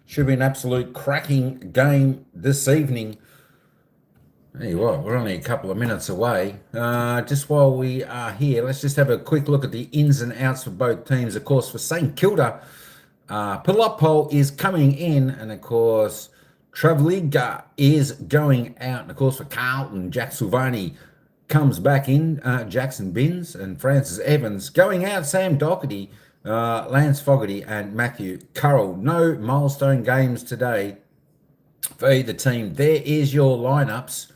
Should be an absolute cracking game this evening. Hey, what? We're only a couple of minutes away. Just while we are here, let's just have a quick look at the ins and outs for both teams. Of course, for St Kilda, Piloppo is coming in, and of course, Travaliga is going out. And of course, for Carlton, Jack Silvani comes back in, Jackson Binns and Francis Evans going out. Sam Doherty, Lance Fogarty and Matthew Currell. No milestone games today for either team. There is your lineups.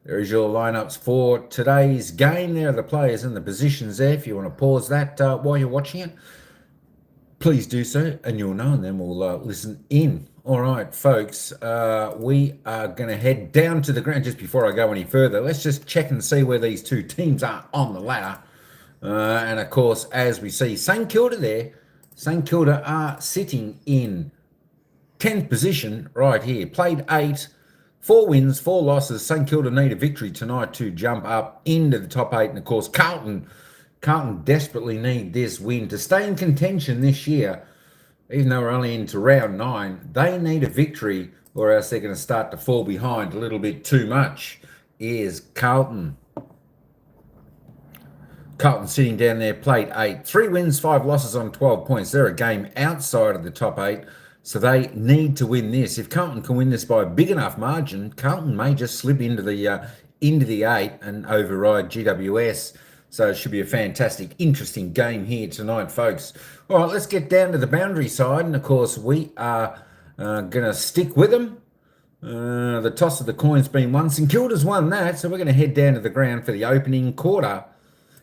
There is your lineups for today's game. There are the players and the positions there. If you want to pause that while you're watching it, please do so, and you'll know, and then we'll listen in. All right, folks, we are going to head down to the ground. Just before I go any further, let's just check and see where these two teams are on the ladder. And of course, as we see, St Kilda there, St Kilda are sitting in 10th position right here. Played 8, 4 wins, 4 losses. St Kilda need a victory tonight to jump up into the top 8. And of course, Carlton desperately need this win to stay in contention this year. Even though we're only into round 9, they need a victory or else they're going to start to fall behind a little bit too much. Is Carlton. Carlton sitting down there, played 8, 3 wins, 5 losses on 12 points. They're a game outside of the top 8, so they need to win this. If Carlton can win this by a big enough margin, Carlton may just slip into the 8 and override GWS. So it should be a fantastic, interesting game here tonight, folks. All right, let's get down to the boundary side. And, of course, we are going to stick with them. The toss of the coin's been won. St Kilda's won that, so we're going to head down to the ground for the opening quarter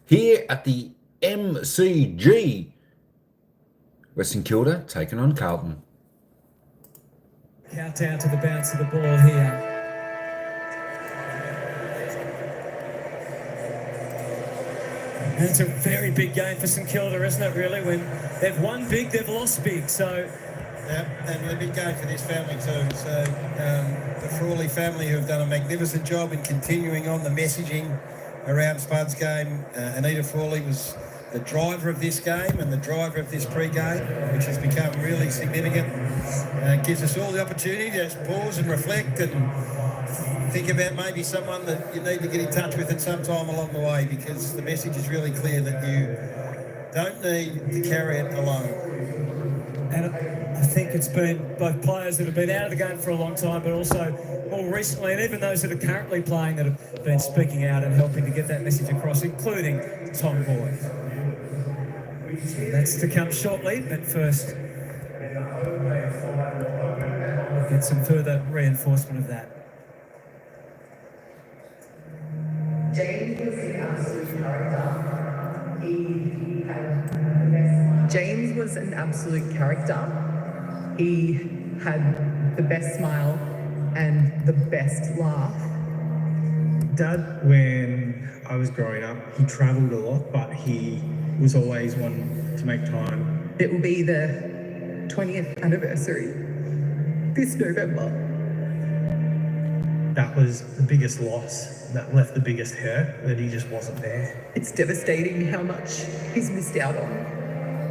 here at the MCG. Western Kilda taking on Carlton. Countdown to the bounce of the ball here. And it's a very big game for St Kilda, isn't it, really? When they've won big, they've lost big, so... Yeah, and a big game for this family too. So the Frawley family who have done a magnificent job in continuing on the messaging around Spud's game. Anita Frawley was the driver of this game and the driver of this pre-game, which has become really significant. It gives us all the opportunity to just pause and reflect and think about maybe someone that you need to get in touch with at some time along the way, because the message is really clear that you don't need to carry it alone. And I think it's been both players that have been out of the game for a long time, but also more recently, and even those that are currently playing that have been speaking out and helping to get that message across, including Tom Boyd. So that's to come shortly, but first, we'll get some further reinforcement of that. James was an absolute character. James was an absolute character. He had the best smile and the best laugh. Dad, when I was growing up, he travelled a lot, but he was always one to make time. It will be the 20th anniversary this November. That was the biggest loss. That left the biggest hurt, that he just wasn't there. It's devastating how much he's missed out on.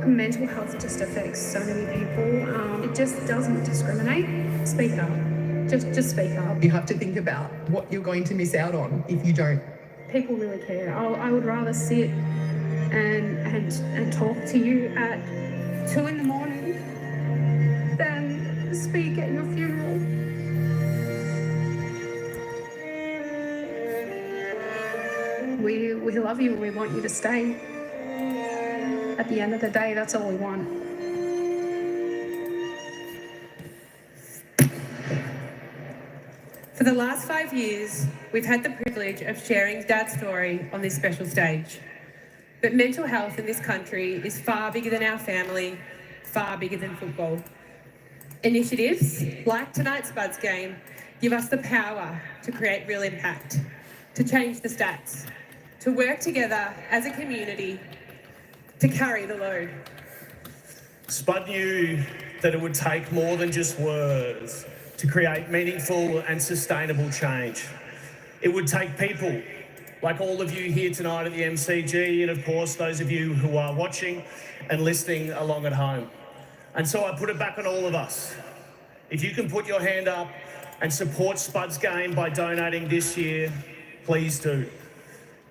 Mental health just affects so many people. It just doesn't discriminate. Speak up. Just speak up. You have to think about what you're going to miss out on if you don't. People really care. I would rather sit and talk to you at 2 in the morning than speak at your funeral. We love you and we want you to stay. At the end of the day, that's all we want. For the last 5 years, we've had the privilege of sharing Dad's story on this special stage. But mental health in this country is far bigger than our family, far bigger than football. Initiatives like tonight's Spud's game give us the power to create real impact, to change the stats, to work together as a community to carry the load. Spud knew that it would take more than just words to create meaningful and sustainable change. It would take people like all of you here tonight at the MCG, and of course those of you who are watching and listening along at home. And so I put it back on all of us. If you can put your hand up and support Spud's game by donating this year, please do.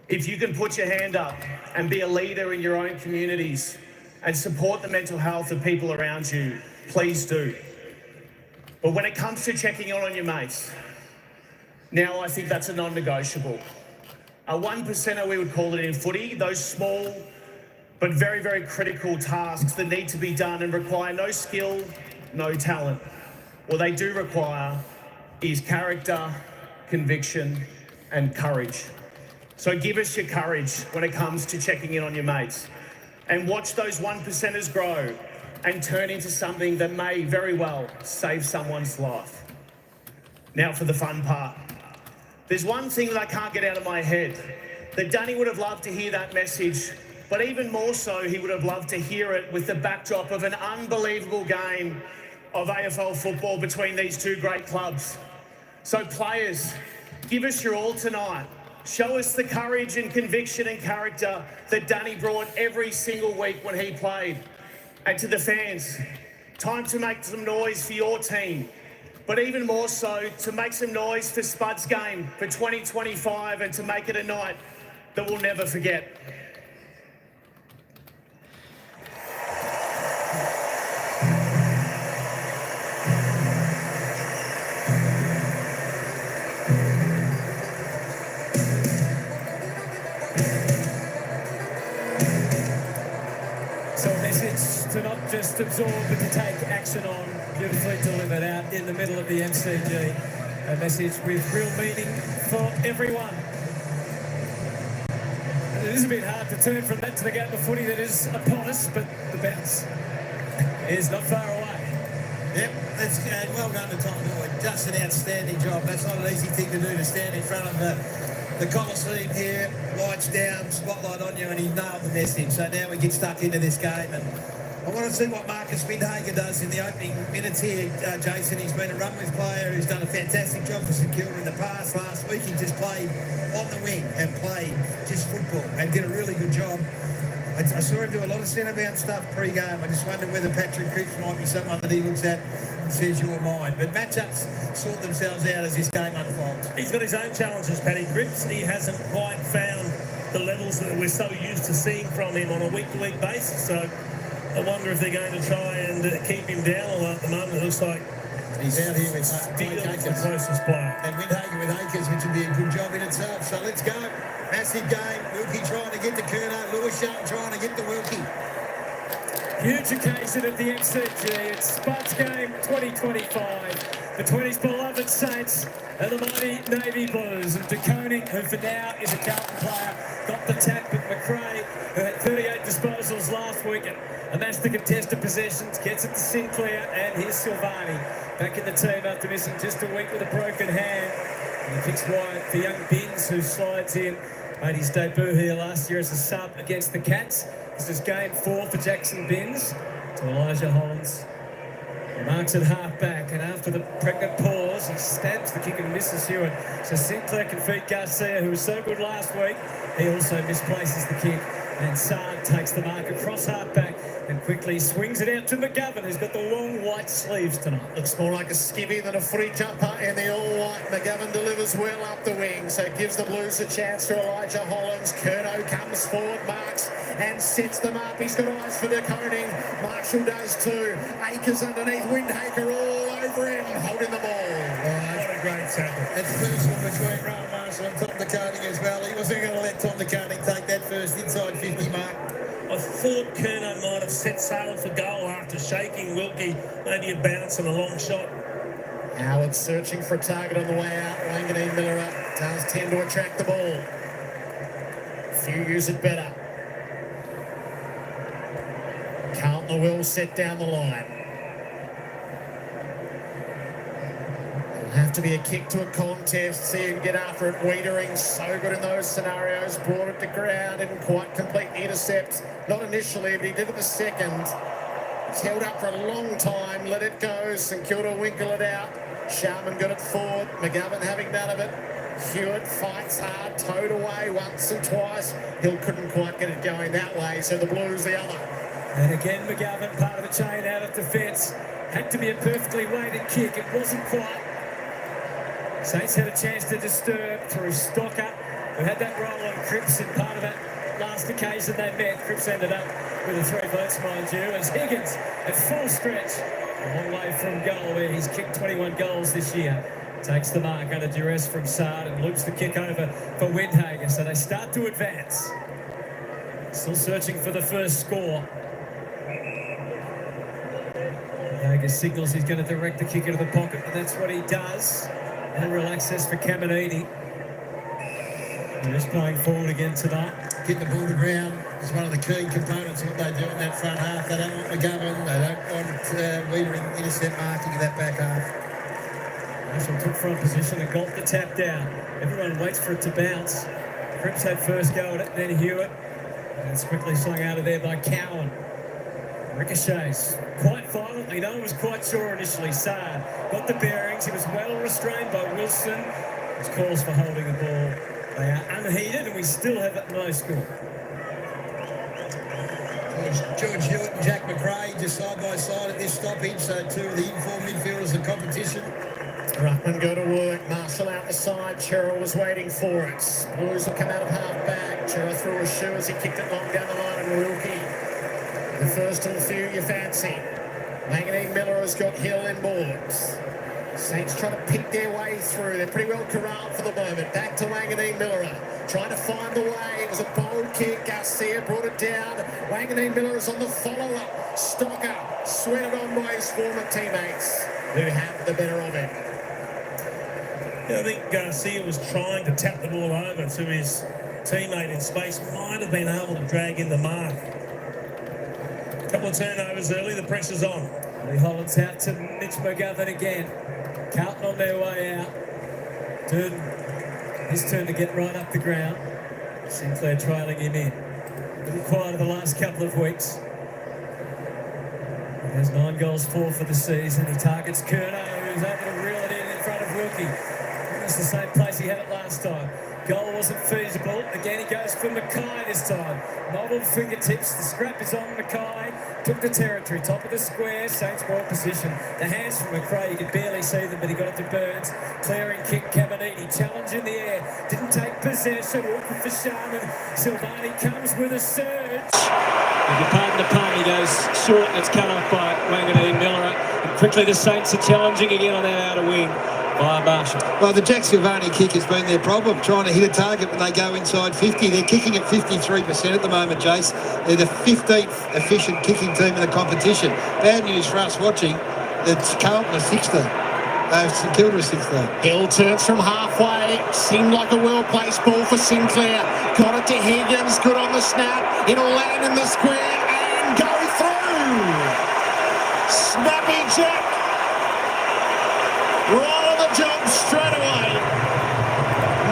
If you can put your hand up and be a leader in your own communities and support the mental health of people around you, please do. But when it comes to checking on your mates, now I think that's a non-negotiable. A 1%er, we would call it in footy, those small but very, very critical tasks that need to be done and require no skill, no talent. What they do require is character, conviction, and courage. So give us your courage when it comes to checking in on your mates, and watch those 1%ers grow and turn into something that may very well save someone's life. Now for the fun part. There's one thing that I can't get out of my head, that Danny would have loved to hear that message, but even more so, he would have loved to hear it with the backdrop of an unbelievable game of AFL football between these two great clubs. So players, give us your all tonight. Show us the courage and conviction and character that Danny brought every single week when he played. And to the fans, time to make some noise for your team, but even more so to make some noise for Spud's game for 2025 and to make it a night that we'll never forget. To not just absorb, but to take action on, beautifully delivered out in the middle of the MCG. A message with real meaning for everyone. It is a bit hard to turn from that to the game of footy that is upon us, but the bounce is not far away. Yep, that's well done to Tom Boyd. Just an outstanding job. That's not an easy thing to do, to stand in front of the Coliseum here, lights down, spotlight on you, and he nailed the message. So now we get stuck into this game, and I want to see what Marcus Windhager does in the opening minutes here, Jason. He's been a run-with player who's done a fantastic job for St Kilda in the past. Last week he just played on the wing and played just football and did a really good job. I saw him do a lot of centre-bound stuff pre-game. I just wondered whether Patrick Cripps might be someone that he looks at and says, you're mine. But matchups sort themselves out as this game unfolds. He's got his own challenges, Paddy Cripps. He hasn't quite found the levels that we're so used to seeing from him on a week-to-week basis. So I wonder if they're going to try and keep him down, although at the moment it looks like he's out here with the closest player. And Windhager with Akers, which would be a good job in itself. So let's go. Massive game. Wilkie trying to get the Curnow. Lewis Young trying to get the Wilkie. Huge occasion at the MCG. It's Spud's game 2025 between his beloved Saints and the mighty Navy Blues. And De Koning, who for now is a Carlton player, got the tap at McKay, who had 38 disposals last week. And that's the contested possessions, gets it to Sinclair, and here's Silvani back in the team after missing just a week with a broken hand. And he picks wide for young Binns, who slides in. Made his debut here last year as a sub against the Cats. This is game 4 for Jackson Binns to Elijah Hollands. He marks at half back, and after the pregnant pause, he stabs the kick and misses Hewitt. So Sinclair can feed Garcia, who was so good last week. He also misplaces the kick, and Sard takes the mark across half back and quickly swings it out to McGovern, who's got the long white sleeves tonight. Looks more like a skivvy than a free jumper in the all-white. McGovern delivers well up the wing, so it gives the Blues a chance to Elijah Hollands. Curnow comes forward, marks and sets them up. He's got eyes for De Koning. Marshall does too. Akers underneath, Windhager all over him, holding the ball. What a great tackle. It's personal between Rowan Marshall and Tom De Koning as well. He wasn't going to let Tom De Koning take that first inside 50 mark. I thought Curnow might have set sail for goal after shaking Wilkie, maybe a bounce and a long shot. Howard searching for a target on the way out. Wanganeen Miller does tend to attract the ball. Few use it better. Carlton will set down the line. It'll have to be a kick to a contest. See who can get after it. Wiedering, so good in those scenarios. Brought it to ground. Didn't quite complete the intercept. Not initially, but he did it the second. It's held up for a long time. Let it go. St Kilda winkle it out. Sharman got it forward. McGovern having none of it. Hewitt fights hard. Towed away once and twice. Hill couldn't quite get it going that way. So the Blues the other. And again, McGovern, part of the chain out of defence. Had to be a perfectly weighted kick. It wasn't quite. Saints had a chance to disturb through Stocker, who had that roll on Cripps in part of that last occasion they met. Cripps ended up with the 3 votes, mind you, as Higgins at full stretch, a long way from goal, where he's kicked 21 goals this year. Takes the mark under duress from Sard and loops the kick over for Windhager, so they start to advance. Still searching for the first score. Windhager signals he's going to direct the kick into the pocket, and that's what he does. And real access for Caminiti. They're just playing forward again tonight. Get the ball to ground is one of the key components of what they do in that front half. They don't want McGovern, they don't want Wiedering intercept marking in that back half. Marshall took front position and got the tap down. Everyone waits for it to bounce. Cripps had first go at it, then Hewitt. And it's quickly slung out of there by Cowan. Ricochets quite violently. No one was quite sure initially. Sard got the bearings. He was well restrained by Wilson. His calls for holding the ball. They are unheeded, and we still have that no score. George Hewitt and Jack McKay just side by side at this stoppage. So 2 of the informed midfielders of the competition. Ruckman go to work. Marshall out the side. Cheryl was waiting for it. Blues will come out of half back. Cheryl threw a shoe as he kicked it long down the line, and Wilkie. The first of the few you fancy. Manganese Miller has got Hill in boards. Saints trying to pick their way through. They're pretty well corralled for the moment. Back to Wanganeen Miller. Trying to find the way. It was a bold kick. Garcia brought it down. Wanganeen Miller is on the follow-up. Stocker sweated on by his former teammates who have the better of it. Yeah, I think Garcia was trying to tap the ball over to his teammate in space. Might have been able to drag in the mark. A couple of turnovers early. The pressure's on. Lee Holland's out to Mitch McGovern again. Carlton on their way out. Durden, his turn to get right up the ground. Sinclair trailing him in. A little quieter the last couple of weeks. He has 9 goals, 4 for the season. He targets Curnow, who's able to reel it in front of Wilkie. That's the same place he had it last time. Goal wasn't feasible. Again, he goes for McKay this time. Modelled fingertips. The scrap is on McKay. Took the territory. Top of the square. Saints well positioned. The hands from McRae. You could barely see them, but he got it to Burns. Clearing kick. Caminiti. Challenge in the air. Didn't take possession. Awkward for Sharman. Silvani comes with a surge. If you pardon the pun, he goes short, and it's cut off by Wanganeen Miller. And quickly the Saints are challenging again on that outer wing. By Marshall. Well, the Jack Silvani kick has been their problem, trying to hit a target when they go inside 50. They're kicking at 53% at the moment, Jace. They're the 15th efficient kicking team in the competition. Bad news for us watching, it's Carlton are 16th. St Kilda is 16th. Hill turns from halfway. Seemed like a well-placed ball for Sinclair. Got it to Higgins. Good on the snap. It'll land in the square and go through. Snappy Jack. Right on the jump straight away.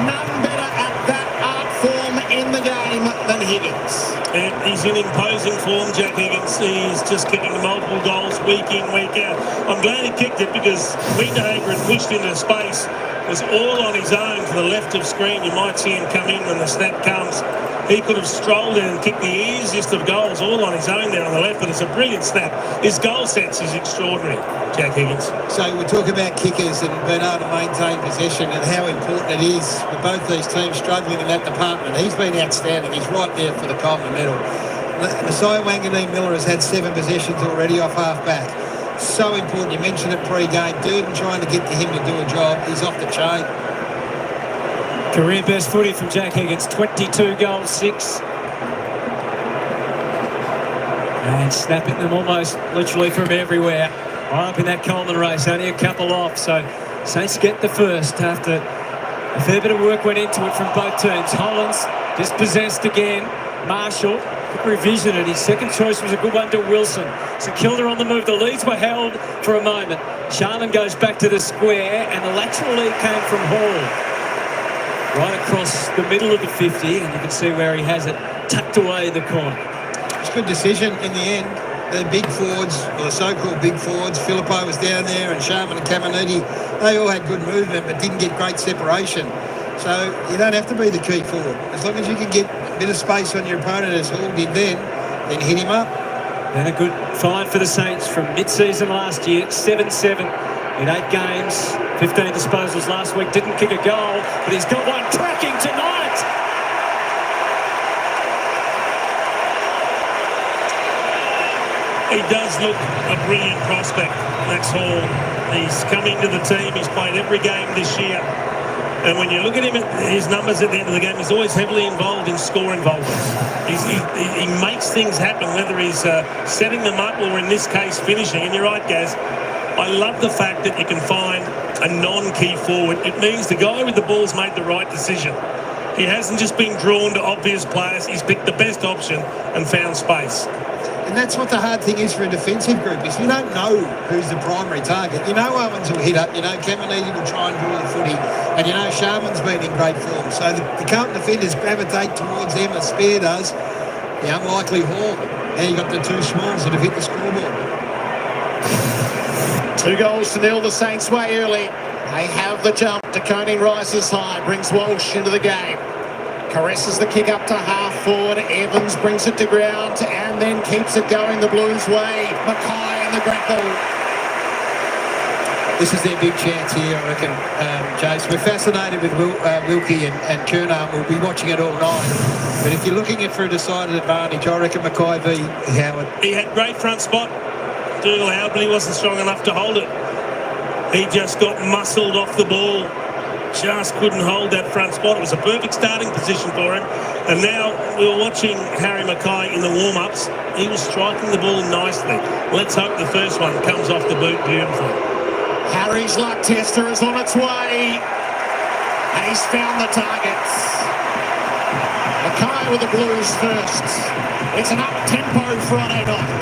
None better at that art form in the game than Higgins. And he's in imposing form, Jack Higgins. He's just kicking multiple goals week in, week out. I'm glad he kicked it because Windhager had pushed into space. Was all on his own to the left of screen. You might see him come in when the snap comes. He could have strolled in and kicked the easiest of goals all on his own there on the left, but it's a brilliant snap. His goal sense is extraordinary, Jack Higgins. So we talk about kickers and being able to maintain possession and how important it is for both these teams struggling in that department. He's been outstanding. He's right there for the Coleman medal. Messiah Wanganeen Miller has had 7 possessions already off half-back. So important. You mentioned it pre-game. Durden trying to get to him to do a job. He's off the chain. Career best footy from Jack Higgins, 22 goals, 6. And snapping them almost literally from everywhere. Right up in that Coleman race, only a couple off. So Saints get the first after a fair bit of work went into it from both teams. Hollands dispossessed again. Marshall, quick revision, and his second choice was a good one to Wilson. St Kilda on the move. The leads were held for a moment. Sharman goes back to the square, and the lateral lead came from Hall. Right across the middle of the 50, and you can see where he has it tucked away in the corner. It's a good decision in the end. The big forwards, or the so-called big forwards, Philippo was down there, and Sharman and Caminiti, they all had good movement but didn't get great separation. So you don't have to be the key forward. As long as you can get a bit of space on your opponent, as Hall did then hit him up. And a good find for the Saints from mid-season last year, 7-7 in 8 games, 15 disposals last week. Didn't kick a goal, but he's got one tracking tonight. He does look a brilliant prospect, Max Hall. He's coming to the team. He's played every game this year. And when you look at him, his numbers at the end of the game, he's always heavily involved in score involvement. He makes things happen, whether he's setting them up or, in this case, finishing. And you're right, Gaz. I love the fact that you can find a non-key forward. It means the guy with the ball's made the right decision. He hasn't just been drawn to obvious players. He's picked the best option and found space. And that's what the hard thing is for a defensive group, is you don't know who's the primary target. You know Owens will hit up, you know Caminiti will try and draw the footy, and you know Sharman's been in great form. So the Carlton defenders gravitate towards them as Spear does, the unlikely Hall. Now you've got the two smalls that have hit the scoreboard. 2-0 the Saints way early. They have the jump. DeConing rises high, brings Walsh into the game. Caresses the kick up to half forward. Evans brings it to ground and then keeps it going the Blues way. McKay in the grapple. This is their big chance here, I reckon, Jace. We're fascinated with Wilkie and Kerner. We'll be watching it all night. But if you're looking for a decided advantage, I reckon McKay v Howard. He had great front spot, Dougal Howard, but he wasn't strong enough to hold it. He just got muscled off the ball. Just couldn't hold that front spot. It was a perfect starting position for him. And now we were watching Harry McKay in the warm-ups. He was striking the ball nicely. Let's hope the first one comes off the boot beautifully. Harry's luck tester is on its way. And he's found the targets. McKay with the Blues first. It's an up-tempo Friday night.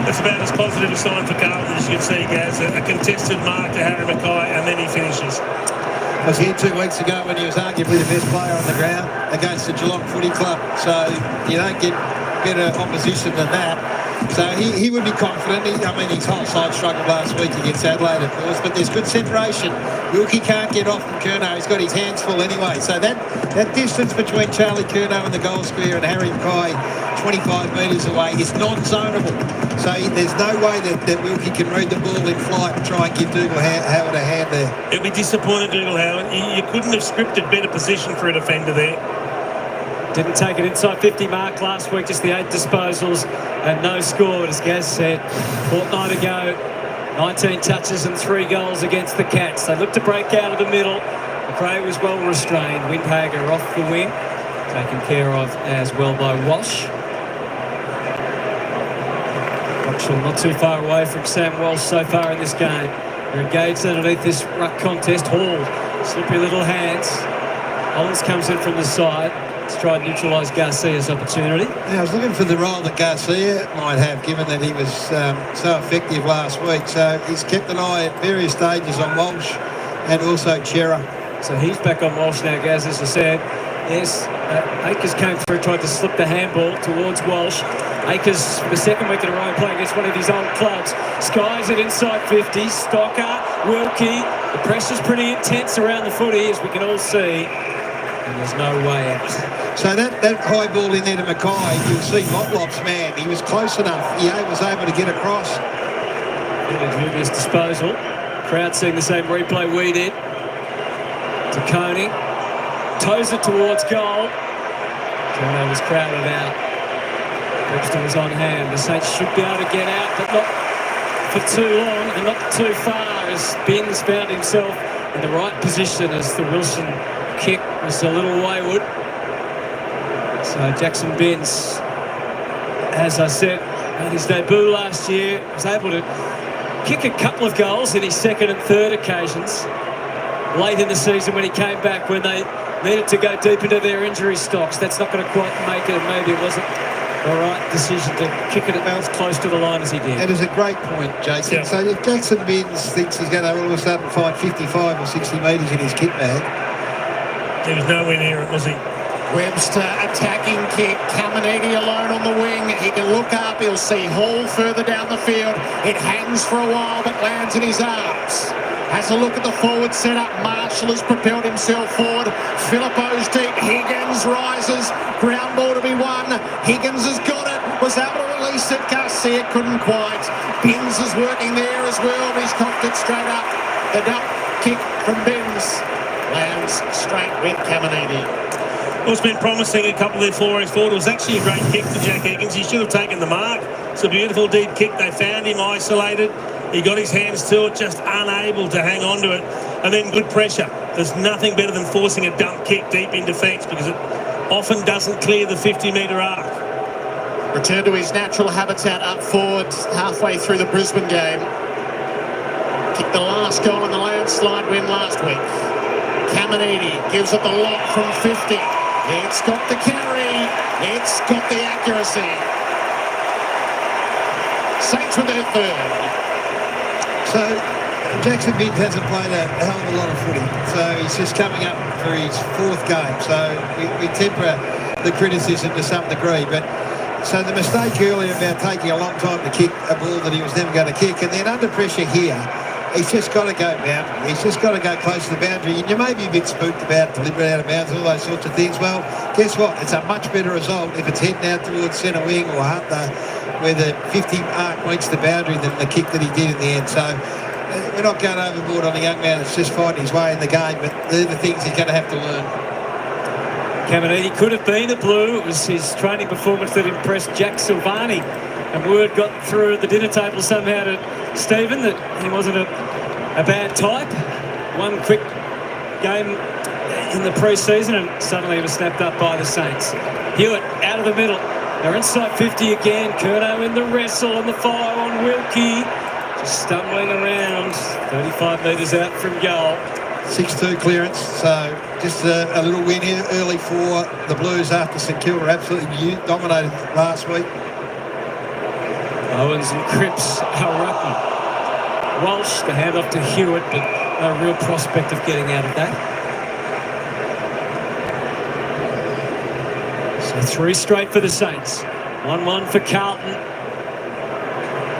That's about as positive a sign for Carlton as you can see, Gaz. A contested mark to Harry McKay, and then he finishes. I was here 2 weeks ago when he was arguably the best player on the ground against the Geelong Footy Club. So you don't get better opposition than that. So he would be confident. His whole side struggled last week against Adelaide, of course, but there's good separation. Wilkie can't get off from Curnow. He's got his hands full anyway. So that distance between Charlie Curnow and the goal square and Harry McKay, 25 metres away, is non-zonable. So there's no way that Wilkie can read the ball in flight and try and give Dougal Howard a hand there. It'd be disappointed, Dougal Howard. You couldn't have scripted better position for a defender there. Didn't take an inside 50 mark last week, just the 8 disposals and no score, as Gaz said. Fortnight ago, 19 touches and 3 goals against the Cats. They looked to break out of the middle. McRae was well restrained. Windhager off the wing, taken care of as well by Walsh. Rockshall not too far away from Sam Walsh so far in this game. They're engaged underneath this ruck contest. Hall, slippery little hands. Hollins comes in from the side. Let's try and neutralise Garcia's opportunity. Yeah, I was looking for the role that Garcia might have, given that he was so effective last week. So he's kept an eye at various stages on Walsh and also Chera. So he's back on Walsh now, Gaz, as I said. Yes, Akers came through, tried to slip the handball towards Walsh. Akers, for the second week in a row, playing against one of his old clubs. Skies it inside 50. Stocker, Wilkie. The pressure's pretty intense around the footy, as we can all see. And there's no way out. So that high ball in there to McKay, you'll see Motlop's man. He was close enough. He was able to get across. Dubious disposal. Crowd seeing the same replay we did. To Coney. Toes it towards goal. Jono was crowded out. Webster was on hand. The Saints should be able to get out, but not for too long and not too far, as Binns found himself in the right position as the Wilson kick was a little wayward. So Jackson Binns, as I said, made his debut last year, was able to kick a couple of goals in his second and third occasions late in the season when he came back, when they needed to go deep into their injury stocks. That's not going to quite make it, and maybe it wasn't the right decision to kick it as close to the line as he did. That is a great point, Jason. Yeah. So if Jackson Binns thinks he's going to all of a sudden find 55 or 60 metres in his kit bag, he was nowhere near it, was he? Webster attacking kick. Caminiti alone on the wing. He can look up. He'll see Hall further down the field. It hangs for a while but lands in his arms. Has a look at the forward setup. Marshall has propelled himself forward. Phillippo's deep. Higgins rises. Ground ball to be won. Higgins has got it. was able to release it. Garcia couldn't quite. Binns is working there as well. He's cocked it straight up. The dump kick from Binns lands straight with Caminiti. Well, it's been promising a couple of their forward. It was actually a great kick to Jack Higgins. He should have taken the mark. It's a beautiful deep kick. They found him isolated. He got his hands to it, just unable to hang on to it. And then good pressure. There's nothing better than forcing a dump kick deep in defence because it often doesn't clear the 50-metre arc. Return to his natural habitat up forward halfway through the Brisbane game. Kicked the last goal in the landslide win last week. Caminiti gives it the lot from 50. It's got the carry. It's got the accuracy. Saints with their third. So Jackson Binns hasn't played a hell of a lot of footy. So he's just coming up for his fourth game. So we temper the criticism to some degree. But so the mistake earlier about taking a long time to kick a ball that he was never going to kick, and then under pressure here, he's just got to go boundary. He's just got to go close to the boundary. And you may be a bit spooked about deliberate out of bounds, all those sorts of things. Well, guess what? It's a much better result if it's heading out towards centre wing or Hunter, where the 50 arc meets the boundary, than the kick that he did in the end. So we're not going overboard on a young man that's just finding his way in the game, but they're the things he's going to have to learn. Caminiti could have been a blue. It was his training performance that impressed Jack Silvani. And word got through at the dinner table somehow to Stephen that he wasn't a bad type. One quick game in the pre-season and suddenly he was snapped up by the Saints. Hewitt out of the middle. They're inside 50 again. Curnow in the wrestle and the fire on Wilkie. Just stumbling around. 35 metres out from goal. 6-2 clearance, so just a little win here early for the Blues after St Kilda absolutely dominated last week. Owens and Cripps are rucking. Walsh, the handoff to Hewitt, but no real prospect of getting out of that. So 3 straight for the Saints. 1-1 for Carlton.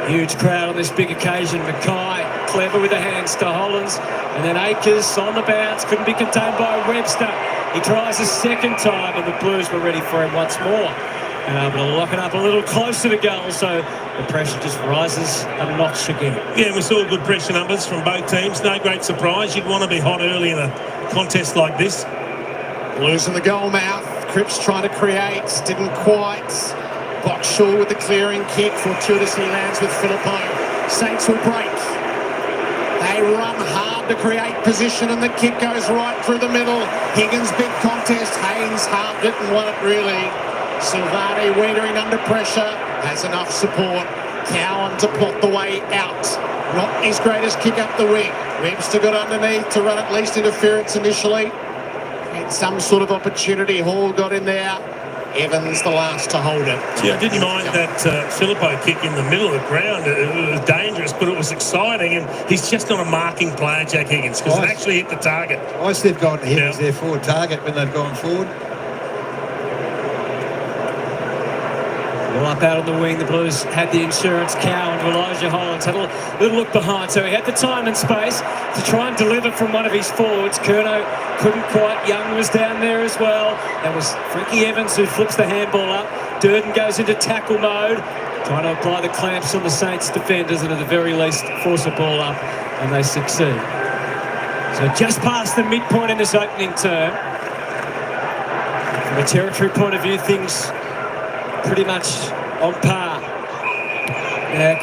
Huge crowd on this big occasion. McKay, clever with the hands to Hollands. And then Akers on the bounce. Couldn't be contained by Webster. He tries a second time, and the Blues were ready for him once more. And able to lock it up a little closer to goal, so the pressure just rises a notch again. Yeah, we saw good pressure numbers from both teams. No great surprise. You'd want to be hot early in a contest like this. Blues in the goal mouth. Cripps trying to create. Didn't quite. Boxall with the clearing kick. Fortuitously lands with Filippo. Saints will break. They run hard to create position, and the kick goes right through the middle. Higgins, big contest. Haynes, hard, didn't want it really. Silvani wintering under pressure. Has enough support. Cowan to plot the way out. Not his greatest kick up the wing. Webster got underneath to run at least interference initially. Had some sort of opportunity. Hall got in there. Evans the last to hold it. Yeah, I didn't mind that Filippo kick in the middle of the ground. It was dangerous, but it was exciting. And he's just not a marking player, Jack Higgins, because it actually hit the target. I said gone to hit their forward target when they've gone forward. Well, up out on the wing, the Blues had the insurance. Cowan to Elijah Hollands had a little look behind, so he had the time and space to try and deliver from one of his forwards. Curnow couldn't quite. Young was down there as well. That was Frankie Evans who flips the handball up. Durden goes into tackle mode, trying to apply the clamps on the Saints defenders and at the very least force a ball up, and they succeed. So just past the midpoint in this opening term. From a territory point of view, things pretty much on par.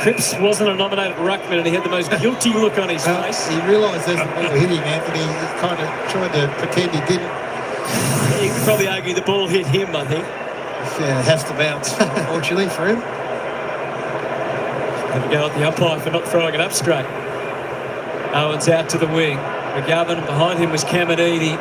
Cripps wasn't a nominated ruckman, and he had the most guilty look on his face. He realised as the ball hit him, Anthony, he kind of tried to pretend he didn't. You could probably argue the ball hit him, I think. Yeah, it has to bounce, fortunately for him. Have a go at the umpire for not throwing it up straight. Owens out to the wing. McGovern, behind him was Caminiti.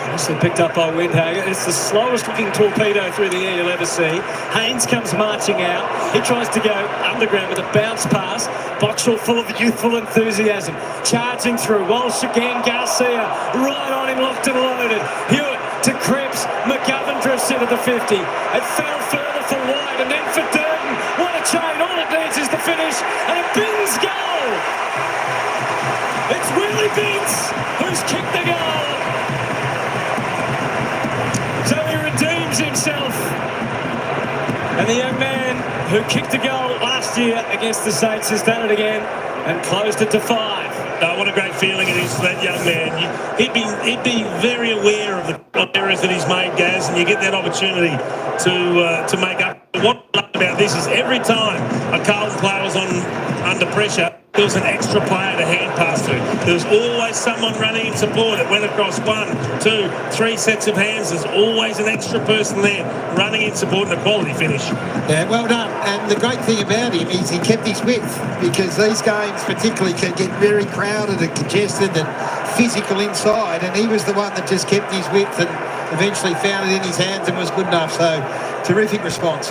Also picked up by Windhager. It's the slowest looking torpedo through the air you'll ever see. Haynes comes marching out. He tries to go underground with a bounce pass. Boxall full of youthful enthusiasm. Charging through. Walsh again. Garcia right on him, locked and loaded. Hewitt to Cripps. McGovern drifts into the 50. It fell further for wide, and then for Durden. What a chain. All it needs is the finish. And a Binns goal. It's Willie Binns who's kicked the goal. So he redeems himself. And And the young man who kicked a goal last year against the Saints has done it again and closed it to 5. What a great feeling it is for that young man. He'd be very aware of the errors that he's made, Gaz, and you get that opportunity to make up. What I love about this is every time a Carlton player was under pressure, there was an extra player to hand pass to. There was always someone running in support. It went across 1, 2, 3 sets of hands. There's always an extra person there running in support, and a quality finish. Yeah, well done. And the great thing about him is he kept his width, because these games particularly can get very crowded and congested and physical inside, and he was the one that just kept his width and eventually found it in his hands and was good enough. So terrific response.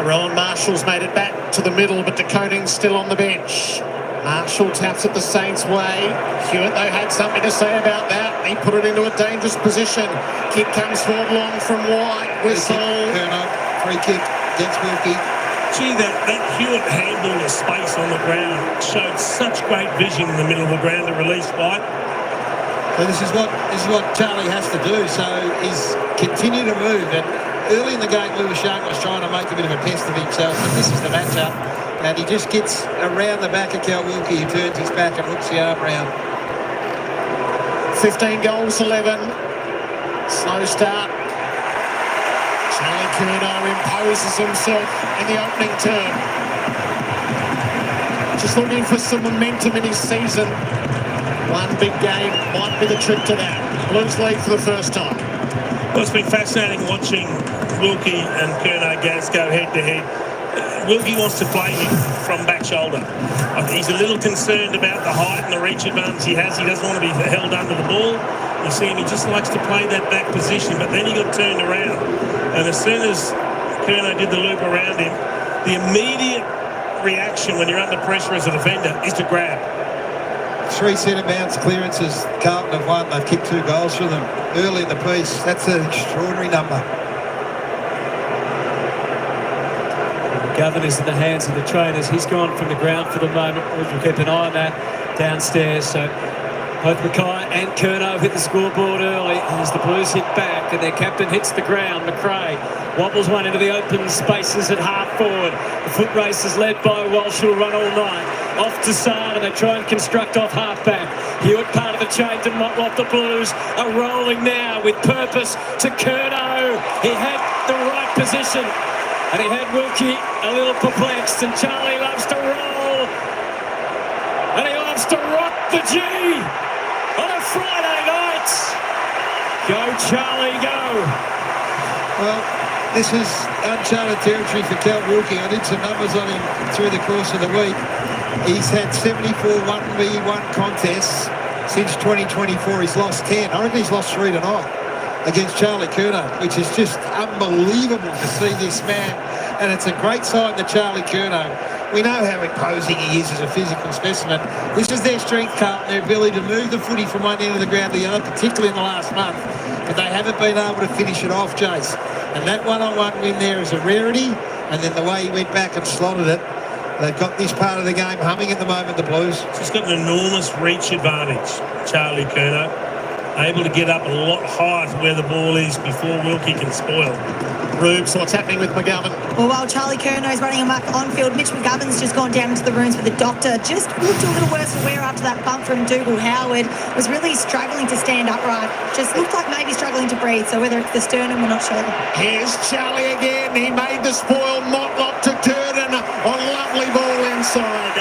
Rowan Marshall's made it back to the middle, but DeConing's still on the bench. Marshall taps it the Saints' way. Hewitt, though, had something to say about that. He put it into a dangerous position. Kick comes forward long from White. Whistle. Free kick against Wilkie. Gee, that Hewitt handball of space on the ground showed such great vision in the middle of the ground to release White. So this is what Charlie has to do. So he's continue to move. And early in the game, Lewis Young was trying to make a bit of a test of himself. But this is the matchup. And he just gets around the back of Cal Wilkie, who turns his back and hooks the arm round. 15 goals, 11. Slow start. Charlie Curnow imposes himself in the opening term. Just looking for some momentum in his season. One big game might be the trick to that. Blues lead for the first time. Well, it's been fascinating watching Wilkie and Curnow Gaz go head-to-head. Wilkie wants to play him from back shoulder. He's a little concerned about the height and the reach advantage he has. He doesn't want to be held under the ball. You see him, he just likes to play that back position, but then he got turned around. And as soon as Curnow did the loop around him, the immediate reaction when you're under pressure as a defender is to grab. 3 centre-bounce clearances Carlton have won. They've kicked 2 goals for them early in the piece. That's an extraordinary number. Governor's in the hands of the trainers. He's gone from the ground for the moment. We'll keep an eye on that downstairs. So both McKay and Curnow hit the scoreboard early as the Blues hit back and their captain hits the ground. McKay wobbles one into the open spaces at half forward. The foot race is led by Walsh, who'll run all night. Off to Sard, and they try and construct off half-back. Hewitt part of the chain to Motlop. The Blues are rolling now with purpose to Curnow. He had the right position. And he had Wilkie a little perplexed, and Charlie loves to roll. And he loves to rock the G on a Friday night. Go, Charlie, go. Well, this is uncharted territory for Cal Wilkie. I did some numbers on him through the course of the week. He's had 74 1v1 contests since 2024. He's lost 10. I reckon he's lost 3 tonight against Charlie Curnow, which is just unbelievable to see this man. And it's a great sign to Charlie Curnow. We know how imposing he is as a physical specimen. This is their strength, Carlton, their ability to move the footy from one end of the ground to the other, particularly in the last month. But they haven't been able to finish it off, Jace. And that one-on-one win there is a rarity. And then the way he went back and slotted it, they've got this part of the game humming at the moment, the Blues. He's got an enormous reach advantage, Charlie Curnow. Able to get up a lot higher to where the ball is before Wilkie can spoil. Rubes, what's happening with McGovern? Well, while Charlie Curnow's running amok on field, Mitch McGovern's just gone down into the rooms with the doctor. Just looked a little worse for wear after that bump from Dougal Howard. Was really struggling to stand upright. Just looked like maybe struggling to breathe. So whether it's the sternum, we're not sure. Here's Charlie again. He made the spoil. Motlop to Curtin. A lovely ball inside.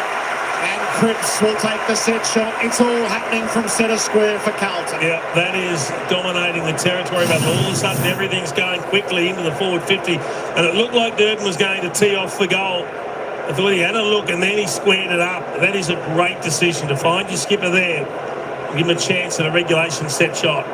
And Cripps will take the set shot. It's all happening from centre square for Carlton. Yeah, that is dominating the territory, but all of a sudden everything's going quickly into the forward 50. And it looked like Durden was going to tee off the goal. I thought he had a look and then he squared it up. That is a great decision to find your skipper there. Give him a chance at a regulation set shot.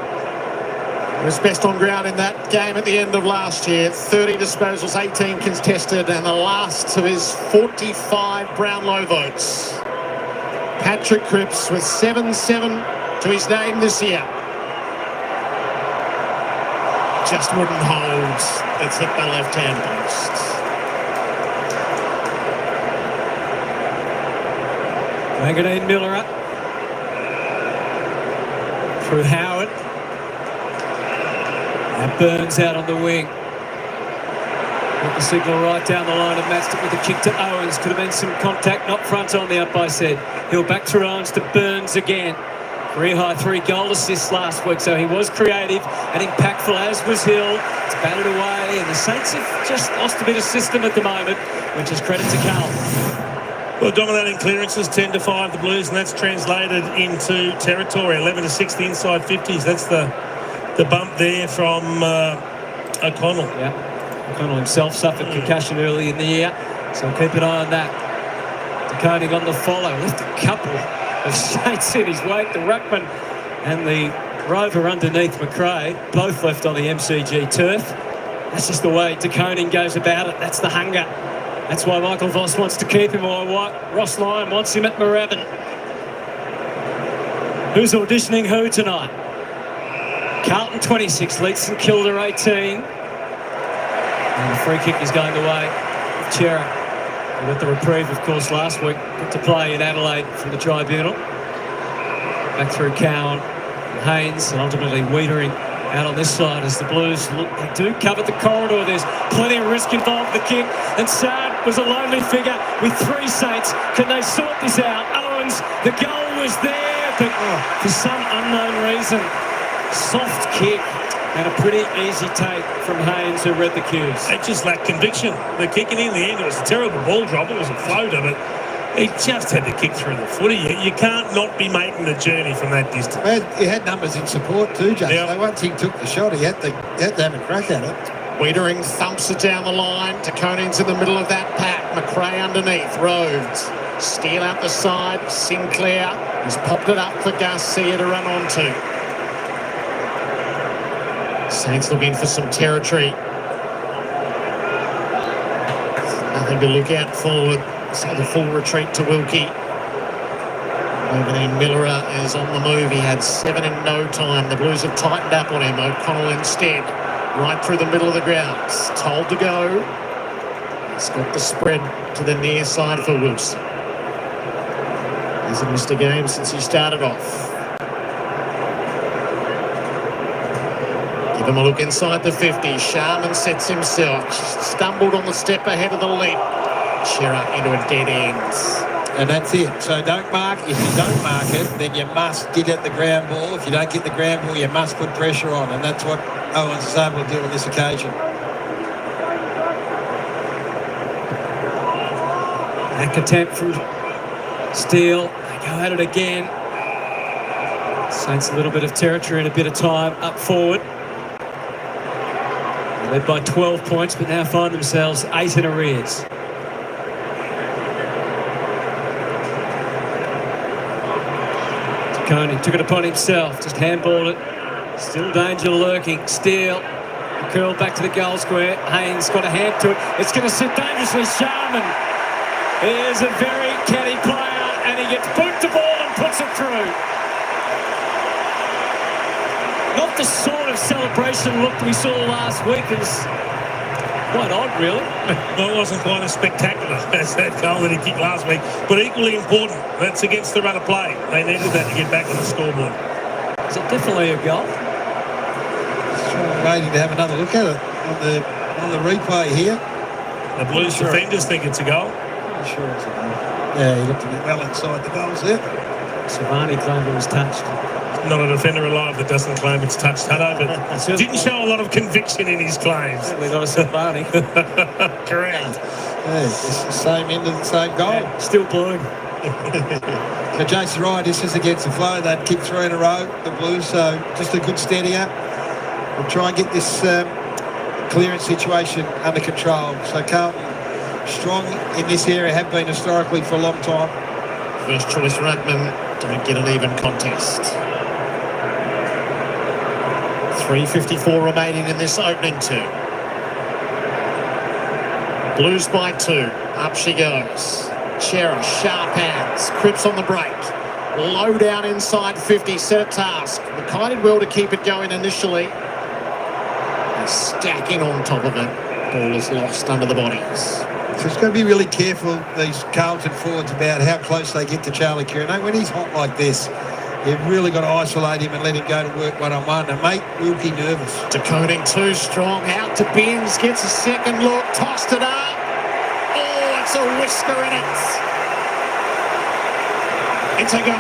He was best on ground in that game at the end of last year. 30 disposals, 18 contested, and the last of his 45 Brownlow votes. Patrick Cripps with 7-7 to his name this year. Just wouldn't hold. It's hit the left-hand post. Manganine Miller up. Through Howard. And Burns out on the wing. Got the signal right down the line and matched it with a kick to Owens. Could have been some contact, not front on the up by said. Hill back through Owens to Burns again. Career high 3 goal assists last week, so he was creative and impactful, as was Hill. It's batted away, and the Saints have just lost a bit of system at the moment, which is credit to Carlton. Well, dominating clearances, 10-5 the Blues, and that's translated into territory, 11-6 the inside 50s. That's the bump there from O'Connell. Yeah. O'Connell himself suffered concussion early in the year, so keep an eye on that. DeConing on the follow, left a couple of Saints in his wake. The ruckman and the rover underneath McKay, both left on the MCG turf. That's just the way DeConing goes about it. That's the hunger. That's why Michael Voss wants to keep him, or Ross Lyon wants him at Moorabbin. Who's auditioning who tonight? Carlton 26, leads St Kilda 18. And the free kick is going the way of Chera. We got the reprieve, of course, last week. Got to play in Adelaide from the tribunal. Back through Cowan, Haynes, and ultimately Wiedering out on this side as the Blues look. They do cover the corridor. There's plenty of risk involved with the kick. And Saad was a lonely figure with 3 Saints. Can they sort this out? Owens, the goal was there, but for some unknown reason, soft kick. And a pretty easy take from Haynes, who read the cues. They just lacked conviction. The kicking in the end, it was a terrible ball drop. It was a floater, but he just had to kick through the footy. You can't not be making the journey from that distance. Well, he had numbers in support too, Jason. Yep. So once he took the shot, he had to have a crack at it. Wiedering thumps it down the line. DeConing's in the middle of that pack. McKay underneath. Rhodes. Steal out the side. Sinclair has popped it up for Garcia to run onto. Saints looking for some territory. Nothing to look out for. So the full retreat to Wilkie. Over there, Miller is on the move. He had 7 in no time. The Blues have tightened up on him. O'Connell instead. Right through the middle of the ground. Told to go. He's got the spread to the near side for Wilson. Hasn't missed a game since he started off. Give him a look inside the 50. Sharman sets himself. Stumbled on the step ahead of the lead. Chera into a dead end. And that's it. So don't mark. If you don't mark it, then you must get at the ground ball. If you don't get the ground ball, you must put pressure on. And that's what Owens is able to do on this occasion. Back attempt from Steele. They go at it again. Saints a little bit of territory and a bit of time up forward. Led by 12 points, but now find themselves 8 in arrears. DeConing took it upon himself, just handballed it. Still danger lurking. Steele, curl back to the goal square. Haynes got a hand to it. It's going to sit dangerously. Sharman is a very canny player, and he gets boot the ball and puts it through. Not the sort of celebration look we saw last week. It was quite odd, really. Well, it wasn't quite as spectacular as that goal that he kicked last week, but equally important. That's against the run of play. They needed that to get back on the scoreboard. Is it definitely a goal? Waiting to have another look at it on the replay here. The Blues defenders think it's a goal. I'm sure it's a goal. Yeah, he looked a bit well inside the goals there. Savani claimed it was touched. Not a defender alive that doesn't claim it's touched, Hutto, but didn't show a lot of conviction in his claims. Certainly not a Savani. Correct. Yeah, it's the same end of the same goal. Yeah, still blowing. So Jason's right, this is against the flow. They'd kicked 3 in a row, the Blues, so just a good steady up. We'll try and get this clearance situation under control. So Carlton strong in this area, have been historically for a long time. First choice ruckman, don't get an even contest. 3:54 remaining in this opening 2. Blues by 2. Up she goes. Chera, sharp hands. Cripps on the break. Low down inside 50. Set a task. McKay did well to keep it going initially. And stacking on top of it. Ball is lost under the bodies. So it's going to be really careful, these Carlton forwards, about how close they get to Charlie Curnow. When he's hot like this, You've really got to isolate him and let him go to work one-on-one and make Wilkie nervous. Decoding too strong, out to Binns, gets a second look, tossed it up. Oh, it's a whisker in it. It's a goal.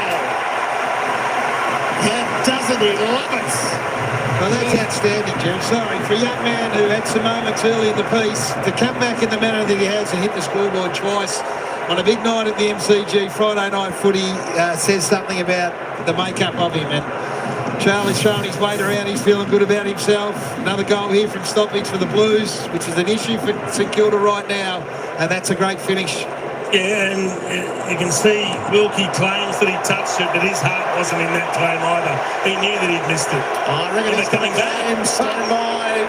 How doesn't he love it? Well, that's outstanding, Jim. Sorry, for a young man who had some moments early in the piece, to come back in the manner that he has and hit the scoreboard twice on a big night at the MCG, Friday night footy, says something about the makeup of him. And Charlie's throwing his weight around. He's feeling good about himself. Another goal here from stoppage for the Blues, which is an issue for St Kilda right now. And that's a great finish. Yeah, and you can see Wilkie claims that he touched it, but his heart wasn't in that claim either. He knew that he'd missed it. I reckon he's coming back. Stand by.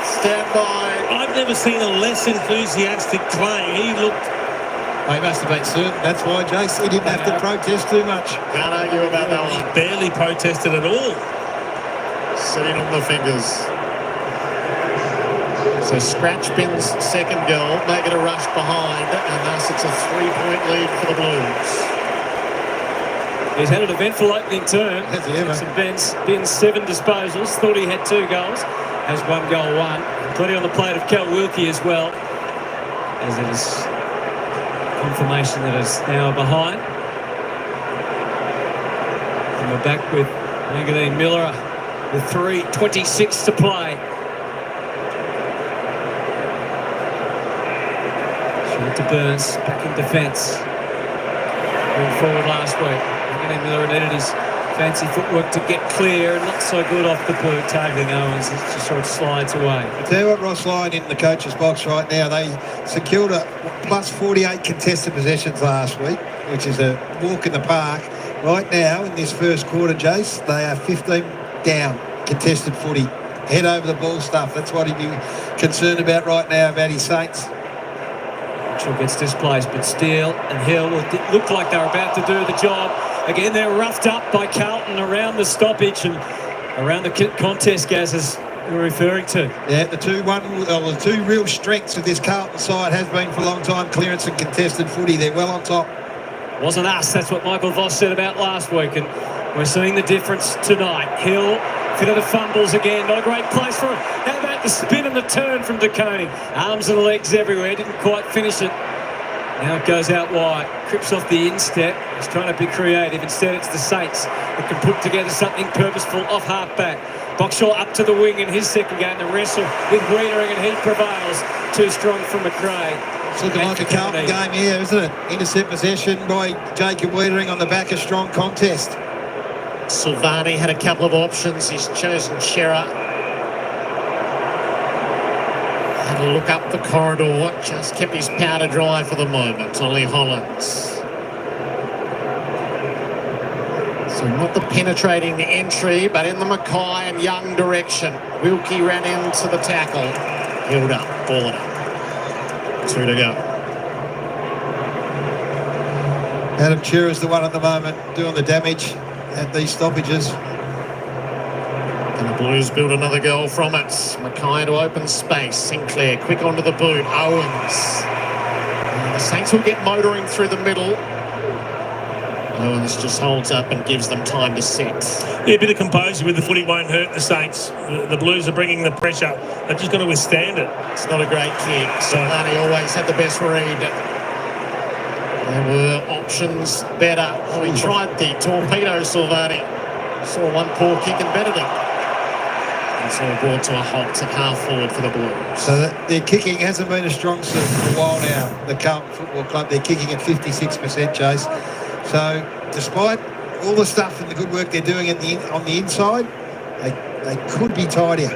Stand by. I've never seen a less enthusiastic claim. He looked... He must have been certain. That's why, Jace, he didn't have to protest too much. Can't argue about that one. He barely protested at all. Sitting on the fingers. So scratch Binns' second goal, make it a rush behind, and thus it's a 3-point lead for the Blues. He's had an eventful opening term. Has he ever? Some Binns 7 disposals. Thought he had 2 goals. Has 1 goal, 1. Plenty on the plate of Cal Wilkie as well. As it is confirmation that is now behind. And we're back with Magdalene Miller with 3:26 to play. Short to Burns, back in defence. Moving forward last week. Magdalene Miller needed his fancy footwork to get clear, and not so good off the boot, targeting Owens. It just sort of slides away. I tell you what, Ross Lyon in the coach's box right now, they secured a plus 48 contested possessions last week, which is a walk in the park. Right now, in this first quarter, Jace, they are 15 down, contested footy. Head over the ball stuff. That's what he'd be concerned about right now about his Saints. Mitchell gets displaced, but Steele and Hill look like they're about to do the job. Again, they're roughed up by Carlton around the stoppage and around the contest, Gaz, as we're referring to. Yeah, the two real strengths of this Carlton side has been for a long time, clearance and contested footy. They're well on top. Wasn't us, that's what Michael Voss said about last week, and we're seeing the difference tonight. Hill, fit of the fumbles again, not a great place for it. How about the spin and the turn from DeConey? Arms and legs everywhere, didn't quite finish it. Now it goes out wide, Cripps off the instep. He's trying to be creative. Instead, it's the Saints that can put together something purposeful off half-back. Boxshall up to the wing in his second game. The wrestle with Wiedering, and he prevails. Too strong for McKay. It's looking like a Carlton game here, isn't it? Intercept possession by Jacob Wiedering on the back of strong contest. Silvani had a couple of options. He's chosen Shearer. Had a look up the corridor. Just kept his powder dry for the moment. Ollie Hollands. So not the penetrating entry, but in the McKay and Young direction. Wilkie ran into the tackle. Held up, ball it up. 2 to go. Adam Shearer's the one at the moment doing the damage at these stoppages. And the Blues build another goal from it. McKay to open space. Sinclair quick onto the boot. Owens. And the Saints will get motoring through the middle. Owens just holds up and gives them time to set. Yeah, a bit of composure with the footy won't hurt the Saints. The Blues are bringing the pressure. They've just got to withstand it. It's not a great kick. Silvani always had the best read. There were options better. Oh, he tried the torpedo, Silvani. Saw one poor kick and bettered it. And so brought to a halt at half forward for the Blues. So their kicking hasn't been a strong suit for a while now. The Carlton Football Club, they're kicking at 56%, Chase. So despite all the stuff and the good work they're doing on the inside, they could be tidier.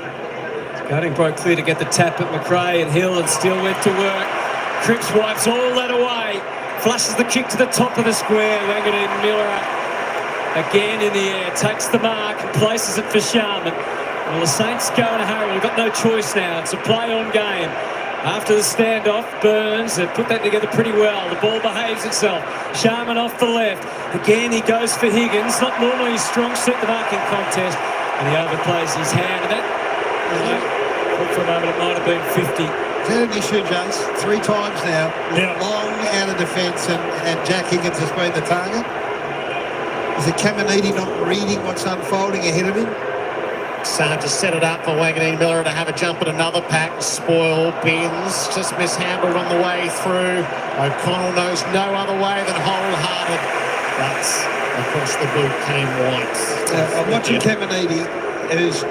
Cutting broke clear to get the tap at McRae, and Hill and Steele went to work. Cripps wipes all that away. Flushes the kick to the top of the square. Wanganeen Miller again in the air. Takes the mark and places it for Sharman. Well, the Saints go in a hurry. We've got no choice now. It's a play-on game. After the standoff, Burns have put that together pretty well. The ball behaves itself. Sharman off the left. Again, he goes for Higgins. Not normally his strong suit, the marking contest. And he overplays his hand. And that, for a moment, it might have been 50. Is that an issue, Jace? 3 times now. Yeah. Long out of defence, and Jack Higgins has been the target. Is it Caminiti not reading what's unfolding ahead of him? Starting to set it up for Wanganeen Miller to have a jump at another pack. Spoil, Bins, just mishandled on the way through. O'Connell knows no other way than wholehearted. But across the boot came White. I'm watching Caminiti, who's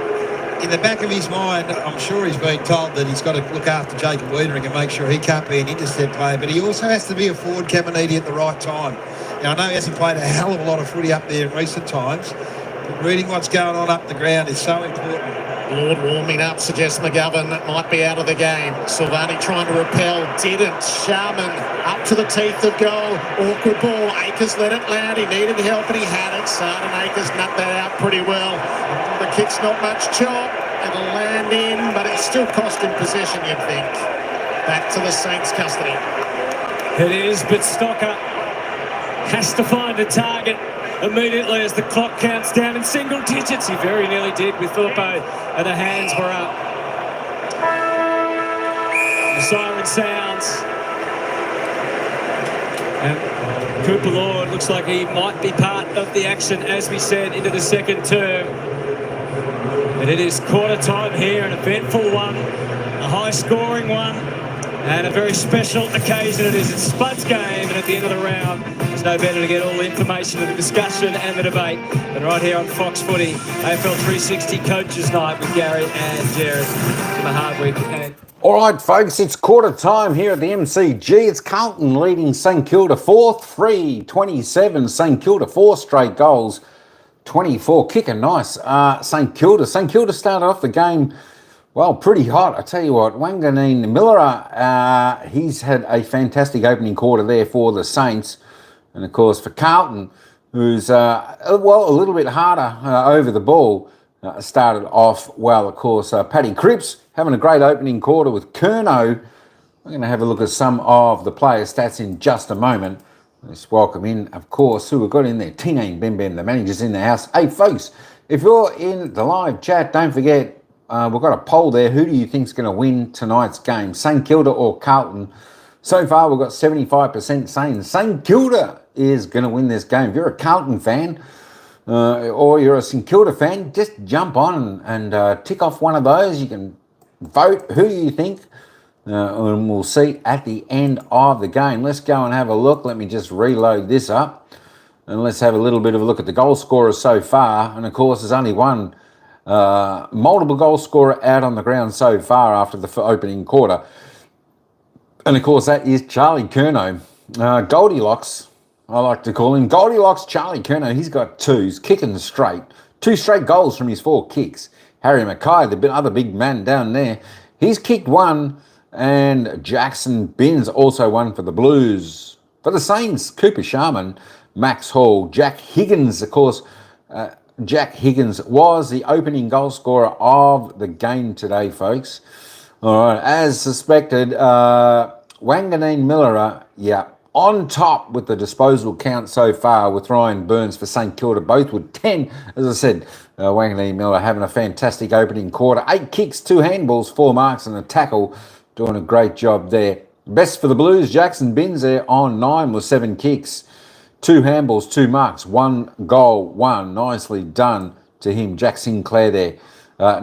in the back of his mind, I'm sure he's been told that he's got to look after Jacob Wiedering and make sure he can't be an intercept player, but he also has to be a forward Caminiti at the right time. Now, I know he hasn't played a hell of a lot of footy up there in recent times, but reading what's going on up the ground is so important. Lord warming up suggests McGovern might be out of the game. Silvani trying to repel, didn't. Sharman up to the teeth of goal. Awkward ball. Akers let it land. He needed help and he had it. Sardan Akers nut that out pretty well. The kick's not much chop. It'll land in, but it still cost him possession, you'd think. Back to the Saints' custody. It is, but Stocker has to find a target immediately as the clock counts down in single digits. He very nearly did with Thorpo, and the hands were up. The siren sounds. And Cooper Lord looks like he might be part of the action, as we said, into the second term. And it is quarter time here, an eventful one, a high-scoring one, and a very special occasion it is. It's Spud's game, and at the end of the round, there's no better to get all the information and the discussion and the debate than right here on Fox Footy, AFL 360 Coaches Night with Gary and Jared for the hard week. And all right, folks, it's quarter time here at the MCG. It's Carlton leading St Kilda 4-3-27. St Kilda 4 straight goals, 24. Kicking nice. St Kilda started off the game, well, pretty hot. I tell you what, Wanganeen Miller, he's had a fantastic opening quarter there for the Saints. And, of course, for Carlton, who's, a little bit harder over the ball, started off well, of course. Paddy Cripps having a great opening quarter with Curnow. We're going to have a look at some of the player stats in just a moment. Let's welcome in, of course, who we've got in there. Tinane Bem Bem, the manager's in the house. Hey, folks, if you're in the live chat, don't forget, we've got a poll there. Who do you think's going to win tonight's game, St Kilda or Carlton? So far, we've got 75% saying St Kilda is going to win this game. If you're a Carlton fan or you're a St Kilda fan, just jump on and tick off one of those. You can vote who you think, and we'll see at the end of the game. Let's go and have a look. Let me just reload this up, and let's have a little bit of a look at the goal scorers so far. And, of course, there's only one multiple goal scorer out on the ground so far after the opening quarter. And, of course, that is Charlie Curnow. Goldilocks, I like to call him. Goldilocks Charlie Curnow, he's got two. He's kicking straight. 2 straight goals from his 4 kicks. Harry McKay, the other big man down there, he's kicked 1. And Jackson Binns also one for the Blues. For the Saints, Cooper Sharman, Max Hall, Jack Higgins, of course. Jack Higgins was the opening goal scorer of the game today, folks. All right, as suspected, Wanganeen Miller, on top with the disposal count so far with Ryan Burns for St Kilda, both with 10. As I said, Wanganeen Miller having a fantastic opening quarter. 8 kicks, 2 handballs, 4 marks and a tackle, doing a great job there. Best for the Blues, Jackson Binns there on 9 with 7 kicks, 2 handballs, 2 marks, 1 goal, 1. Nicely done to him. Jack Sinclair there.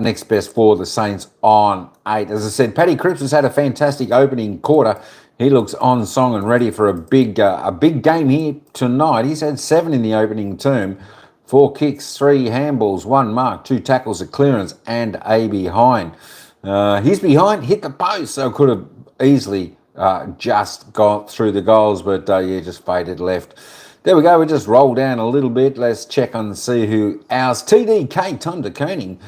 Next best for the Saints on 8. As I said, Paddy Cripps has had a fantastic opening quarter. He looks on song and ready for a big game here tonight. He's had 7 in the opening term. 4 kicks, 3 handballs, 1 mark, 2 tackles, a clearance, and a behind. His behind hit the post, so could have easily just got through the goals, but just faded left. There we go. We just roll down a little bit. Let's check on and see who ours. TDK, Tom de Koning.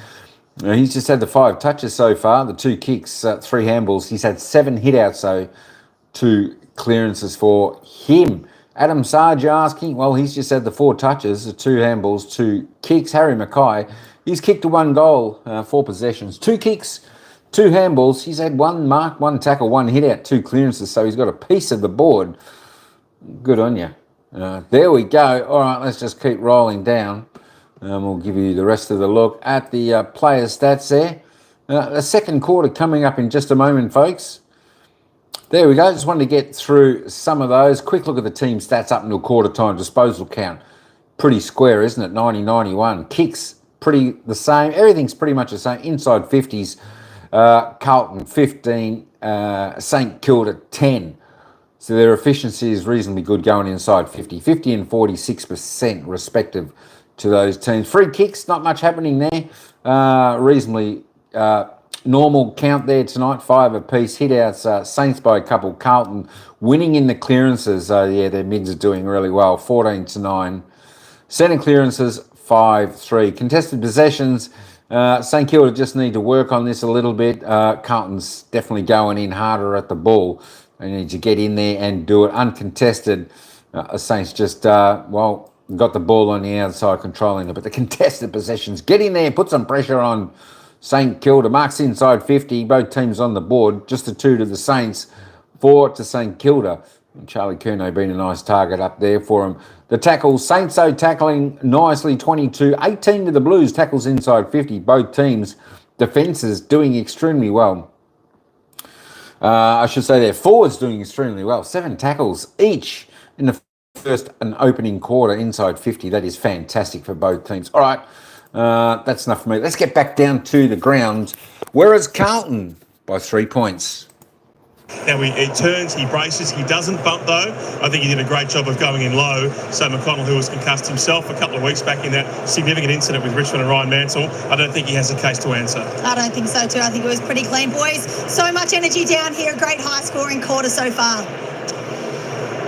He's just had the 5 touches so far, the 2 kicks, 3 handballs. He's had 7 hit-outs, so 2 clearances for him. Adam Sarge asking, well, he's just had the 4 touches, the 2 handballs, 2 kicks. Harry McKay, he's kicked 1 goal, 4 possessions, 2 kicks, 2 handballs. He's had 1 mark, 1 tackle, 1 hit-out, 2 clearances, so he's got a piece of the board. Good on you. There we go. All right, let's just keep rolling down. We'll give you the rest of the look at the player stats there. The second quarter coming up in just a moment, folks. There we go. Just wanted to get through some of those. Quick look at the team stats up until quarter time. Disposal count. pretty square, isn't it? 90-91. Kicks pretty the same. Everything's pretty much the same. Inside 50s. Carlton 15. St Kilda 10. So their efficiency is reasonably good going inside 50. 50 and 46% respective to those teams. Free kicks, not much happening there. Reasonably normal count there tonight, 5 apiece. Hit outs, Saints by a couple. Carlton winning in the clearances. Yeah, their mids are doing really well, 14-9. Centre clearances, 5-3. Contested possessions, St Kilda just need to work on this a little bit. Carlton's definitely going in harder at the ball. They need to get in there and do it uncontested. Saints just, got the ball on the outside, controlling it. But the contested possessions, get in there, put some pressure on St Kilda. Marks inside 50, both teams on the board. Just the 2 to the Saints, 4 to St Kilda. And Charlie Curnow being a nice target up there for him. The tackles, Saints tackling nicely, 22. 18 to the Blues, tackles inside 50. Both teams, defences doing extremely well. I should say their forwards doing extremely well. 7 tackles each in the first and opening quarter inside 50. That is fantastic for both teams. All right, that's enough for me. Let's get back down to the ground. Whereas Carlton by 3 points. Now he turns, he braces, he doesn't bump though. I think he did a great job of going in low. So McConnell, who was concussed himself a couple of weeks back in that significant incident with Richmond and Ryan Mansell, I don't think he has a case to answer. I don't think so too. I think it was pretty clean, boys. So much energy down here. Great high scoring quarter so far.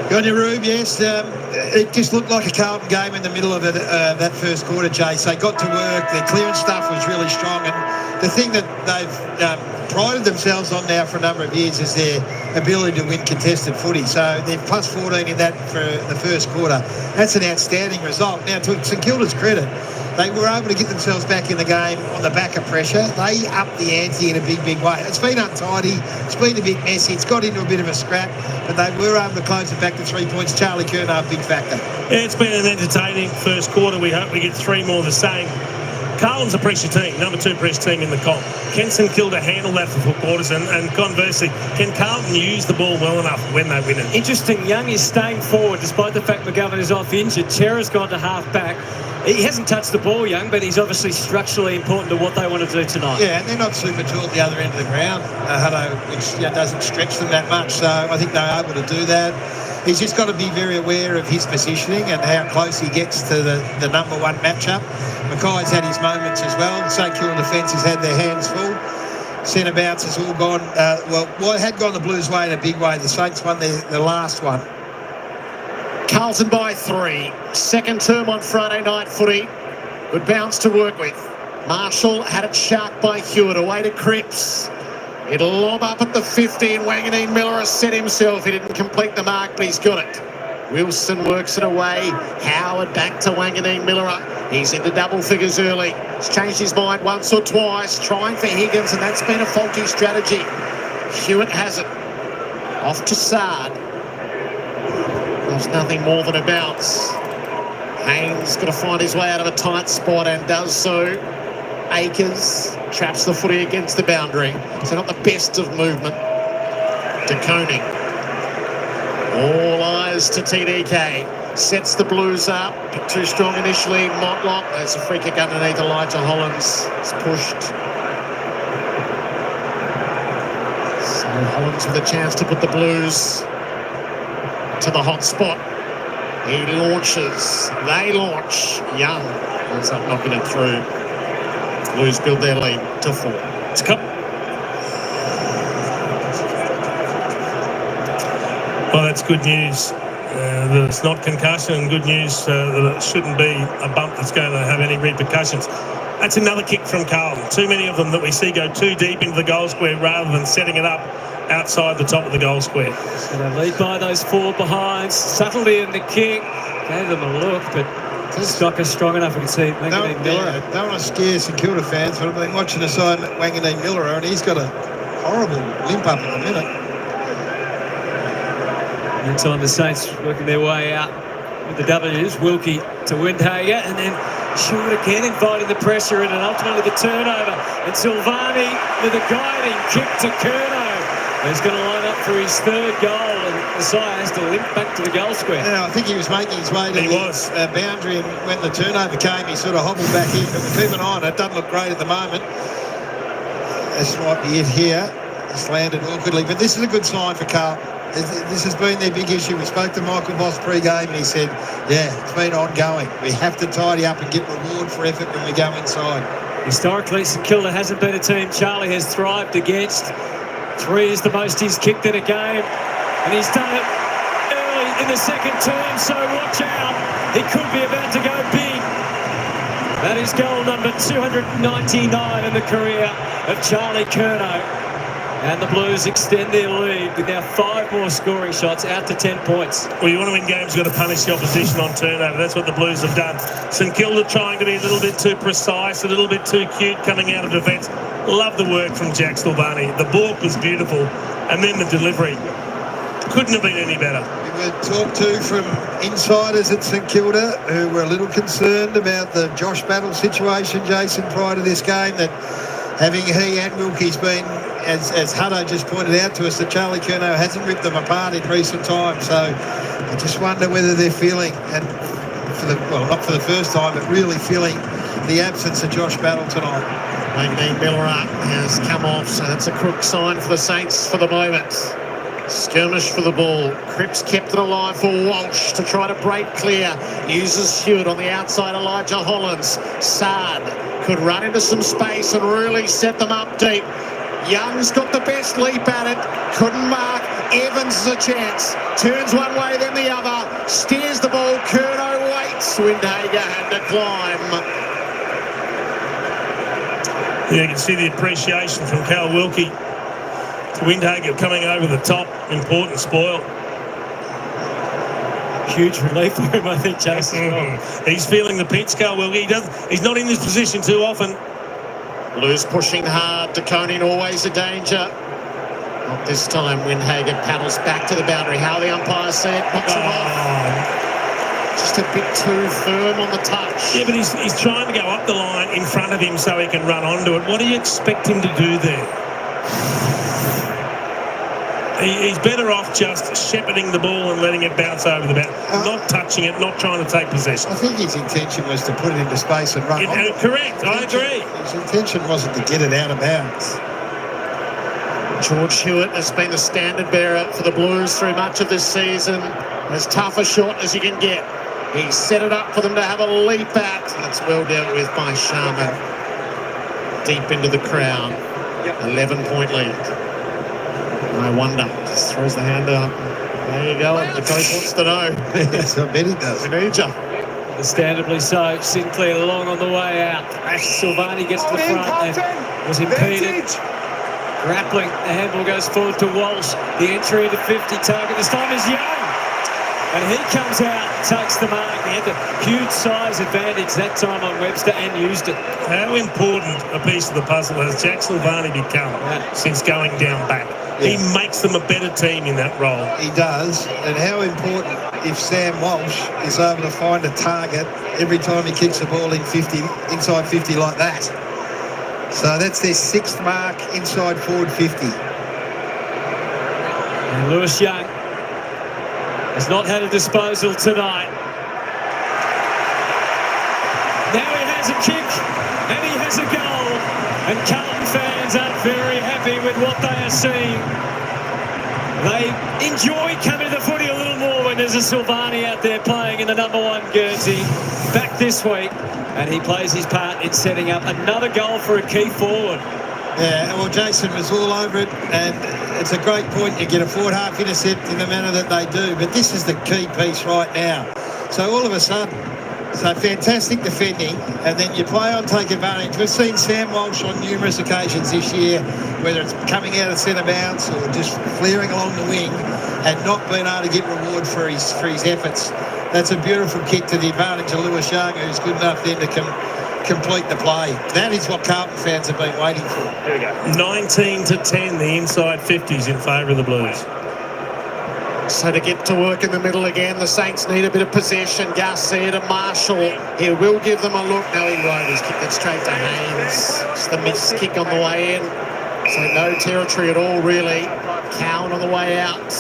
Got your Rube, yes. It just looked like a Carlton game in the middle of that first quarter, Jace. They got to work. Their clearance stuff was really strong. And the thing that they've prided themselves on now for a number of years is their ability to win contested footy. So they're plus 14 in that for the first quarter. That's an outstanding result. Now, to St Kilda's credit, they were able to get themselves back in the game on the back of pressure. They upped the ante in a big way. It's been untidy. It's been a bit messy. It's got into a bit of a scrap, but they were able to close it back to 3 points. Charlie Curnow, a big factor. Yeah, it's been an entertaining first quarter. We hope we get 3 more of the same. Carlton's a pressure team, number 2 pressure team in the comp. Can St Kilda handle that for full quarters? And conversely, can Carlton use the ball well enough when they win it? Interesting. Young is staying forward despite the fact McGovern is off injured. Terra's gone to half back. He hasn't touched the ball, Young, but he's obviously structurally important to what they want to do tonight. Yeah, and they're not super tall at the other end of the ground, Hutto, which doesn't stretch them that much. So I think they're able to do that. He's just got to be very aware of his positioning and how close he gets to the number 1 matchup. McKay's had his moments as well. St Kilda defence has had their hands full. Centre bounce has all gone, it had gone the Blues' way in a big way. The Saints won the last one. Carlton by 3. Second term on Friday night footy. Good bounce to work with. Marshall had it sharked by Hewitt. Away to Cripps. It'll lob up at the 50 and Wanganeen Miller has set himself. He didn't complete the mark, but he's got it. Wilson works it away. Howard back to Wanganeen Miller. He's into double figures early. He's changed his mind once or twice, trying for Higgins, and that's been a faulty strategy. Hewitt has it. Off to Sard. There's nothing more than a bounce. Haynes got to find his way out of a tight spot and does so. Akers traps the footy against the boundary. So not the best of movement. De Koning. All eyes to TDK. Sets the Blues up. Bit too strong initially. Motlop. There's a free kick underneath. Elijah Hollins is pushed. So Hollins with a chance to put the Blues to the hot spot. He launches. They launch. Young ends up knocking it through. Blues build their lead to 4. It's cup. Well, that's good news that it's not concussion, and good news that it shouldn't be a bump that's going to have any repercussions. That's another kick from Carlton. Too many of them that we see go too deep into the goal square rather than setting it up outside the top of the goal square. So they lead by those 4 behinds. Subtlety in the kick. Gave them a look, but Stocker's strong enough. We can see Wanganeen Miller. Don't want to scare St Kilda fans, but I've been watching the side Wanganeen Miller, and he's got a horrible limp up at the minute. Meantime, the Saints working their way out with the W's. Wilkie to Windhager, and then Short again inviting the pressure in, and ultimately the turnover. And Silvani with a guiding kick to Curnow. He's going to line up for his 3rd goal. and Messiah has to limp back to the goal square. Yeah, I think he was making his way to the boundary, and when the turnover came, he sort of hobbled back in. But we'll keep an eye on it. Doesn't look great at the moment. This might be it here. It's landed awkwardly, but this is a good sign for Carlton. This has been their big issue. We spoke to Michael Voss pre-game, and he said, yeah, it's been ongoing. We have to tidy up and get reward for effort when we go inside. Historically, St Kilda hasn't been a team Charlie has thrived against. 3 is the most he's kicked in a game, and he's done it early in the second term, so watch out. He could be about to go big. That is goal number 299 in the career of Charlie Curnow. And the Blues extend their lead with now 5 more scoring shots out to 10 points. Well, you want to win games, you've got to punish the opposition on turnover. That's what the Blues have done. St Kilda trying to be a little bit too precise, a little bit too cute coming out of defence. Love the work from Jack Silvani. The balk was beautiful, and then the delivery couldn't have been any better. We were talked to from insiders at St Kilda who were a little concerned about the Josh Battle situation, Jason, prior to this game, that having he and Wilkie's been, as Hutto just pointed out to us, that Charlie Curnow hasn't ripped them apart in recent times. So I just wonder whether they're feeling, and well, not for the first time, but really feeling the absence of Josh Battle tonight. Magneet Miller has come off, so that's a crook sign for the Saints for the moment. Skirmish for the ball. Cripps kept it alive for Walsh to try to break clear. Uses Stewart on the outside. Elijah Hollands. Saad could run into some space and really set them up deep. Young's got the best leap at it. Couldn't mark. Evans has a chance. Turns one way, then the other. Steers the ball. Curnow waits. Windhager had to climb. Yeah, you can see the appreciation from Cal Wilkie. Windhager coming over the top. Important spoil. Huge relief for him, I think, Jason. He's feeling the pinch, Cal Wilkie. He's not in this position too often. Blues pushing hard. DeConing always a danger. Not this time. Windhager paddles back to the boundary. How the umpires see it. Knocks him off. Just a bit too firm on the touch. Yeah, but he's trying to go up the line in front of him so he can run onto it. What do you expect him to do there? He's better off just shepherding the ball and letting it bounce over the bat, not touching it, not trying to take possession. I think his intention was to put it into space and run. Correct, I agree. His intention wasn't to get it out of bounds. George Hewitt has been the standard bearer for the Blues through much of this season. As tough a shot as you can get. He set it up for them to have a leap at. That's well dealt with by Sharman. Deep into the crowd. 11-point lead. No wonder. Just throws the hand up. There you go. The coach wants to know. Yes, I bet he does. We need you. Understandably so. Sinclair long on the way out. Ash Silvani gets to the front and was impeded. Grappling. The handball goes forward to Walsh. The entry into 50 target. This time is Young. And he comes out, takes the mark. He had a huge size advantage that time on Webster and used it. How important a piece of the puzzle has Jack Silvani become since going down back? Yeah. He makes them a better team in that role. He does. And how important if Sam Walsh is able to find a target every time he kicks the ball in 50, inside 50 like that. So that's their 6th mark inside forward 50. And Lewis Young has not had a disposal tonight. Now he has a kick and he has a goal. And Carlton fans are very happy with what they are seeing. They enjoy coming to the footy a little more when there's a Silvani out there playing in the #1 jersey back this week. And he plays his part in setting up another goal for a key forward. Yeah, well, Jason was all over it, and it's a great point. You get a forward half intercept in the manner that they do, but this is the key piece right now. So all of a sudden, so fantastic defending, and then you play on, take advantage. We've seen Sam Walsh on numerous occasions this year, whether it's coming out of centre bounce or just flaring along the wing, and not being able to get reward for his efforts. That's a beautiful kick to the advantage of Lewis Young, who's good enough then to complete the play. That is what Carlton fans have been waiting for. Here we go. 19-10, the inside 50s in favour of the Blues. So to get to work in the middle again, the Saints need a bit of possession. Garcia to Marshall. He will give them a look. No, he won't. He's kicked it straight to Haynes. Just the missed kick on the way in. So no territory at all, really. Cowan on the way out.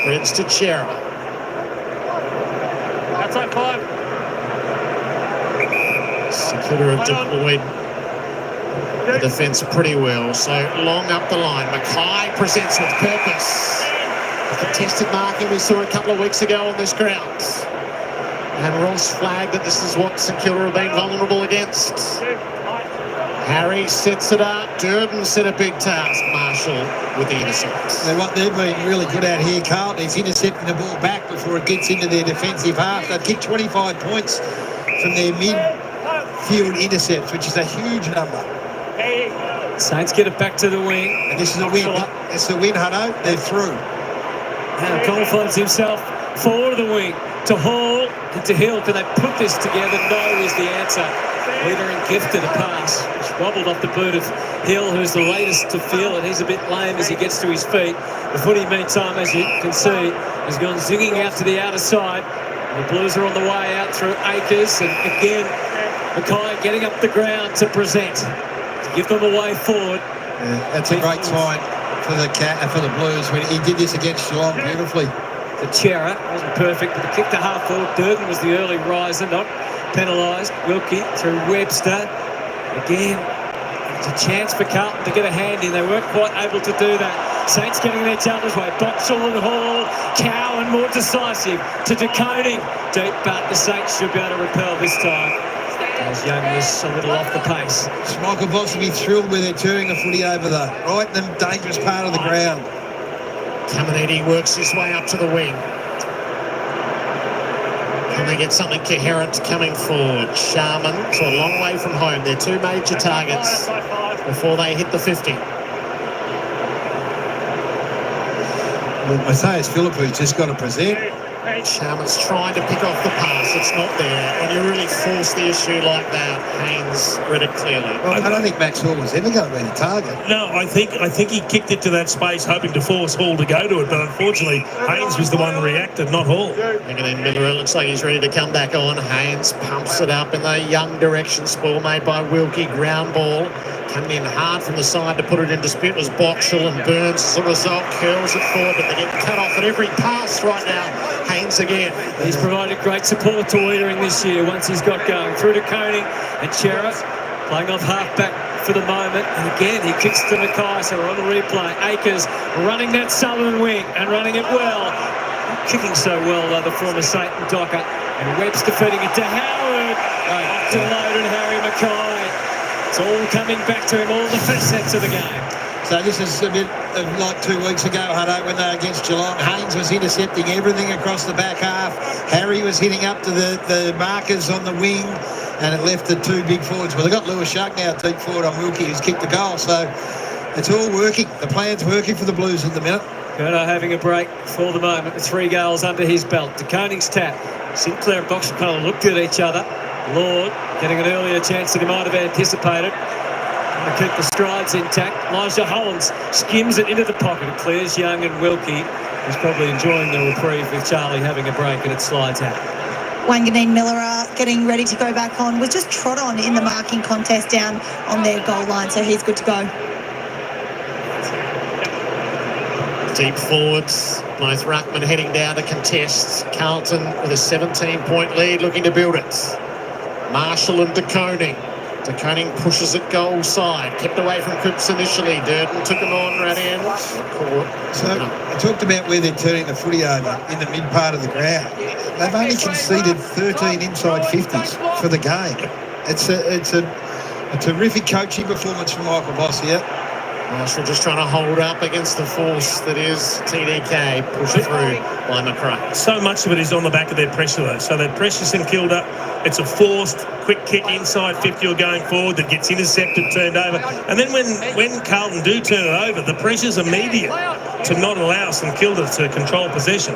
Sprints to Chera. Outside 5. Kilda have deployed the defence pretty well. So long up the line. McKay presents with purpose. The contested marking we saw a couple of weeks ago on this ground. And Ross flagged that this is what St Kilda have been vulnerable against. Harry sets it up. Durden set a big task. Marshall with the intercept. So what they've been really good at here, Carlton, is intercepting the ball back before it gets into their defensive half. They've kicked 25 points from their mid-field intercepts, which is a huge number. Saints get it back to the wing. And this is a win. It's a win, Hutto. They're through. Now Cole finds himself forward of the wing to Hall and to Hill. Can they put this together? No is the answer. Leader and gifted a pass, which wobbled off the boot of Hill, who's the latest to feel it. He's a bit lame as he gets to his feet. The footy, meantime, as you can see, has gone zinging out to the outer side. The Blues are on the way out through Acres, and again, McKay getting up the ground to present, to give them a way forward. Yeah, that's a great sign for the Blues when he did this against Geelong beautifully. The Chera wasn't perfect, but the kick to half forward. Durden was the early riser, not penalised. Wilkie through Webster. Again, it's a chance for Carlton to get a hand in. They weren't quite able to do that. Saints getting in each other's way. Boxall and Hall. Cowan more decisive to De Koning. Deep, but the Saints should be able to repel this time. As Young was a little off the pace. Michael Voss will be thrilled where they're turning the footy over the right in the dangerous part of the ground. Caminiti works his way up to the wing. Can they get something coherent coming forward? Sharman, so a long way from home. They're two major targets before they hit the 50. Well, Matthias Philippu's just got to present. Sharman's trying to pick off the pass. It's not there. When you really force the issue like that, Haynes read it clearly. Well, I don't think Maxwell was ever going to be the target. No, I think he kicked it to that space, hoping to force Hall to go to it, but unfortunately, Haynes was the one who reacted, not Hall. And then Miller, it looks like he's ready to come back on. Haynes pumps it up in the Young direction. Spoil made by Wilkie. Ground ball. Coming in hard from the side to put it in dispute was Boxall, and Burns as a result curls it forward, but they get cut off at every pass right now. Haynes again. He's provided great support to Wiedering this year once he's got going. Through to Koning and Chera playing off half-back for the moment. And again, he kicks to McKay, so we're on the replay. Akers running that southern wing and running it well. Kicking so well, though, the former Saint and Docker. And Webster feeding it to Howard. Off to Load and Harry McKay. It's all coming back to him, all the facets of the game. So this is a bit of like 2 weeks ago, Hutto, when they were against Geelong. Haynes was intercepting everything across the back half. Harry was hitting up to the markers on the wing, and it left the two big forwards. Well, they've got Lewis Shark now deep forward on Wilkie, who's kicked the goal. So it's all working. The plan's working for the Blues at the minute. Curto having a break for the moment with 3 goals under his belt. De Koning's tap. Sinclair and Boxall kind of looked at each other. Lord getting an earlier chance than he might have anticipated. To keep the strides intact. Elijah Hollands skims it into the pocket. It clears Young and Wilkie, who's probably enjoying the reprieve with Charlie having a break, and it slides out. Wanganeen Miller getting ready to go back on. Was just trod on in the marking contest down on their goal line, so he's good to go. Deep forwards, both ruckman heading down to contest. Carlton with a 17-point lead, looking to build it. Marshall and De Koning. De Koning pushes it goal side. Kept away from Cripps initially. Durden took him on right in. So I talked about where they're turning the footy over in the mid part of the ground. They've only conceded 13 inside 50s for the game. It's a terrific coaching performance from Michael Voss here. Marshall just trying to hold up against the force that is TDK, pushed through by McRae. So much of it is on the back of their pressure, though. So they're precious in Kilda. It's a forced, quick kick inside 50 or going forward that gets intercepted, turned over. And then when Carlton do turn it over, the pressure's immediate to not allow St Kilda to control possession.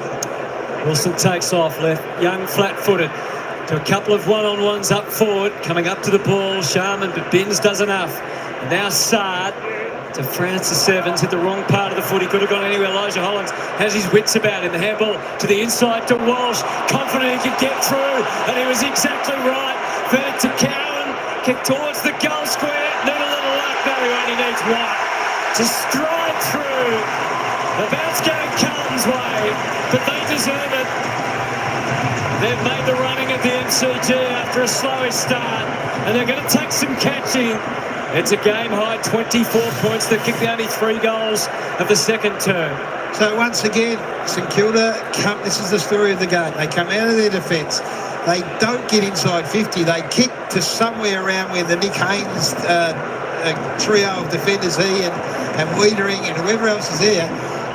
Wilson takes off left. Young flat-footed to a couple of one-on-ones up forward. Coming up to the ball, Sharman, but Binns does enough. And now Sard to Francis Evans, hit the wrong part of the foot. He could have gone anywhere. Elijah Hollands has his wits about him. The handball to the inside to Walsh. Confident he could get through, and he was exactly right. Fed it to Cowan. Kick towards the goal square. Need a little luck, though. He only needs one to stride through. The bounce going Carlton's way. MCG after a slow start, and they're going to take some catching. It's a game-high 24 points. They kicked the only 3 goals of the second term. So once again, St Kilda, this is the story of the game. They come out of their defence. They don't get inside 50. They kick to somewhere around where the Nick Haynes trio of defenders, he and Wiedering and whoever else is there.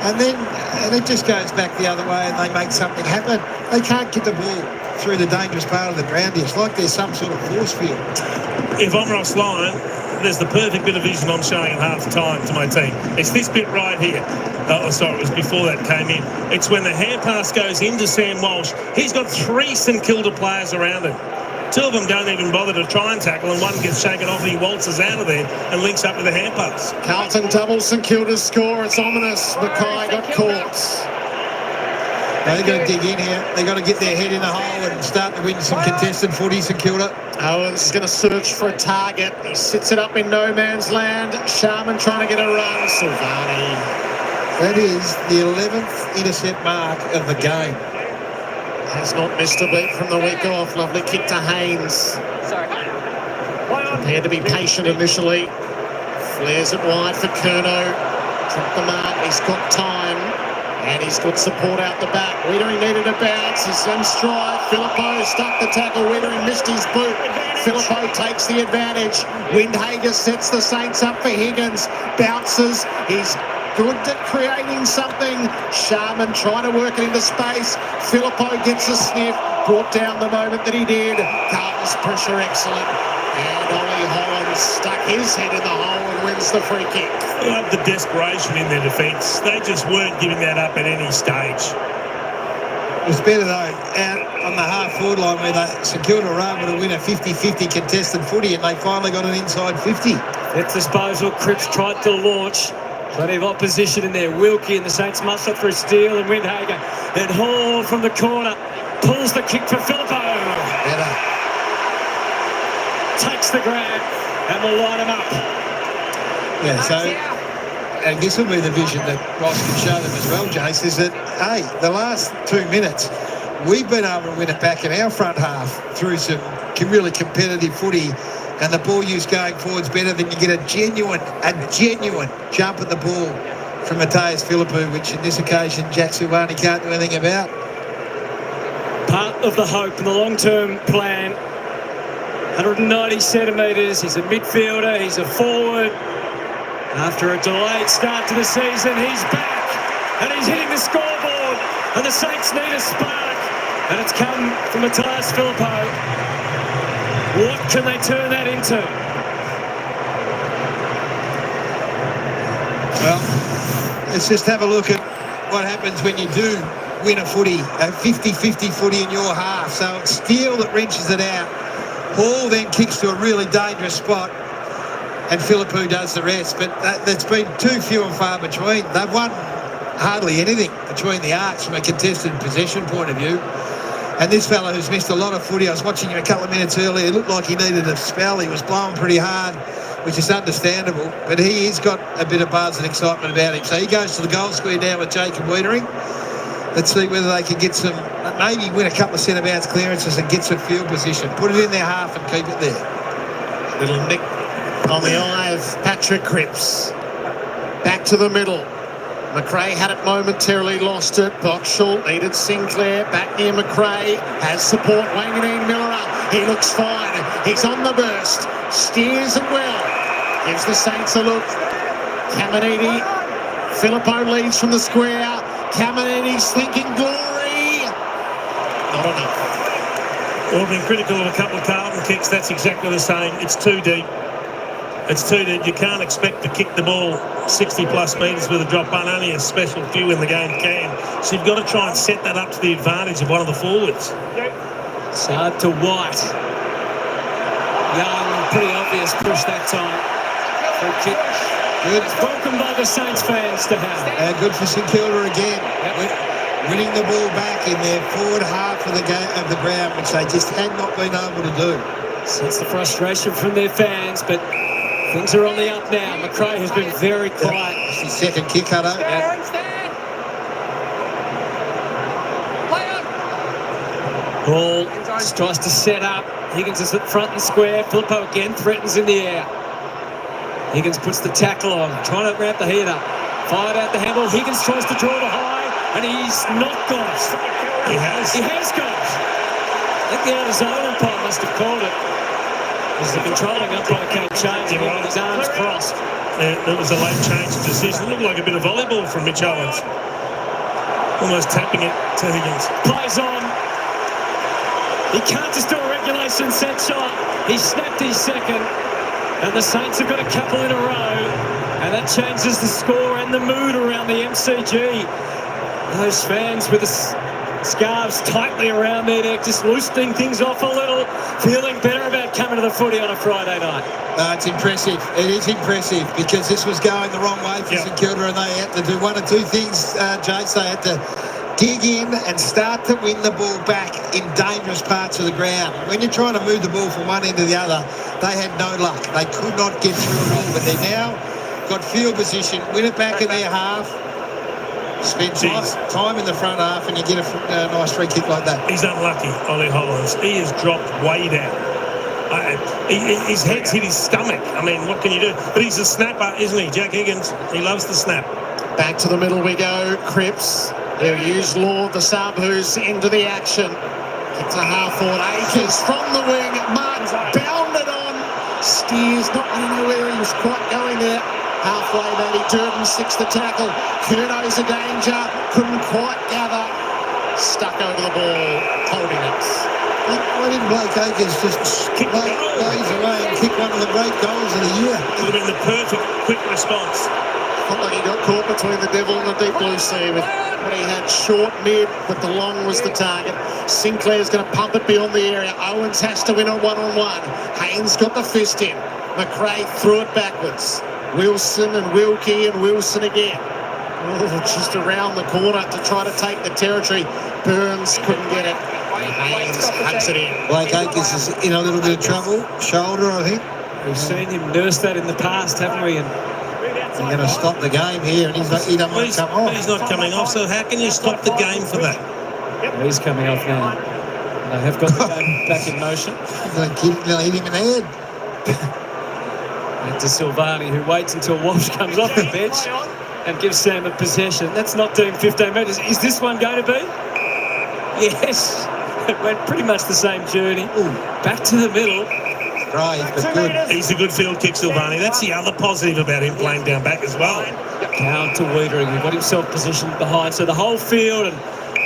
And it just goes back the other way and they make something happen. They can't get the ball through the dangerous part of the ground. It's like there's some sort of force field. If I'm Ross Lyon, there's the perfect bit of vision I'm showing at half time to my team. It's this bit right here. Oh, sorry, it was before that came in. It's when the hand pass goes into Sam Walsh. He's got 3 St Kilda players around him. 2 of them don't even bother to try and tackle, and one gets shaken off and he waltzes out of there and links up with the hand pass. Carlton doubles St Kilda's score. It's ominous. McKay got caught. They've got to dig in here. They've got to get their head in the hole and start to win some contested footy, St Kilda. Owens is going to search for a target. He sits it up in no man's land. Sharman trying to get a run. Silvani. That is the 11th intercept mark of the game. Has not missed a beat from the week off. Lovely kick to Haynes. Sorry. Prepared to be patient initially. Flares it wide for Curnow. Dropped the mark. He's got time. And he's got support out the back. Wiedering needed a bounce. He's in stride. Filippo stuck the tackle. Wiedering missed his boot. Filippo takes the advantage. Windhager sets the Saints up for Higgins. Bounces. He's good at creating something. Sharman trying to work it into space. Filippo gets a sniff. Brought down the moment that he did. Carlton's pressure excellent. And Ollie Holland stuck his head in the hole and wins the free kick. I love the desperation in their defence. They just weren't giving that up at any stage. It was better though out on the half-forward line where St Kilda were able to win a 50-50 contested footy, and they finally got an inside 50. At disposal, Cripps tried to launch. Plenty of opposition in there. Wilkie and the Saints muster through Steele and Windhager. Then Hall from the corner pulls the kick for Filippo. Better. Takes the grab and will line him up. Yeah, so and this will be the vision that Ross can show them as well, Jace, is that, hey, the last 2 minutes, we've been able to win it back in our front half through some really competitive footy, and the ball use going forward's better than you get a genuine jump at the ball from Mateus Philippou, which in this occasion Jack Silvani can't do anything about. Part of the hope and the long-term plan. 190 centimetres, he's a midfielder, he's a forward. After a delayed start to the season, he's back and he's hitting the scoreboard, and the Saints need a spark, and it's come from Mateus Philippou. What can they turn that into? Well, let's just have a look at what happens when you do win a footy, a 50-50 footy in your half. So it's Steele that wrenches it out. Hall then kicks to a really dangerous spot, and Philippou does the rest. But that's been too few and far between. They've won hardly anything between the arcs from a contested possession point of view. And this fella who's missed a lot of footy, I was watching him a couple of minutes earlier, it looked like he needed a spell. He was blowing pretty hard, which is understandable. But he's got a bit of buzz and excitement about him. So he goes to the goal square now with Jacob Wiedering. Let's see whether they can get some, maybe win a couple of centre-bounce clearances and get some field position. Put it in their half and keep it there. Little nick on the eye of Patrick Cripps. Back to the middle. McKay had it momentarily, lost it. Boxall needed Sinclair. Back near McKay. Has support. Wanganeen Miller. He looks fine. He's on the burst. Steers it well. Gives the Saints a look. Caminiti. Filippo leads from the square. Caminiti's thinking glory. Not enough. Well, I've been critical of a couple of Carlton kicks. That's exactly the same. It's too deep. It's too deep. You can't expect to kick the ball 60-plus metres with a drop on. Only a special few in the game can. So you've got to try and set that up to the advantage of one of the forwards. It's hard to White. Young, pretty obvious push that time. Free kick. Good. Welcome by the Saints fans to have. Good for St Kilda again. Yep. Winning the ball back in their forward half of the game of the ground, which they just had not been able to do. Sense the frustration from their fans, but things are on the up now. McKay has been very quiet. It's his second kick cutter. Ball Just tries to set up. Higgins is at front and square. Filippo again threatens in the air. Higgins puts the tackle on, trying to ramp the head up. Fired out the handle. Higgins tries to draw the high, and he's not got it. He has got it. I think the out-of-zone umpire must have called it. As the controlling umpire came changing with his arms crossed. That was a late change of decision. It looked like a bit of volleyball from Mitch Owens. Almost tapping it to Higgins. Plays on. He can't just do a regulation set shot. He snapped his second. And the Saints have got a couple in a row. And that changes the score and the mood around the MCG. Those fans with the scarves tightly around their neck, just loosening things off a little, feeling better about coming to the footy on a Friday night. It's impressive. It is impressive because this was going the wrong way for St Kilda, and they had to do one or two things, Jace. They had to dig in and start to win the ball back in dangerous parts of the ground. When you're trying to move the ball from one end to the other, they had no luck. They could not get through at all, but they now got field position, win it back in their half, spend time in the front half, and you get a nice free kick like that. He's unlucky, Ollie Hollands. He has dropped way down. His head's hit his stomach. I mean, what can you do? But he's a snapper, isn't he, Jack Higgins? He loves the snap. Back to the middle we go. Cripps. He'll use Lord, the sub, who's into the action. It's a half-forward. Akers from the wing. Martin bounded on. Steers, not really know where he was quite going there. Halfway, maybe Durden six the tackle. Curno's a danger. Couldn't quite gather. Stuck over the ball. Holding it. Why didn't Blake Akers just blaze away and kick one of the great goals of the year? It would have been the perfect quick response. Felt like he got caught between the devil and the deep blue sea with what he had short, mid, but the long was the target. Sinclair's going to pump it beyond the area. Owens has to win it one-on-one. Haynes got the fist in. McKay threw it backwards. Wilson and Wilkie and Wilson again. Oh, just around the corner to try to take the territory. Burns couldn't get it. And Haynes hugs it in. Blake Akers is in a little bit of trouble. Shoulder, I think. We've seen him nurse that in the past, haven't we? And they're going to stop the game here, and he doesn't want to come off. He's not coming off, so how can you stop the game for that? He's coming off now. They have got the game back in motion. They'll hit him in the head. And to Silvani, who waits until Walsh comes off the bench and gives Sam a possession. That's not doing 15 metres. Is this one going to be? Yes. It went pretty much the same journey. Ooh, back to the middle. Right, but good. He's a good field kick, Silvani. That's the other positive about him playing down back as well. Down to Wiedering, who got himself positioned behind. So the whole field and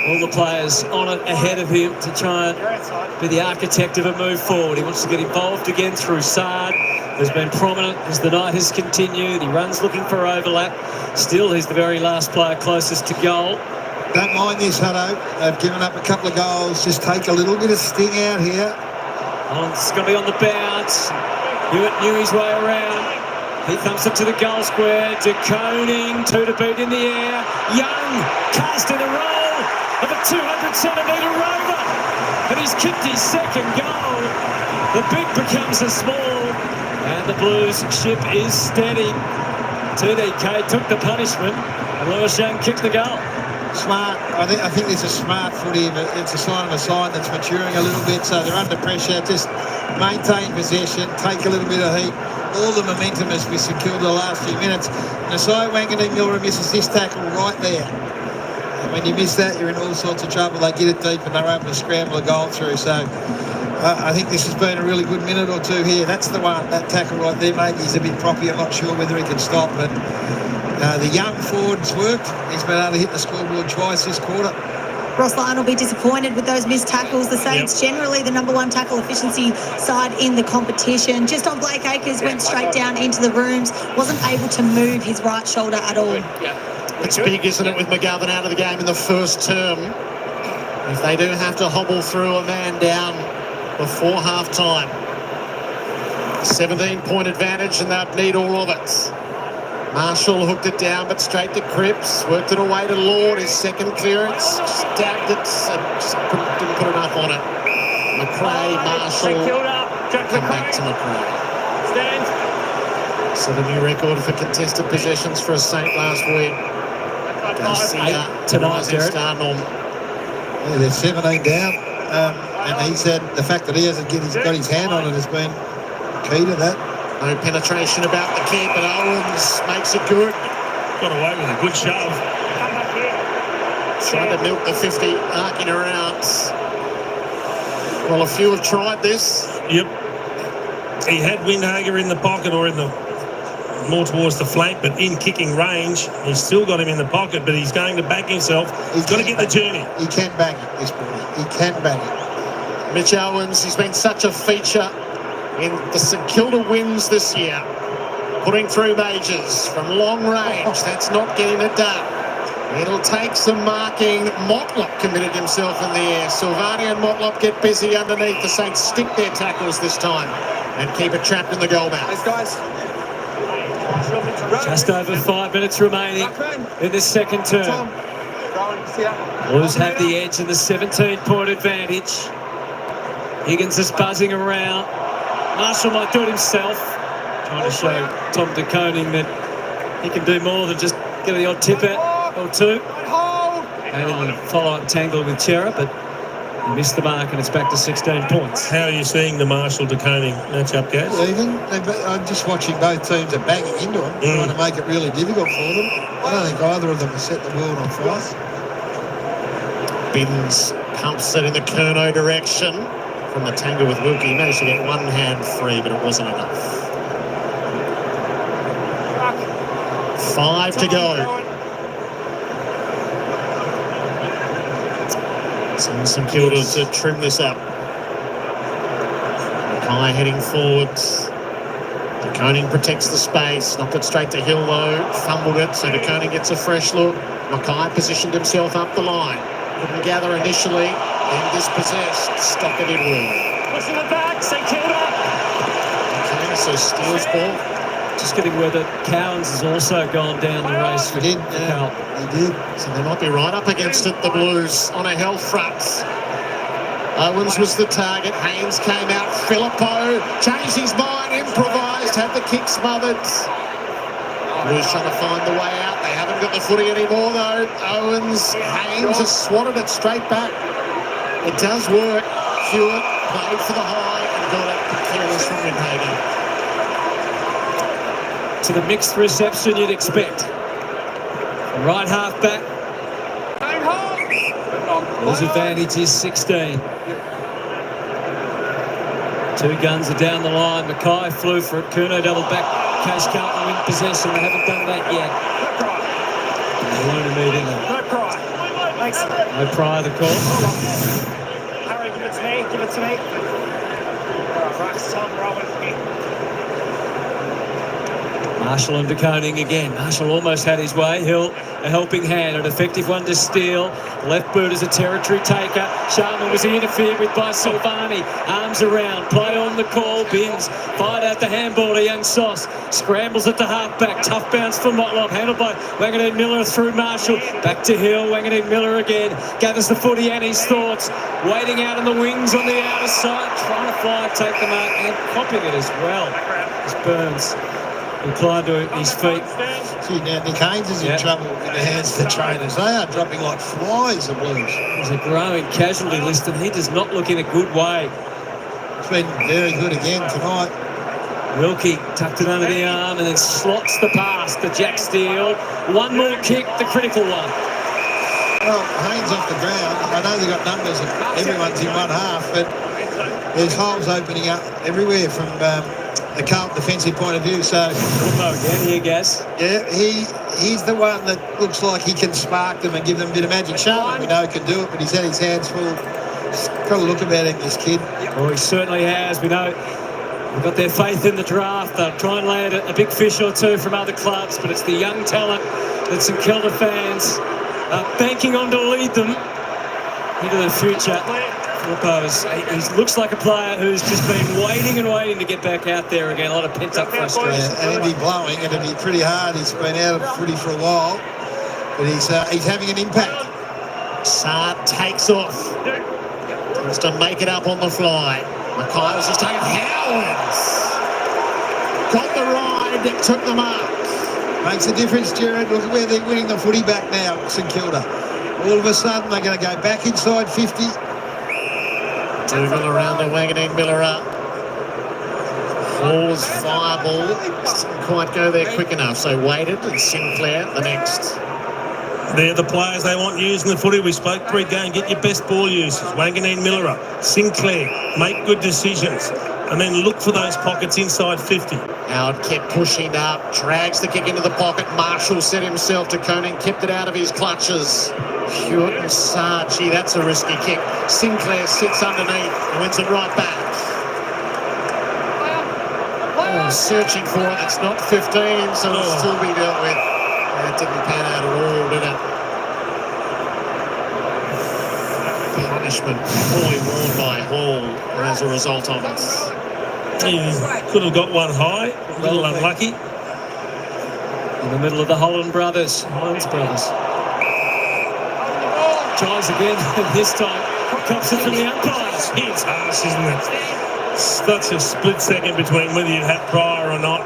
all the players on it ahead of him to try and be the architect of a move forward. He wants to get involved again through Sard, who's been prominent as the night has continued. He runs looking for overlap. Still, he's the very last player closest to goal. Don't mind this, Hutto. They've given up a couple of goals. Just take a little bit of sting out here. It's going to be on the bounce. Hewitt knew his way around. He thumps it to the goal square. De Koning, two to beat in the air. Young cast in a roll of a 200-centimetre rover. And he's kicked his second goal. The big becomes a small. And the Blues ship is steady. TDK took the punishment. And Lewis Young kicked the goal. Smart. I think it's a smart footy, but it's a sign of a side that's maturing a little bit, so they're under pressure. Just maintain possession, take a little bit of heat. All the momentum has been secured the last few minutes. And Nasai Wanganeen-Milra misses this tackle right there. And when you miss that, you're in all sorts of trouble. They get it deep and they're able to scramble a goal through. So I think this has been a really good minute or two here. That's the one, that tackle right there. Maybe he's a bit proppy. I'm not sure whether he can stop, but the young forward's worked. He's been able to hit the scoreboard twice this quarter. Ross Lyon will be disappointed with those missed tackles. The Saints generally the number one tackle efficiency side in the competition. Just on Blake Akers, went straight down into the rooms, wasn't able to move his right shoulder at all. It's big, isn't it, with McGovern out of the game in the first term. If they do have to hobble through a man down before half-time. 17-point advantage, and they'd need all of it. Marshall hooked it down, but straight to Cripps. Worked it away to Lord. His second clearance. Stabbed it. Just didn't put enough on it. McKay, Marshall. Come back to McKay. Set a new record for contested possessions for a Saint last week. Garcia, tonight, Star Norm. Yeah, they're 17 down. and he said the fact that he hasn't got his hand on it has been key to that. No penetration about the kick, but Owens makes it good. Got away with a good shove. Trying to milk the 50, arcing around. Well, a few have tried this. Yep. He had Windhager in the pocket or in the more towards the flank, but in kicking range, he's still got him in the pocket, but he's going to back himself. He's got to get the journey. He can bang it, this boy. He can bang it. Mitch Owens, he's been such a feature in the St Kilda wins this year. Putting through majors from long range. That's not getting it done. It'll take some marking. Motlop committed himself in the air. Silvani and Motlop get busy underneath. The Saints stick their tackles this time and keep it trapped in the goal mouth. Thanks, guys. Just over 5 minutes remaining in the second term. Blues have the edge in the 17-point advantage. Higgins is buzzing around. Marshall might do it himself. Trying to show Tom De Koning that he can do more than just get the odd tip out or two. And in the follow-up tangle with Chera, but he missed the mark and it's back to 16 points. How are you seeing the Marshall De Koning match-up, guys? Even, I'm just watching both teams are banging into them, trying to make it really difficult for them. I don't think either of them has set the world on fire. Bins pumps it in the Kerno direction from the tangle with Wilkie. He managed to get one hand free, but it wasn't enough. 5 to go. St Kilda to trim this up. McKay heading forwards. De Koning protects the space. Knocked it straight to Hill though. Fumbled it, so De Koning gets a fresh look. McKay positioned himself up the line. Couldn't gather initially. Then dispossessed. Stop it in will. Pushing it back, St Kilda. Okay, so steals ball. Just getting where the Cowans has also gone down the race. He did, yeah. He did. So they might be right up against it, the Blues, on a health front. Owens was the target. Haynes came out. Filippo changed his mind, improvised, had the kick smothered. Blues trying to find the way out. They haven't got the footy anymore, though. Owens, Haynes has swatted it straight back. It does work. Hewitt played for the high and got it. Careless from Windhager. To the mixed reception you'd expect. Right half back. His advantage is 16. Two guns are down the line. McKay flew for it. Curnow double back. Cash Carlton win possession. They haven't done that yet. They won't immediately. No pry. Thanks. No pry, the call. Harry, give it to me. Give it to me. Right, Tom, Robin. Marshall and De Koning again. Marshall almost had his way. Hill, a helping hand, an effective one to steal. Left boot is a territory taker. Sharman was interfered with by Silvani. Arms around, play on the call. Bins fired out the handball to young Sauce. Scrambles at the halfback. Tough bounce for Motlop. Handled by Wanganeen Miller through Marshall. Back to Hill. Wanganeen Miller again. Gathers the footy and his thoughts. Waiting out on the wings on the outer side. Trying to fly, take the mark and popping it as well. It's Burns. Inclined to his feet. See, now Nick Haynes is in trouble in the hands of the trainers. They are dropping like flies, the Blues. There's a growing casualty list and he does not look in a good way. It's been very good again tonight. Wilkie tucked it under the arm and then slots the pass to Jack Steele. One more kick, the critical one. Well, Haynes off the ground. I know they've got numbers and everyone's in one half, but there's holes opening up everywhere from the Carlton defensive point of view. So again here, Gas. Yeah, he's the one that looks like he can spark them and give them a bit of magic. Sharman, we know, can do it, but he's had his hands full. He's got a look about him, this kid. Oh, he certainly has. We know we've got their faith in the draft. They'll try and land a big fish or two from other clubs, but it's the young talent that St Kilda fans are banking on to lead them into the future. He looks like a player who's just been waiting and waiting to get back out there again. A lot of pent-up frustration. Yeah, and it'll be blowing, and it'll be pretty hard. He's been out of footy for a while, but he's having an impact. Saad takes off. Tries to make it up on the fly. McKay was just taking Howlands. Got the ride, took the mark. Makes a difference, Jared. Look at where they're winning the footy back now, St Kilda. All of a sudden, they're going to go back inside 50. Dougal around the Wanganeen Miller. Hall's fireball. Didn't quite go there quick enough, so waited, and Sinclair the next. They're the players they want using the footy. We spoke pre-game, get your best ball users. Wanganeen Miller, Sinclair, make good decisions. And then look for those pockets inside 50. Howard kept pushing up, drags the kick into the pocket. Marshall set himself to Koenig, kept it out of his clutches. Hewitt and Sarchi, that's a risky kick. Sinclair sits underneath and wins it right back. Oh, searching for it, it's not 15, so it'll still be dealt with. That didn't pan out at all, did it? Punishment fully worn by Hall as a result of it. He could have got one high, a little unlucky. In the middle of the Holland brothers, Holland's brothers. Tries again, and this time cops it from the umpires. It's harsh, isn't it? Such a split second between whether you had prior or not.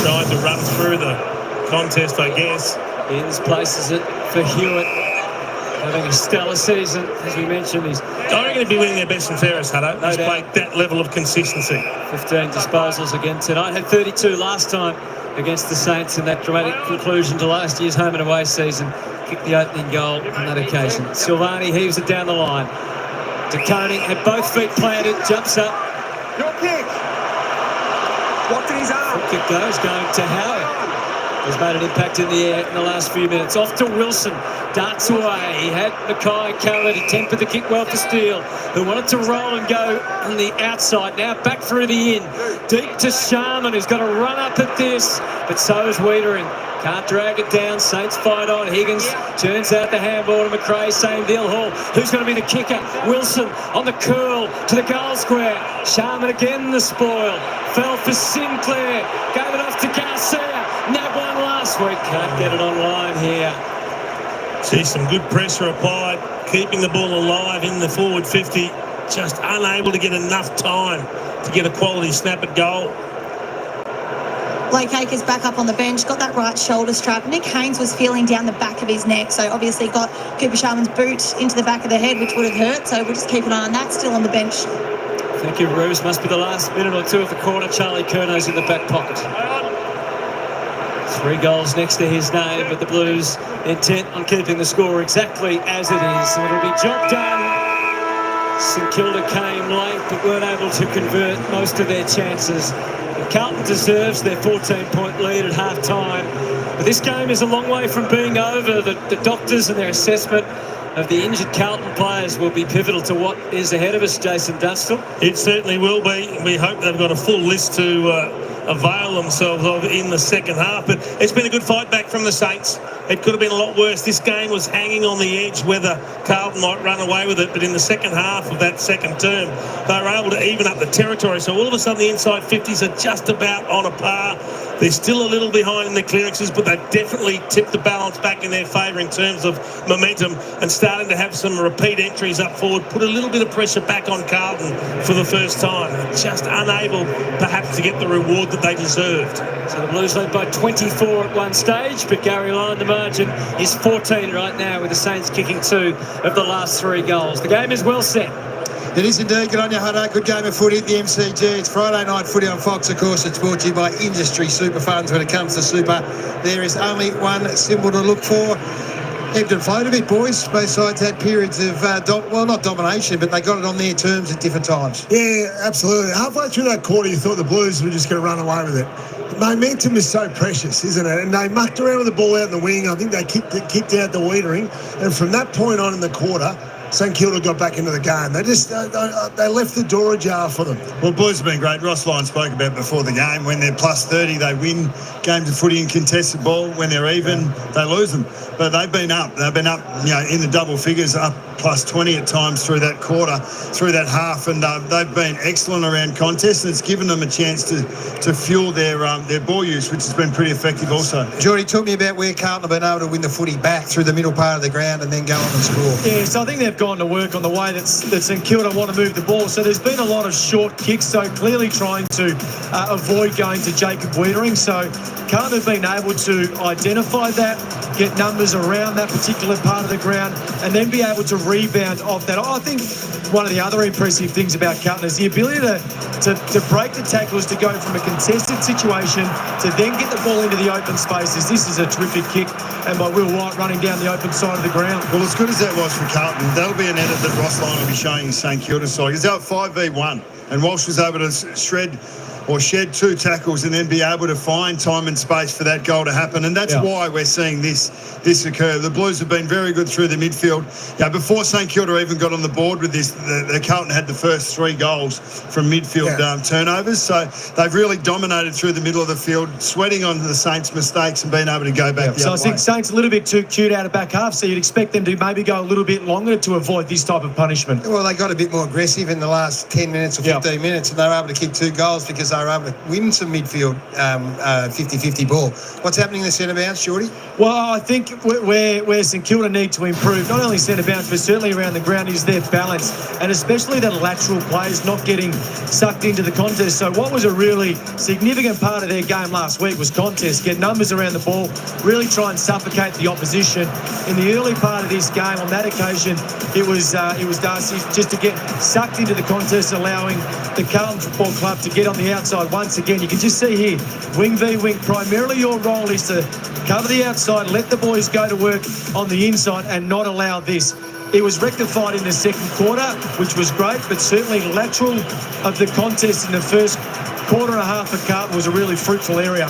Trying to run through the contest, I guess. Inns places it for Hewitt. Having a stellar season, as we mentioned. He's going to be winning their best and fairest, Hutto. He's played that level of consistency. 15 disposals again tonight. Had 32 last time against the Saints in that dramatic conclusion to last year's home and away season. Kicked the opening goal on that occasion. Silvani heaves it down the line. De Koning had both feet planted, jumps up. Your kick. What did his arm? Kick goes, going to Howard. Has made an impact in the air in the last few minutes. Off to Wilson, darts away. He had McKay covered. He tempered the kick well for Steele, who wanted to roll and go on the outside. Now back through the in. Deep to Sharman, who's got to run up at this, but so is Wiedering. Can't drag it down. Saints fight on. Higgins turns out the handball to McRae. Same deal. Hall. Who's going to be the kicker? Wilson on the curl to the goal square. Sharman again the spoil. Fell for Sinclair. Gave it off to Garcia. Nab one last week. Can't get it online here. See some good pressure applied. Keeping the ball alive in the forward 50. Just unable to get enough time to get a quality snap at goal. Blake Acres back up on the bench, got that right shoulder strap. Nick Haynes was feeling down the back of his neck, so obviously got Cooper Sharman's boot into the back of the head, which would have hurt, so we'll just keep an eye on that. Still on the bench. Thank you, Ruse. Must be the last minute or two of the quarter. Charlie Curno's in the back pocket. 3 goals next to his name, but the Blues intent on keeping the score exactly as it is. It'll be job done. St Kilda came late, but weren't able to convert most of their chances. Carlton deserves their 14-point lead at half-time. But this game is a long way from being over. The doctors and their assessment of the injured Carlton players will be pivotal to what is ahead of us, Jason Dunstall. It certainly will be. We hope they've got a full list to avail themselves of in the second half. But it's been a good fight back from the Saints. It could have been a lot worse. This game was hanging on the edge whether Carlton might run away with it. But in the second half of that second term, they were able to even up the territory. So all of a sudden the inside 50s are just about on a par. They're still a little behind in the clearances, but they've definitely tipped the balance back in their favour in terms of momentum and starting to have some repeat entries up forward. Put a little bit of pressure back on Carlton for the first time. Just unable perhaps to get the reward that they deserved. So the Blues led by 24 at one stage, but Gary Lyon, the margin is 14 right now, with the Saints kicking 2 of the last 3 goals. The game is well set. It is indeed. Good on you, Hutto. Good game of footy at the MCG. It's Friday night footy on Fox, of course. It's brought to you by Industry Super Funds. When it comes to super, there is only one symbol to look for. Ebbed and flowed a bit, boys. Both sides had periods of, not domination, but they got it on their terms at different times. Yeah, absolutely. Halfway through that quarter, you thought the Blues were just going to run away with it. Momentum is so precious, isn't it? And they mucked around with the ball out in the wing. I think they kicked out the Wiedering. And from that point on in the quarter, St Kilda got back into the game. They just they left the door ajar for them. Well, Blues have been great. Ross Lyon spoke about before the game. When they're plus 30, they win games of footy in contested ball. When they're even, they lose them. But they've been up. They've been up, in the double figures, up plus 20 at times through that quarter, through that half, and they've been excellent around contests, and it's given them a chance to fuel their ball use, which has been pretty effective also. Geordie, talk me about where Carlton have been able to win the footy back through the middle part of the ground and then go on and score. Yeah, so I think they've gone to work on the way that St Kilda want to move the ball. So there's been a lot of short kicks, so clearly trying to avoid going to Jacob Wiedering. So Carlton have been able to identify that, get numbers around that particular part of the ground, and then be able to rebound off that. I think one of the other impressive things about Carlton is the ability to break the tackles, to go from a contested situation to then get the ball into the open spaces. This is a terrific kick, and by Will White running down the open side of the ground. Well, as good as that was for Carlton, that'll be an edit that Ross Lyon will be showing St Kilda side. He's out 5v1, and Walsh was able to shed 2 tackles and then be able to find time and space for that goal to happen. And that's why we're seeing this occur. The Blues have been very good through the midfield. Before St Kilda even got on the board with this, the Carlton had the first 3 goals from midfield turnovers. So they've really dominated through the middle of the field, sweating on the Saints' mistakes and being able to go back the so other I think way. Saints a little bit too cute out of back half, so you'd expect them to maybe go a little bit longer to avoid this type of punishment. Well, they got a bit more aggressive in the last 10 minutes or 15 minutes, and they were able to kick 2 goals because they were able to win some midfield 50-50 ball. What's happening in the centre bounce, Shorty? Well, I think where St Kilda need to improve, not only centre bounce but certainly around the ground, is their balance, and especially the lateral players not getting sucked into the contest. So what was a really significant part of their game last week was contest, get numbers around the ball, really try and suffocate the opposition. In the early part of this game, on that occasion, it was Darcy just to get sucked into the contest, allowing the Carlton Football Club to get on the outside once again. You can just see here, wing v wing, primarily your role is to cover the outside, let the boys go to work on the inside and not allow this. It was rectified in the second quarter, which was great, but certainly lateral of the contest in the first quarter and a half of Carlton was a really fruitful area.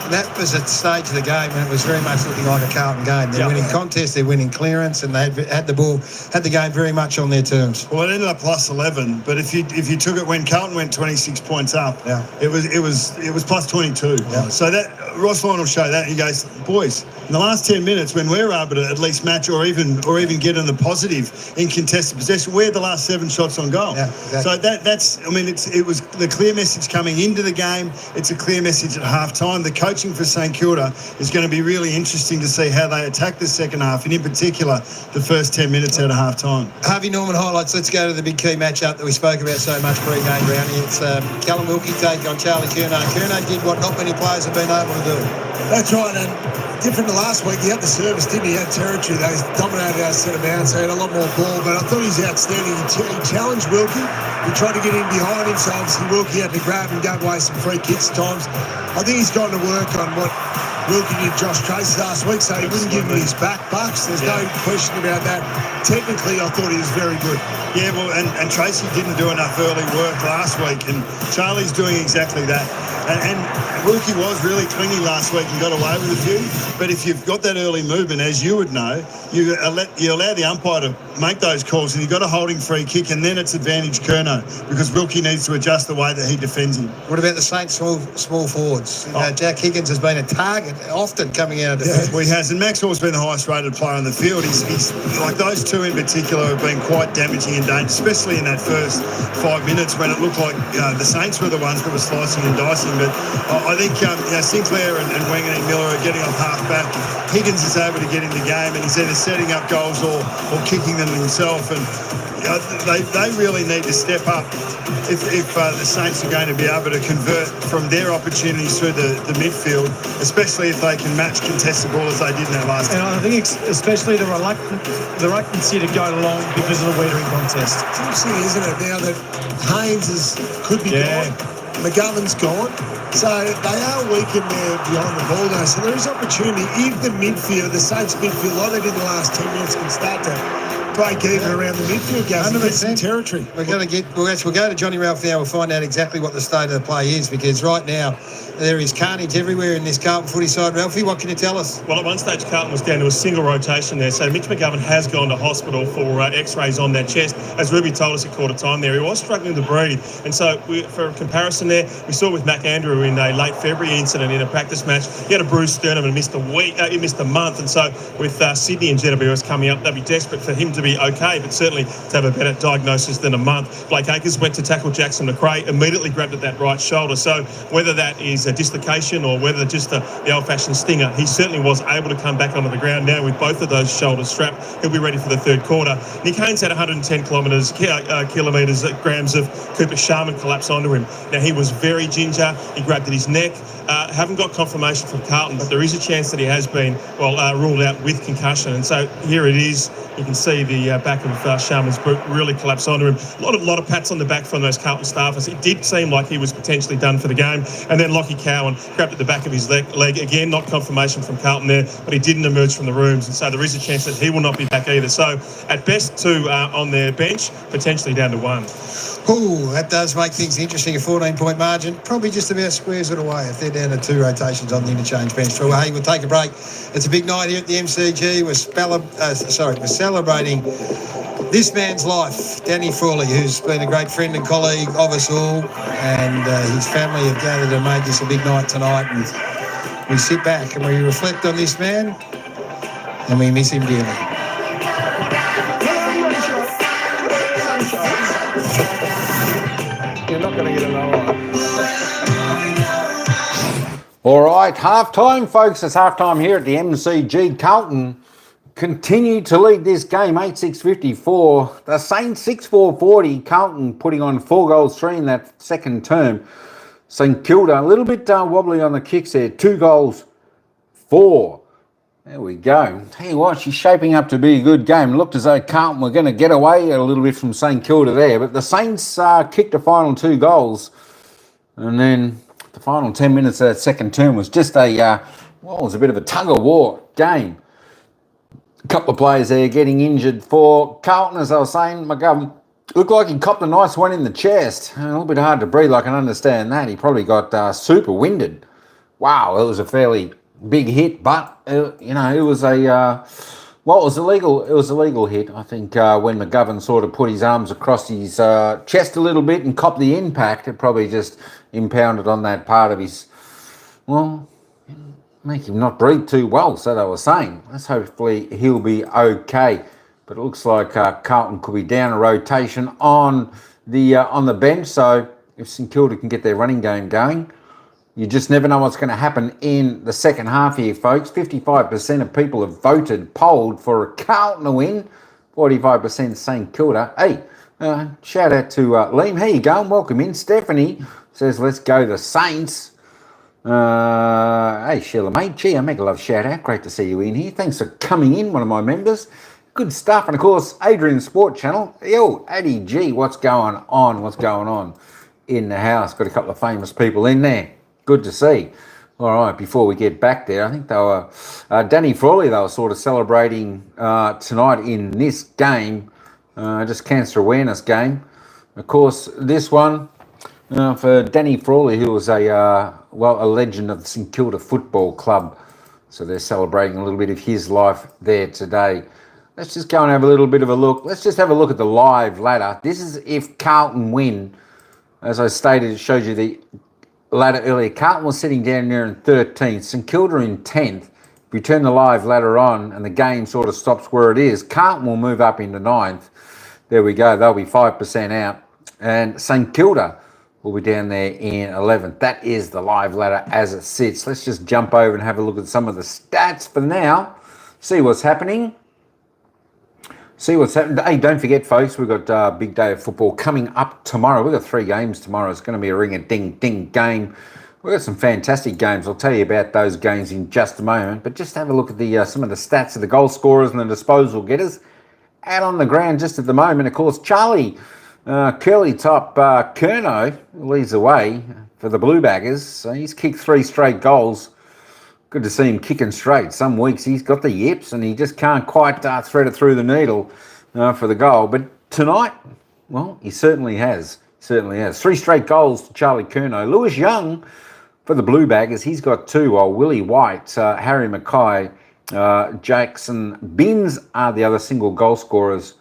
That was a stage of the game when it was very much looking like a Carlton game. They're winning contests, they're winning clearance, and they had the game very much on their terms. Well, it ended up plus 11, but if you took it when Carlton went 26 points up, it was plus 22. So that Ross Lyon will show that. He goes, boys, in the last 10 minutes, when we're able to at least match or even get in the positive in contested possession, we're the last 7 shots on goal. So that's it was the clear message coming into the game. It's a clear message at half time. The coaching for St Kilda is going to be really interesting to see how they attack the second half, and in particular the first 10 minutes out of half time. Harvey Norman highlights. Let's go to the big key matchup that we spoke about so much pre-game round here. It's Callum Wilkie take on Charlie Curnow. Curnow did what not many players have been able to do. That's right, and different to last week, he had the service, didn't he? He had territory. They dominated our centre bounce. They had a lot more ball, but I thought he was outstanding. He challenged Wilkie. He tried to get in behind him, so obviously Wilkie had to grab and go away some free kicks at times. I think he's gone to work on what Wilkie did Josh Tracy last week, so he wouldn't give him his back bucks. There's no question about that. Technically, I thought he was very good. Yeah, well, and Tracy didn't do enough early work last week, and Charlie's doing exactly that. And Wilkie was really clingy last week and got away with a few. But if you've got that early movement, as you would know, you allow the umpire to make those calls, and you've got a holding free kick, and then it's advantage Curnow, because Wilkie needs to adjust the way that he defends him. What about the Saints small forwards? Jack Higgins has been a target often coming out of defence. Well, he has, and Maxwell's been the highest rated player on the field. He's like those two in particular have been quite damaging and dangerous, especially in that first 5 minutes when it looked like the Saints were the ones that were slicing and dicing. But I think Sinclair and Wanganeen Miller are getting off half back. Higgins is able to get in the game, and he's either setting up goals or kicking them himself. And they really need to step up if the Saints are going to be able to convert from their opportunities through the midfield, especially if they can match contested ball as they did in that last time. And I think especially the reluctancy to go long because of the Wiedering contest. It's interesting, isn't it, now that Haynes could be gone, McGovern's gone, so they are weak in there behind the ball now, so there is opportunity if the Saints midfield, like they did the last 10 minutes, can start to break even around the midfield, guys, and get some territory. We'll go to Johnny Ralph now. We'll find out exactly what the state of the play is, because right now there is carnage everywhere in this Carlton footy side. Ralphie, what can you tell us? Well, at one stage Carlton was down to a single rotation there, so Mitch McGovern has gone to hospital for x-rays on that chest. As Ruby told us at quarter time there, he was struggling to breathe, and so for a comparison there, we saw with Mac Andrew in a late February incident in a practice match. He had a bruised sternum and missed a month, and so with Sydney and ZWS coming up, they'll be desperate for him to be be okay, but certainly to have a better diagnosis than a month. Blake Acres went to tackle Jackson McKay, immediately grabbed at that right shoulder. So whether that is a dislocation or whether just the old-fashioned stinger, he certainly was able to come back onto the ground now with both of those shoulders strapped. He'll be ready for the third quarter. Nick Haynes had 110 grams of Cooper Sharman collapse onto him. Now, he was very ginger. He grabbed at his neck. Haven't got confirmation from Carlton, but there is a chance that he has been, ruled out with concussion. And so here it is. You can see the back of Sharman's boot really collapse onto him. A lot of pats on the back from those Carlton staffers. It did seem like he was potentially done for the game. And then Lockie Cowan grabbed at the back of his leg. Again, not confirmation from Carlton there, but he didn't emerge from the rooms. And so there is a chance that he will not be back either. So at best, 2 on their bench, potentially down to 1. Ooh, that does make things interesting. A 14-point margin probably just about squares it away if they're down to 2 rotations on the interchange bench. So, hey, we'll take a break. It's a big night here at the MCG. We're celebrating this man's life, Danny Frawley, who's been a great friend and colleague of us all, and his family have gathered to make this a big night tonight. And we sit back and we reflect on this man, and we miss him dearly. You're not going to get an all right, half-time, folks. It's half-time here at the MCG. Carlton continue to lead this game, 8-6-54. The Saints 6-4-40. Carlton putting on 4 goals, 3 in that second term. St Kilda a little bit wobbly on the kicks there. 2 goals, 4. There we go. Tell you what, she's shaping up to be a good game. It looked as though Carlton were going to get away a little bit from St Kilda there, but the Saints kicked the final 2 goals, and then the final 10 minutes of that second term was just it was a bit of a tug-of-war game. A couple of players there getting injured for Carlton, as I was saying. McGovern looked like he copped a nice one in the chest. A little bit hard to breathe, I can understand that. He probably got super winded. Wow, it was a fairly big hit, but it was a it was illegal. It was a legal hit. I think when McGovern sort of put his arms across his chest a little bit and copped the impact, it probably just impounded on that part of his, make him not breathe too well. So they were saying. Let's hopefully he'll be okay. But it looks like Carlton could be down a rotation on the bench. So if St Kilda can get their running game going, you just never know what's going to happen in the second half here, folks. 55% of people have polled for a Carlton to win. 45% St Kilda. Hey, shout out to Liam. How you going? Welcome in. Stephanie says, let's go the Saints. Hey, Sheila, mate. Gee, I make a love shout out. Great to see you in here. Thanks for coming in, one of my members. Good stuff. And, of course, Adrian Sport Channel. Yo, Addy G, what's going on? What's going on in the house? Got a couple of famous people in there. Good to see. All right, before we get back there, I think they were, Danny Frawley, they were sort of celebrating tonight in this game, just cancer awareness game. Of course, this one for Danny Frawley, who was a legend of the St Kilda Football Club. So they're celebrating a little bit of his life there today. Let's just go and have a little bit of a look. Let's just have a look at the live ladder. This is if Carlton win. As I stated, it shows you the ladder earlier. Carlton was sitting down there in 13th, St Kilda in 10th. If you turn the live ladder on and the game sort of stops where it is, Carlton will move up into 9th. There we go. They'll be 5% out. And St Kilda will be down there in 11th. That is the live ladder as it sits. Let's just jump over and have a look at some of the stats for now. See what's happening. Hey, don't forget, folks, we've got a big day of football coming up tomorrow. We've got 3 games tomorrow. It's going to be a ring-a-ding-ding game. We've got some fantastic games. I'll tell you about those games in just a moment. But just have a look at some of the stats of the goal scorers and the disposal getters out on the ground just at the moment. Of course, Charlie Curly Top Curnow leads the way for the Blue Baggers. So he's kicked 3 straight goals. Good to see him kicking straight. Some weeks he's got the yips and he just can't quite thread it through the needle for the goal. But tonight, well, he certainly has. 3 straight goals to Charlie Curnow. Lewis Young for the Blue Baggers, he's got 2, while Willie White, Harry McKay, Jackson Binns are the other single goal scorers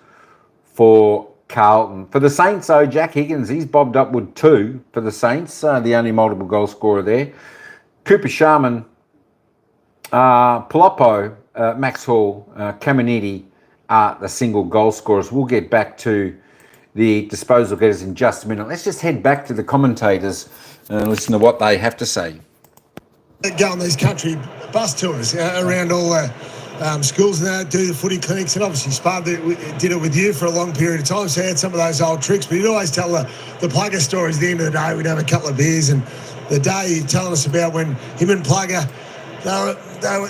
for Carlton. For the Saints, though, Jack Higgins, he's bobbed up with 2 for the Saints, the only multiple goal scorer there. Cooper Sharman, Palopo, Max Hall, Caminiti are the single goal scorers. We'll get back to the disposal getters in just a minute. Let's just head back to the commentators and listen to what they have to say. Go on these country bus tours around all the schools and that, do the footy clinics, and obviously Spud did it with you for a long period of time, so he had some of those old tricks, but he'd always tell the Plugger stories. At the end of the day, we'd have a couple of beers, and the day he'd telling us about when him and Plugger,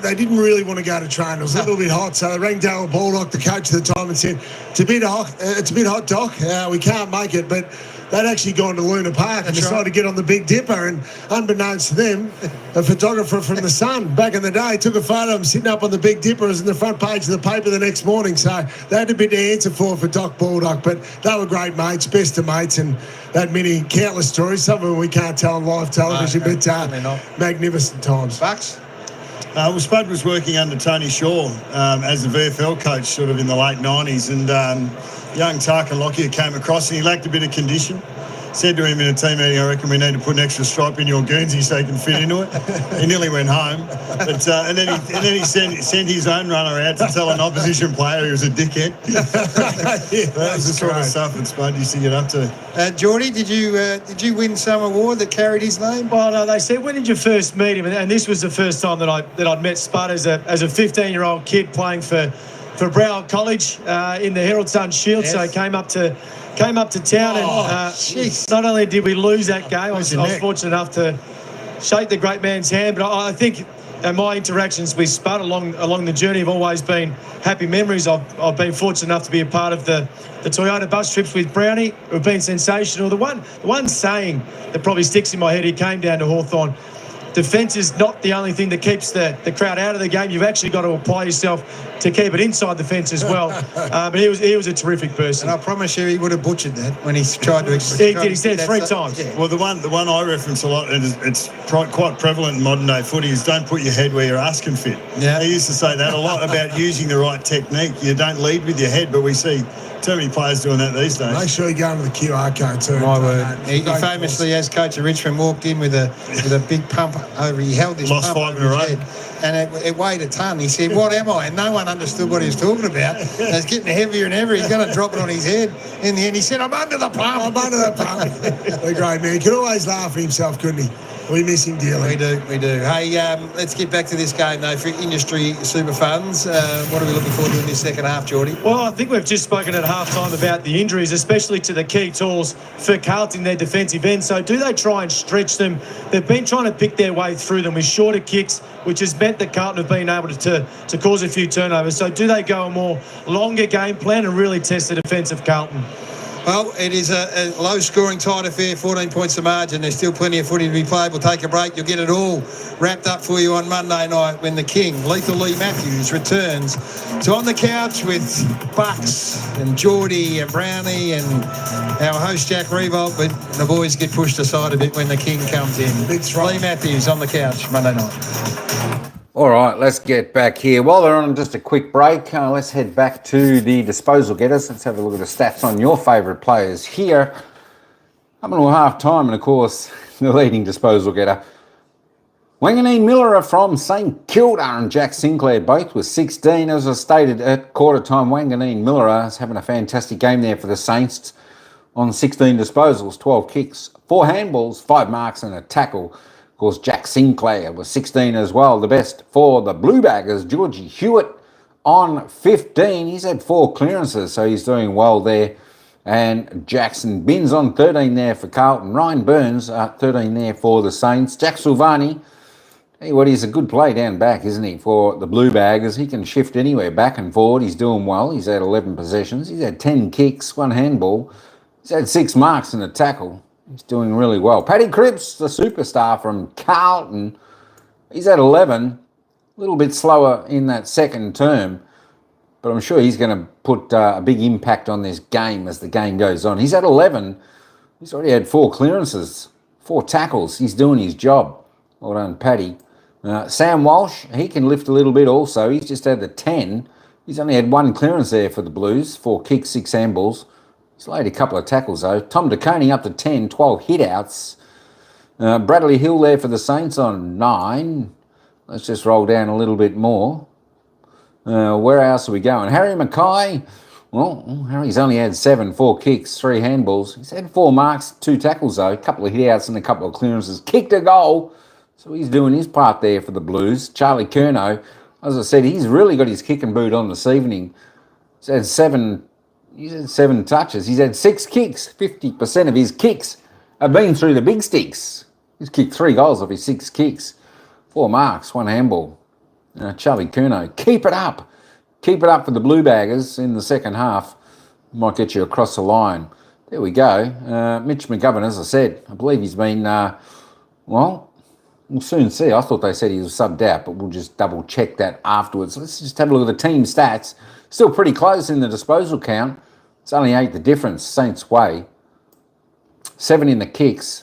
they didn't really want to go to train. It was a little bit hot, so they rang Darryl Baldock, the coach at the time, and said, it's a bit hot, Doc, we can't make it, but they'd actually gone to Luna Park and decided to get on the Big Dipper, and unbeknownst to them, a photographer from The Sun back in the day took a photo of him sitting up on the Big Dipper. It was in the front page of the paper the next morning, so they had a bit to answer for Doc Baldock, but they were great mates, best of mates, and they had many countless stories, some of them we can't tell on live television, but magnificent times. Bucks? Well, Spud was working under Tony Shaw as a VFL coach sort of in the late 90s, and young Tarka Lockyer came across and he lacked a bit of condition. Said to him in a team meeting, I reckon we need to put an extra stripe in your Guernsey so he can fit into it. He nearly went home. But, and then he sent his own runner out to tell an opposition player he was a dickhead. That was the sort of stuff that Spud used to get up to. Geordie, did you win some award that carried his name? Well, no, they said, when did you first meet him? And this was the first time that I'd met Spud as a 15-year-old kid playing for Broward College in the Herald Sun Shield. Yes. So he came up to town, and not only did we lose that game, I was fortunate enough to shake the great man's hand, but I think my interactions with Spud along the journey have always been happy memories. I've been fortunate enough to be a part of the Toyota bus trips with Brownie, who've been sensational. The one saying that probably sticks in my head, he came down to Hawthorn, defence is not the only thing that keeps the crowd out of the game. You've actually got to apply yourself to keep it inside the fence as well. But he was a terrific person. And I promise you, he would have butchered that when he tried to. He did. He said 3 times. Yeah. Well, the one I reference a lot, and it's quite prevalent in modern day footy, is don't put your head where your ass can fit. Yeah. He used to say that a lot about using the right technique. You don't lead with your head, but we see too many players doing that these days. Make sure you go into the QR code too. My word. He famously, as coach of Richmond, walked in with a big pump over. He held this lost pump 5 in a row. And it weighed a ton. He said, what am I? And no one understood what he was talking about. It was getting heavier and heavier. He's going to drop it on his head. In the end, he said, I'm under the pump. I'm under the pump. A great man. He could always laugh at himself, couldn't he? We miss him dearly. We do. Hey, let's get back to this game, though, for industry super funds. What are we looking forward to in this second half, Geordie? Well, I think we've just spoken at half-time about the injuries, especially to the key tools for Carlton, their defensive end. So do they try and stretch them? They've been trying to pick their way through them with shorter kicks, which has meant that Carlton have been able to cause a few turnovers. So do they go a more longer game plan and really test the defence of Carlton? Well, it is a low-scoring, tight affair, 14 points of margin. There's still plenty of footy to be played. We'll take a break. You'll get it all wrapped up for you on Monday night when the King, Lethal Lee Matthews, returns to On the Couch with Bucks and Geordie and Brownie and our host Jack Revolt. But the boys get pushed aside a bit when the King comes in. Lee Matthews on the couch Monday night. All right, let's get back here. While they're on just a quick break, let's head back to the disposal getters. Let's have a look at the stats on your favourite players here. Up until half-time, and of course, the leading disposal getter, Wanganeen Miller from St Kilda and Jack Sinclair, both with 16. As I stated at quarter-time, Wanganeen Miller is having a fantastic game there for the Saints on 16 disposals, 12 kicks, 4 handballs, 5 marks and a tackle. Of course, Jack Sinclair was 16 as well. The best for the Blue Baggers, Georgie Hewitt on 15. He's had 4 clearances, so he's doing well there. And Jackson Binns on 13 there for Carlton. Ryan Burns, 13 there for the Saints. Jack Silvani, hey, what, he's a good play down back, isn't he, for the Blue Baggers. He can shift anywhere, back and forward. He's doing well. He's had 11 possessions. He's had 10 kicks, 1 handball. He's had 6 marks and a tackle. He's doing really well. Paddy Cripps, the superstar from Carlton, he's at 11. A little bit slower in that second term, but I'm sure he's going to put a big impact on this game as the game goes on. He's at 11. He's already had 4 clearances, 4 tackles. He's doing his job. Well done, Paddy. Sam Walsh, he can lift a little bit also. He's just had the 10. He's only had 1 clearance there for the Blues, 4 kicks, 6 handballs. He's laid a couple of tackles, though. Tom DeConey up to 10, 12 hit-outs. Bradley Hill there for the Saints on 9. Let's just roll down a little bit more. Where else are we going? Harry McKay. Well, Harry's only had 4 kicks, 3 handballs. He's had 4 marks, 2 tackles though, a couple of hit-outs and a couple of clearances. Kicked a goal, so he's doing his part there for the Blues. Charlie Curnow, as I said, he's really got his kicking boot on this evening. He's had 7 touches. He's had 6 kicks. 50% of his kicks have been through the big sticks. He's kicked 3 goals off his 6 kicks. 4 marks, 1 handball. Charlie Curnow, keep it up. Keep it up for the Blue Baggers in the second half. Might get you across the line. There we go. Mitch McGovern, as I said, I believe he's been, well, we'll soon see. I thought they said he was subbed out, but we'll just double check that afterwards. Let's just have a look at the team stats. Still pretty close in the disposal count. It's only 8 the difference, Saints way. 7 in the kicks.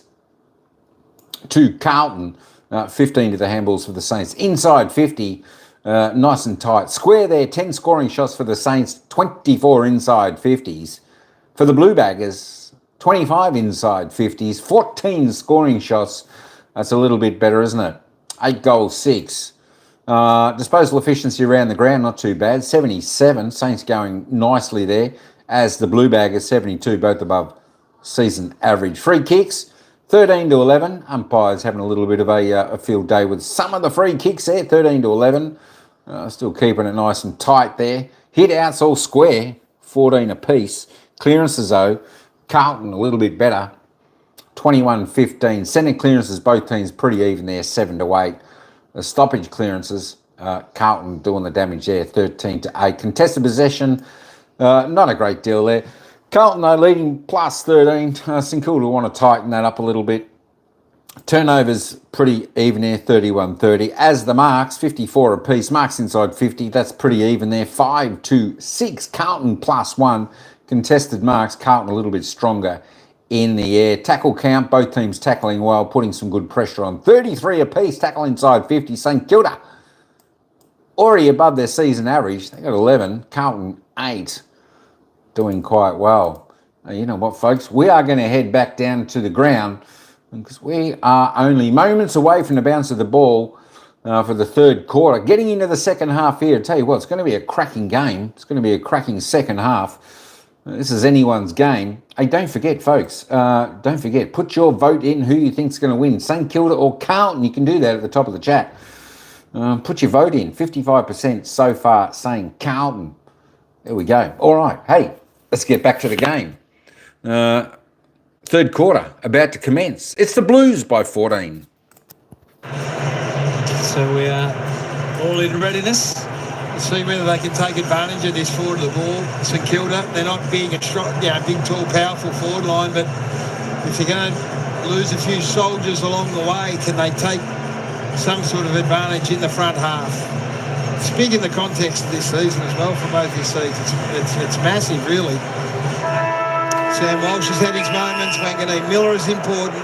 2 Carlton, 15 to the handballs for the Saints. Inside 50. Nice and tight. Square there, 10 scoring shots for the Saints, 24 inside 50s. For the Blue Baggers, 25 inside 50s, 14 scoring shots. That's a little bit better, isn't it? 8 goals, 6. Disposal efficiency around the ground, not too bad. 77, Saints going nicely there, as the Blue Baggers, 72, both above season average. Free kicks, 13 to 11. Umpires having a little bit of a field day with some of the free kicks there, 13 to 11. Still keeping it nice and tight there. Hit outs all square, 14 apiece. Clearances though, Carlton a little bit better, 21-15. Centre clearances, both teams pretty even there, 7 to 8. The stoppage clearances, Carlton doing the damage there, 13 to 8. Contested possession, not a great deal there. Carlton though leading plus 13. St Kilda want to tighten that up a little bit. Turnovers pretty even there, 31-30. As the marks, 54 apiece. Marks inside 50, that's pretty even there. 5 to 6. Carlton plus 1. Contested marks, Carlton a little bit stronger in the air. Tackle count, both teams tackling well, putting some good pressure on. 33 apiece, tackle inside 50. St Kilda already above their season average. They got 11. Carlton 8. Doing quite well. You know what, folks? We are going to head back down to the ground because we are only moments away from the bounce of the ball for the third quarter. Getting into the second half here, I tell you what, it's going to be a cracking game. It's going to be a cracking second half. This is anyone's game. Hey, don't forget, folks, don't forget, put your vote in who you think's going to win, St Kilda or Carlton. You can do that at the top of the chat. Put your vote in. 55% so far saying Carlton. There we go. All right. Hey, let's get back to the game. Third quarter about to commence. It's the Blues by 14. So we are all in readiness. Let's see whether they can take advantage of this forward of the ball. St Kilda, they're not big and strong, big, tall, powerful forward line, but if you're going to lose a few soldiers along the way, can they take some sort of advantage in the front half? It's big in the context of this season as well for both these seasons. It's massive, really. Sam Walsh has had his moments. Wanganeen Miller is important.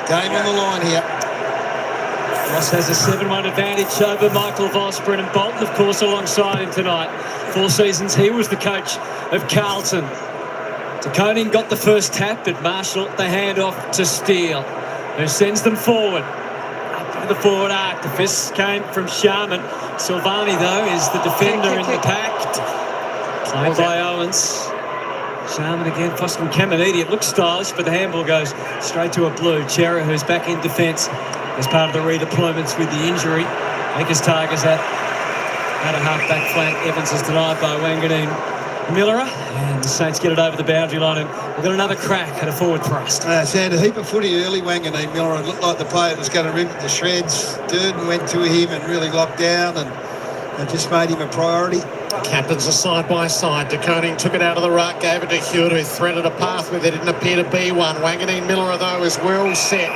Game on the line here. Ross has a 7-1 advantage over Michael Voss. Brennan Bolton, of course, alongside him tonight. 4 seasons, he was the coach of Carlton. De Koning got the first tap, but Marshall the handoff to Steele, who sends them forward. Up to the forward arc. The fist came from Sharman. Silvani, though, is the defender in the pact. Played by Owens. Sharman again, Foskin Caminiti. It looks stylish, but the handball goes straight to a blue. Chera, who's back in defence as part of the redeployments with the injury. Akers Tigers at a half-back flank. Evans is denied by Wanganeen Miller. And the Saints get it over the boundary line, and we've got another crack at a forward thrust. Had a heap of footy early, Wanganeen Miller. It looked like the player was going to rip it to shreds. Durden went to him and really locked down, and it just made him a priority. Captains are side by side. De Koning took it out of the ruck, gave it to Hewitt, who threaded a path with it. Didn't appear to be one. Wanganeen Miller, though, is well set.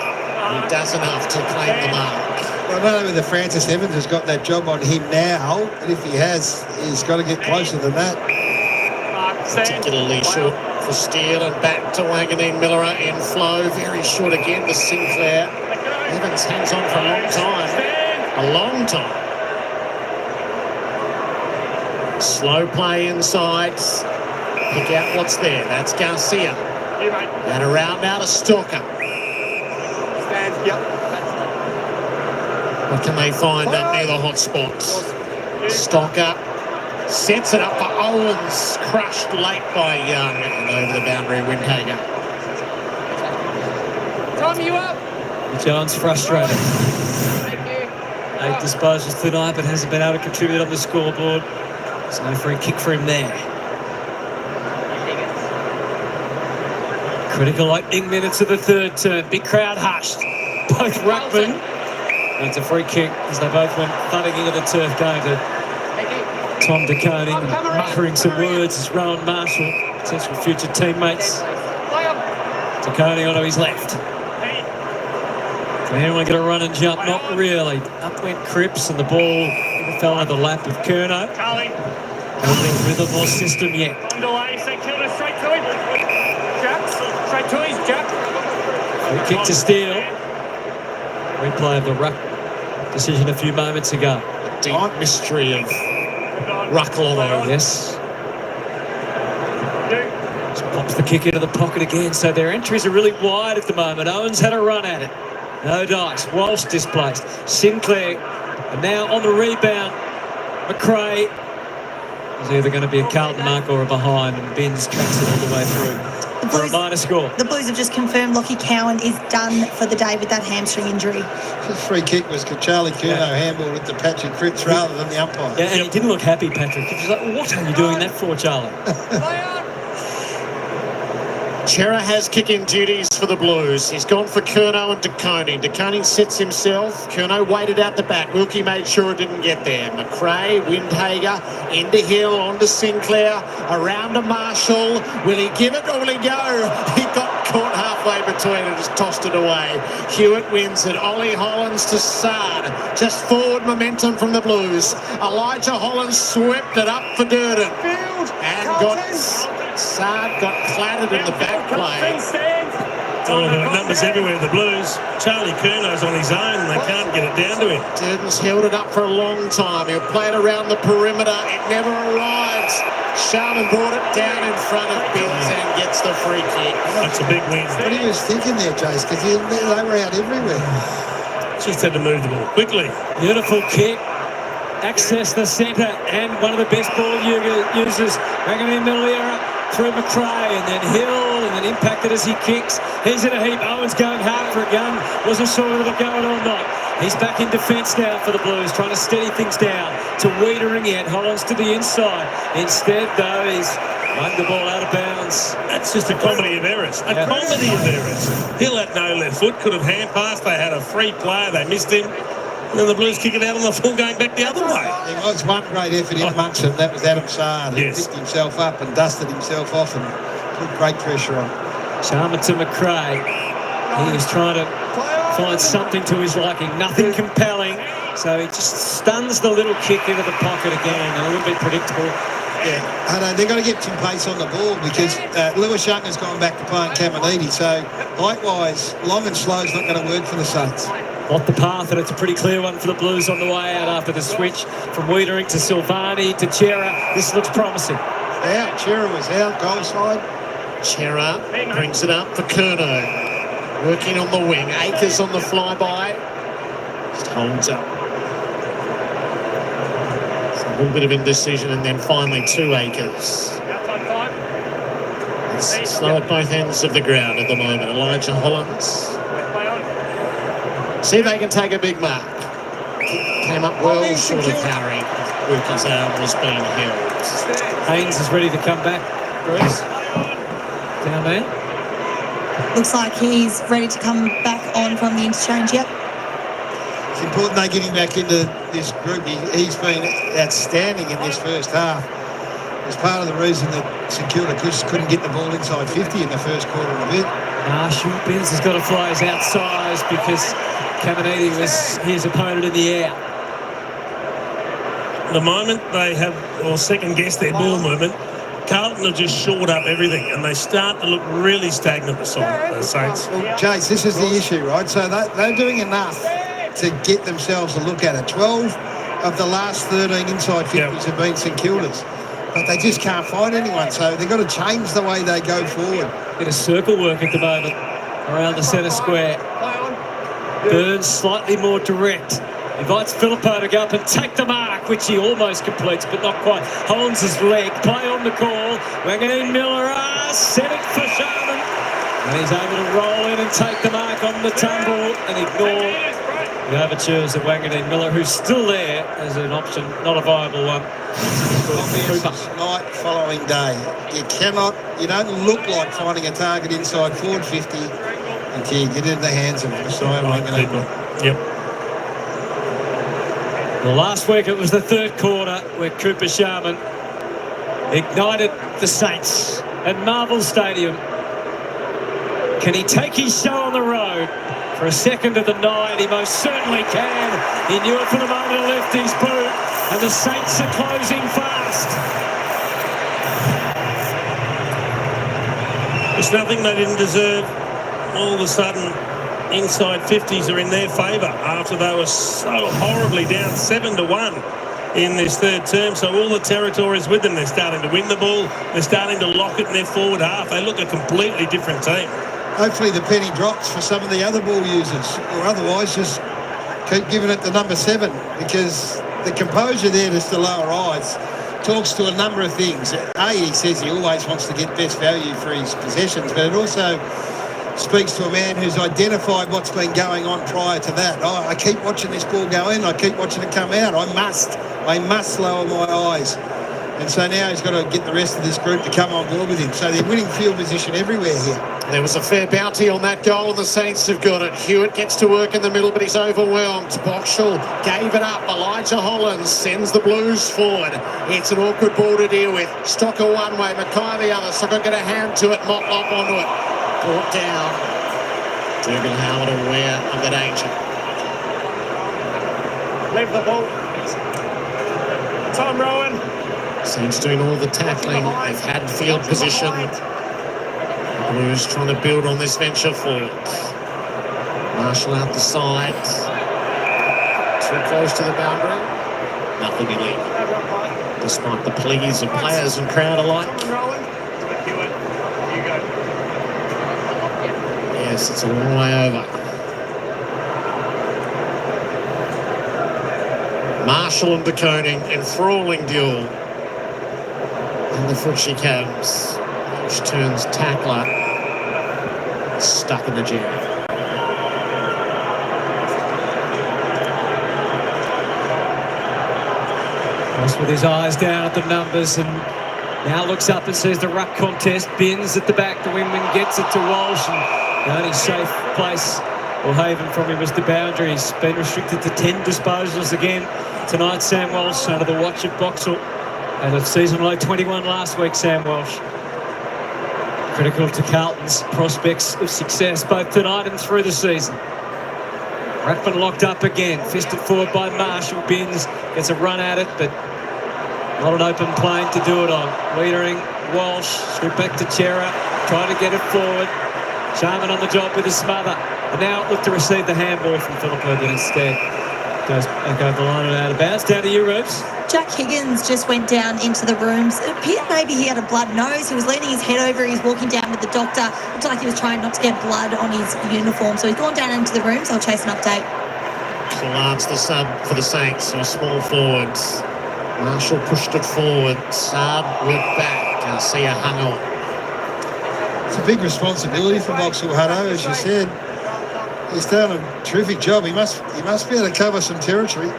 He does enough to claim the mark. Well, I don't know whether Francis Evans has got that job on him now, but if he has, he's got to get closer than that. Particularly short for Steele, and back to Wanganeen Miller in flow. Very short again to Sinclair. Evans hangs on for a long time. A long time. Slow play inside. Pick out what's there. That's Garcia. And around now to Stalker. What can they find up near the hot spots? Stalker Sets it up for Owens, crushed late by Young, and over the boundary, Windhager. Tom, you up? John's frustrated. 8 disposals tonight, but hasn't been able to contribute on the scoreboard. There's no free kick for him there. Critical opening minutes of the third term. Big crowd hushed. Both ruckmen. And it's a free kick as they both went thudding into the turf, going to Tom De Koning, muttering some words as Rowan Marshall, potential future teammates. De Koning onto his left. Can anyone get a run and jump? Not really. Up went Cripps and the ball fell under the lap of Curnow. Holding rhythm or system yet. Underway, so Kilda straight to him. Jack, straight to his Jack. Free kick to steal. Replay of the ruck decision a few moments ago. Deep mystery of Rucklow. Yes. Just pops the kick into the pocket again. So their entries are really wide at the moment. Owens had a run at it. No dice. Walsh displaced. Sinclair. And now on the rebound, McKay. Is either going to be a Carlton mark or a behind, and Benz tracks it all the way through for a minor score. The Blues have just confirmed Lockie Cowan is done for the day with that hamstring injury. The free kick was Charlie Curnow handballed it to Patrick Cripps rather than the umpire. Yeah, and he didn't look happy, Patrick. He was like, what are you doing that for, Charlie? Chera has kicking duties for the Blues. He's gone for Curnow and De Koning. De Koning sets himself. Curnow waited out the back. Wilkie made sure it didn't get there. McRae, Windhager, into Hill, onto Sinclair, around to Marshall. Will he give it or will he go? He got caught halfway between and just tossed it away. Hewitt wins it. Ollie Hollands to Sard. Just forward momentum from the Blues. Elijah Hollands swept it up for Durden. And Sard got clattered in the back play. Oh, there are numbers everywhere, the Blues. Charlie Curnow's on his own and they can't get it down to him. Durden's held it up for a long time. He'll play it around the perimeter. It never arrives. Sharman brought it down in front of Bills and gets the free kick. That's a big win. What he was thinking there, Jace, because they were out everywhere. Just had to move the ball quickly. Beautiful kick. Access the centre and one of the best ball users. Pregame in the middle of the area. Through McRae and then Hill and then impacted as he kicks. He's in a heap. Owens going hard for a gun. Wasn't sure whether to go it or not. He's back in defence now for the Blues, trying to steady things down to Wiedering in. Hollands to the inside. Instead, though, he's run the ball out of bounds. That's just a comedy of errors. A comedy of errors. Hill had no left foot, could have hand passed. They had a free player. They missed him. And then the Blues kick it out on the full going back the other way. There was one great effort in amongst them. That was Adam Sard. He picked himself up and dusted himself off and put great pressure on. Sharman to McRae. He was trying to find something to his liking. Nothing compelling. So he just stuns the little kick into the pocket again. A little bit predictable. Yeah, I know they've got to get some pace on the ball because Lewis Young has gone back to playing Caminiti. So height-wise, long and slow is not going to work for the Saints. Off the path, and it's a pretty clear one for the Blues on the way out after the switch from Wiedering to Silvani to Chera. This looks promising. Yeah, Chera was out, goal side. Chera brings it up for Curnow. Working on the wing. Akers on the flyby. Just holds up. So a little bit of indecision, and then finally 2 Akers. It's slow at both ends of the ground at the moment. Elijah Hollands. See if they can take a big mark. Came up well short of carry. Wilkie's arm was being held. Haynes is ready to come back. Bruce. Down there. Looks like he's ready to come back on from the interchange, yep. It's important they get him back into this group. He's been outstanding in this first half. It's part of the reason that St Kilda couldn't get the ball inside 50 in the first quarter of it. Benz has got to fly his outsize because Caminiti was his opponent in the air. The moment they have, or second-guess their ball movement, Carlton have just shored up everything and they start to look really stagnant beside the Saints. Well, Jace, this is the issue, right? So they're doing enough to get themselves a look at it. 12 of the last 13 inside 50s have been St Kilda's. But they just can't find anyone, so they've got to change the way they go forward. Bit of circle work at the moment around the centre square. Burns slightly more direct. Invites Filippo to go up and take the mark, which he almost completes, but not quite. Holds his leg. Play on the call. Wanganeen Miller set it for Sharman. And he's able to roll in and take the mark on the tumble and ignore the overtures of Wanganeen Miller, who's still there as an option, not a viable one. Night following day. You don't look like finding a target inside forward 50 until you get into the hands of Wanganeen Miller. Yep. Well, last week it was the third quarter where Cooper Sharman ignited the Saints at Marvel Stadium. Can he take his show on the road for a second of the night? He most certainly can. He knew it for the moment to lift his boot, and the Saints are closing fast. It's nothing they didn't deserve. All of a sudden, inside 50s are in their favour after they were so horribly down 7-1 in this third term. So all the territories with them. They're starting to win the ball. They're starting to lock it in their forward half. They look a completely different team. Hopefully the penny drops for some of the other ball users, or otherwise just keep giving it to number 7, because the composure there just to lower eyes talks to a number of things. He says he always wants to get best value for his possessions, but it also speaks to a man who's identified what's been going on prior to that. I keep watching this ball go in, I keep watching it come out. I must lower my eyes. And so now he's got to get the rest of this group to come on board with him. So they're winning field position everywhere here. There was a fair bounty on that goal, and the Saints have got it. Hewitt gets to work in the middle, but he's overwhelmed. Boxall gave it up. Elijah Hollands sends the Blues forward. It's an awkward ball to deal with. Stocker one way, McKay the other. So got to get a hand to it. Motlop onto it. Brought down. Dougal Howard aware of the danger. Leave the ball. Tom Rowan. Saints doing all the tackling. They've had field position. The Blues trying to build on this venture forward. Marshall out the side. Too close to the boundary. Nothing illegal. Despite the pleas of players and crowd alike. Yes, it's a long way over. Marshall and De Koning, enthralling duel. And the foot she comes. Walsh turns tackler. Stuck in the jam. Ross with his eyes down at the numbers and now looks up and sees the ruck contest. Bins at the back. The wingman gets it to Walsh. And the only safe place or haven from him was the boundary. He's been restricted to 10 disposals again tonight. Sam Walsh under the watch of Boxall. At a season low 21 last week, Sam Walsh. Critical to Carlton's prospects of success both tonight and through the season. Rathbun locked up again. Fisted forward by Marshall. Bins gets a run at it, but not an open plane to do it on. Wiedering, Walsh, straight back to Chera. Trying to get it forward. Sharman on the job with a smother. And now look to receive the handball from Filippo, but instead goes back over the line and out of bounds. Down to you, Rubes. Jack Higgins just went down into the rooms. It appeared maybe he had a blood nose. He was leaning his head over. He was walking down with the doctor. Looked like he was trying not to get blood on his uniform. So he's gone down into the rooms. I'll chase an update. Lance the sub for the Saints, so small forwards. Marshall pushed it forward. Sub went back. Garcia hung on. It's a big responsibility for Boxall Hutto, as you said. He's done a terrific job. He must be able to cover some territory.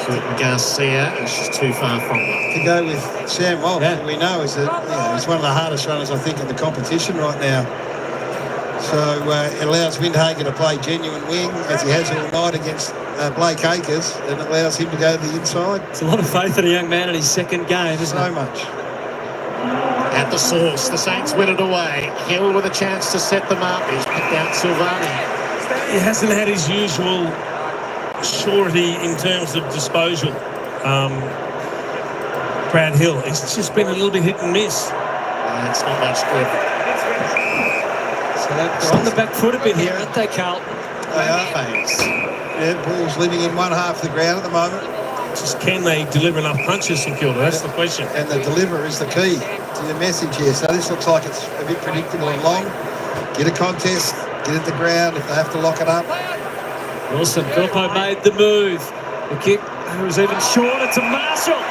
Curtin Garcia is just too far from them. To go with Sam Walsh, we know is that he's one of the hardest runners, I think, in the competition right now. So it allows Windhagen to play genuine wing, as he has all night against Blake Acres, and it allows him to go to the inside. It's a lot of faith in a young man in his second game, isn't it? So much. At the source, the Saints win it away. Hill with a chance to set them up. He's picked out Silvani. He hasn't had his usual surety in terms of disposal. Brad Hill, it's just been a little bit hit and miss. It's not much good. So they're on the back foot a bit here, aren't they, Carlton? They are, thanks. Yeah, ball's living in one half of the ground at the moment. Just can they deliver enough punches in Kilda? That's the question. And the deliver is the key to the message here. So this looks like it's a bit predictable and long. Get a contest, get it to the ground if they have to lock it up. Wilson, Philippo made the move. The kick was even shorter to Marshall.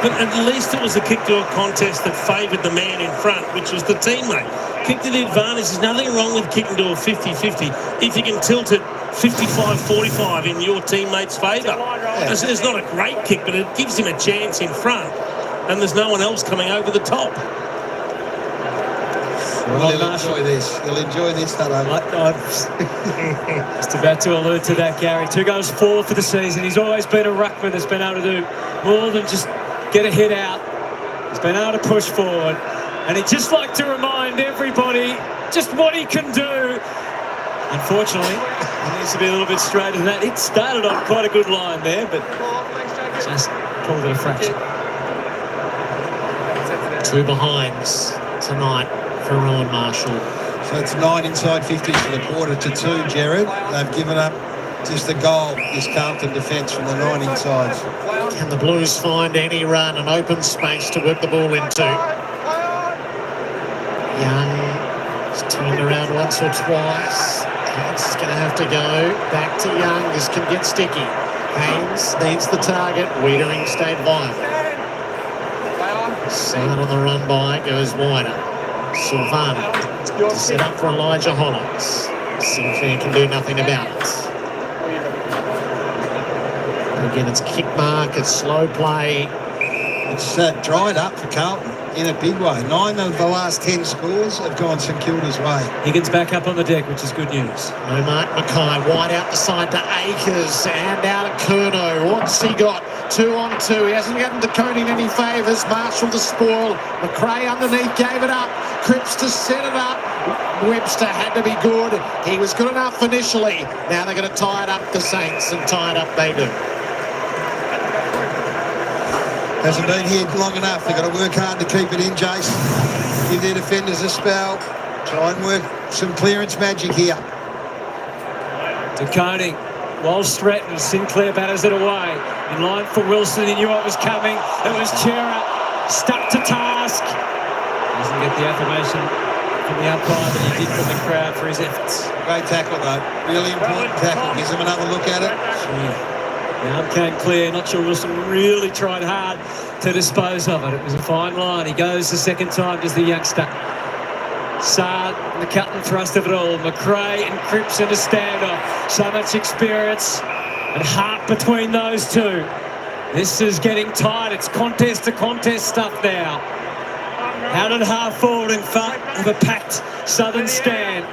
But at least it was a kick to a contest that favoured the man in front, which was the teammate. Kick to the advantage. There's nothing wrong with kicking to a 50-50 if you can tilt it 55-45 in your teammate's favour. It's not a great kick, but it gives him a chance in front, and there's no one else coming over the top. Well, he'll enjoy this. He'll enjoy this, I'm just about to allude to that, Gary. 2 goals 4 for the season. He's always been a ruckman that's been able to do more than just get a hit out. He's been able to push forward. And he'd just like to remind everybody just what he can do. Unfortunately, he needs to be a little bit straighter than that. It started on quite a good line there, but just pulled it a fraction. 2 behinds tonight for Rowan Marshall. So it's 9 inside 50 for the quarter to 2, Jared. They've given up just a goal, this Carlton defence from the 9 insides. Can the Blues find any run and open space to work the ball into? Young has turned around once or twice. It's going to have to go back to Young. This can get sticky. Haynes needs the target. Wiedering stayed wide. Side on the run by, goes wider. Silvani to set up for Elijah Hollins. Sinclair can do nothing about it. Again, it's kick mark, it's slow play. It's dried up for Carlton in a big way. 9 of the last 10 scores have gone St Kilda's way. Higgins back up on the deck, which is good news. No Mark McKay, wide out the side to Akers and out at Curnow. What's he got? 2 on 2. He hasn't gotten to Coney any favours. Marshall to spoil. McRae underneath gave it up. Cripps to set it up. Webster had to be good. He was good enough initially. Now they're going to tie it up, the Saints, and tie it up they do. Hasn't been here long enough. They've got to work hard to keep it in, Jason. Give their defenders a spell. Try and work some clearance magic here. To Coney. Well threatened. Sinclair batters it away. In line for Wilson. He knew what was coming. It was Chera. Stuck to task. Doesn't get the affirmation from the umpire that he did from the crowd for his efforts. Great tackle, though. Really important tackle. Gives them another look at it. The arm came clear. Not sure Wilson really tried hard to dispose of it. It was a fine line. He goes the second time, does the youngster. Saad, the cut and thrust of it all. McRae and Cripps in a standoff. So much experience and heart between those two. This is getting tight. It's contest to contest stuff now. Out at half forward in front of a packed Southern stand.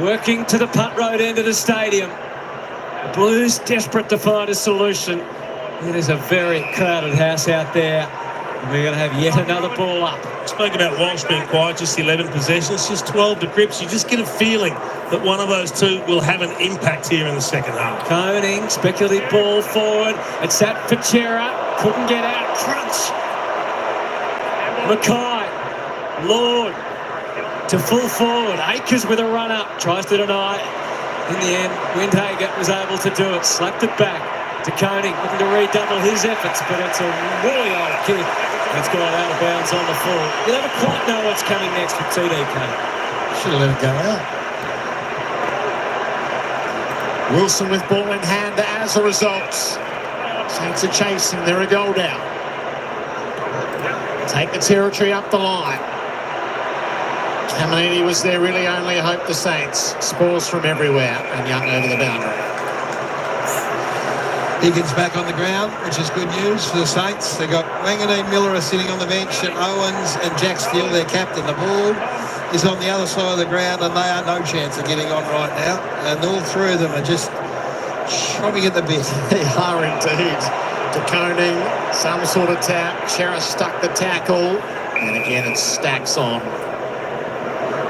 Working to the punt road end of the stadium. The Blues desperate to find a solution. It is a very crowded house out there. And we're going to have yet another ball up. Spoke about Walsh being quiet, just 11 possessions, just 12 to Cripps. You just get a feeling that one of those two will have an impact here in the second half. Coning, speculative ball forward. It's at for Chera. Couldn't get out. Crunch. McKay. Lord. To full forward. Akers with a run up. Tries to deny. In the end, Windhager was able to do it. Slapped it back to Koenig, looking to redouble his efforts, but it's a really old kick. It's gone out of bounds on the full. You never quite know what's coming next with TDK. Should have let it go out. Wilson with ball in hand as a result. Saints are chasing. They're a goal down. Take the territory up the line. Caminiti was there really only hope the Saints. Spores from everywhere and Young over the boundary. Higgins back on the ground, which is good news for the Saints. They've got Wanganeen Miller sitting on the bench and Owens and Jack Steele, their captain. The ball is on the other side of the ground and they are no chance of getting on right now. And all three of them are just chomping at the bit. They are indeed. De Koning, some sort of tap. Chera stuck the tackle. And again, it stacks on.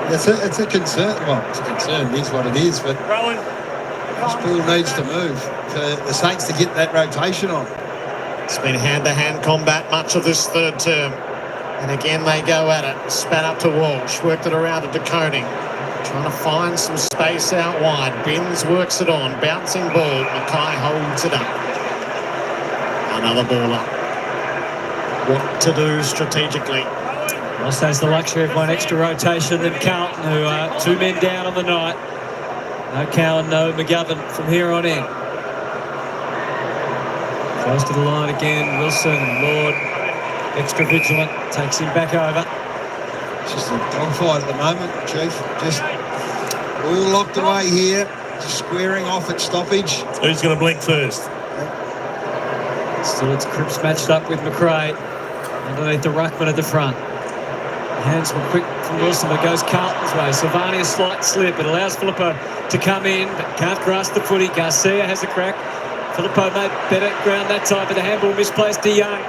It's a concern. Well, it's a concern. It is what it is. But this ball needs to move for the Saints to get that rotation on. It's been hand-to-hand combat much of this third term. And again, they go at it. Spat up to Walsh. Worked it around to De Koning. Trying to find some space out wide. Binns works it on. Bouncing ball. McKay holds it up. Another ball up. What to do strategically? Ross has the luxury of one extra rotation than Carlton, who are 2 men down on the night. No Cowan, no McGovern from here on in. Close to the line again. Wilson, Lord, extra vigilant, takes him back over. It's just a dogfight at the moment, Chief. Just all locked away here, just squaring off at stoppage. Who's going to blink first? Still, it's Cripps matched up with McRae underneath the ruckman at the front. Hands were quick from Wilson, but goes Carlton's way. Silvani a slight slip. It allows Filippo to come in, but can't grasp the footy. Garcia has a crack. Filippo made better ground that time, but the handball misplaced to Young.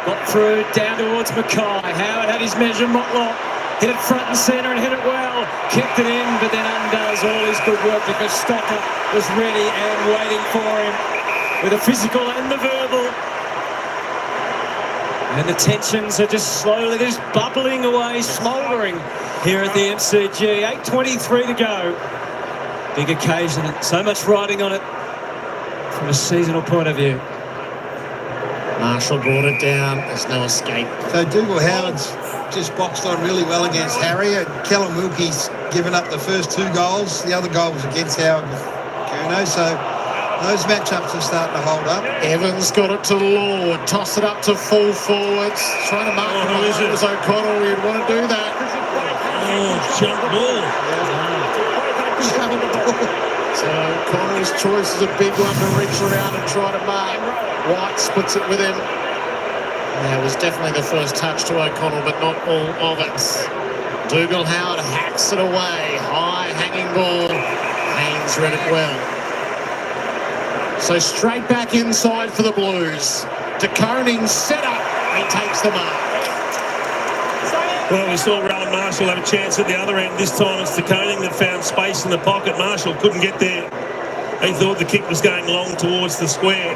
Got through, down towards McKay. Howard had his measure. Motlop hit it front and centre and hit it well. Kicked it in, but then undoes all his good work because Stocker was ready and waiting for him with the physical and the verbal. And the tensions are just slowly just bubbling away, smouldering here at the MCG. 8:23 to go. Big occasion and so much riding on it from a seasonal point of view. Marshall brought it down. There's no escape. So Dougal Howard's just boxed on really well against Harry, and Callum Wilkie's given up the first 2 goals. The other goal was against Howard with Kuno, so those matchups are starting to hold up. Evans got it to Lord. Toss it up to full forwards. Trying to mark who is it? was O'Connell. You'd want to do that. Jump ball. So O'Connell's choice is a big one to reach around and try to mark. White splits it with him. Yeah, it was definitely the first touch to O'Connell, but not all of it. Dougal Howard hacks it away. High hanging ball. Haynes read it well. So straight back inside for the Blues. De Koning set up. He takes the mark. Well, we saw Rowan Marshall have a chance at the other end. This time it's De Koning that found space in the pocket. Marshall couldn't get there. He thought the kick was going long towards the square.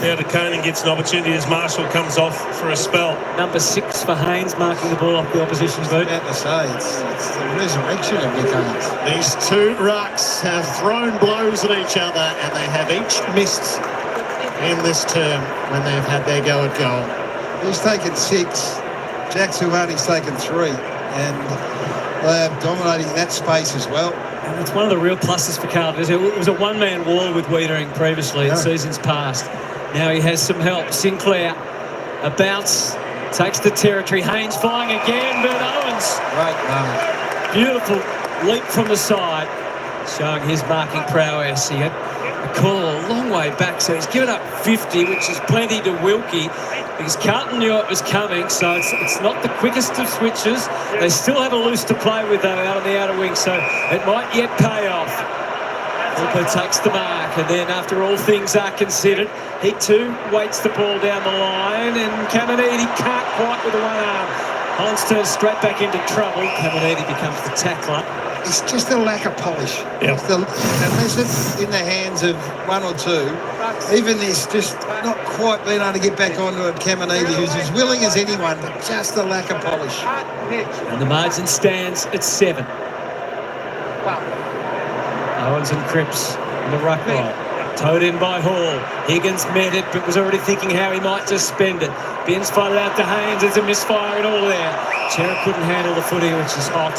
Now De Koning gets an opportunity as Marshall comes off for a spell. Number 6 for Haynes, marking the ball off the opposition's boot. I was about to say, it's the resurrection of Nick Haynes. These 2 rucks have thrown blows at each other, and they have each missed in this term when they've had their go at goal. He's taken 6. Jack Suwani's taken 3, and they are dominating that space as well. And it's one of the real pluses for Carlton. It was a one-man wall with Wiedering previously in seasons past. Now he has some help. Sinclair, a bounce, takes the territory. Haynes flying again, but Owens. Right, beautiful leap from the side, showing his marking prowess. He had a call a long way back, so he's given up 50, which is plenty to Wilkie, because Carlton knew it was coming, so it's not the quickest of switches. They still have a loose to play with, though, out on the outer wing, so it might yet pay off. Wilco takes the mark, and then after all things are considered, he too waits the ball down the line, and Caminiti can't quite with the one arm. Hollands turns straight back into trouble. Caminiti becomes the tackler. It's just a lack of polish. Yep. Unless it's in the hands of 1 or 2, even this just not quite being able to get back onto it. Caminiti, who's as willing as anyone, but just a lack of polish. And the margin stands at 7. Owens and Cripps in the ruck line. Towed in by Hall. Higgins met it, but was already thinking how he might just spend it. Ben's fired out to Haynes. There's a misfire and all there. Chera couldn't handle the footy, which is hot.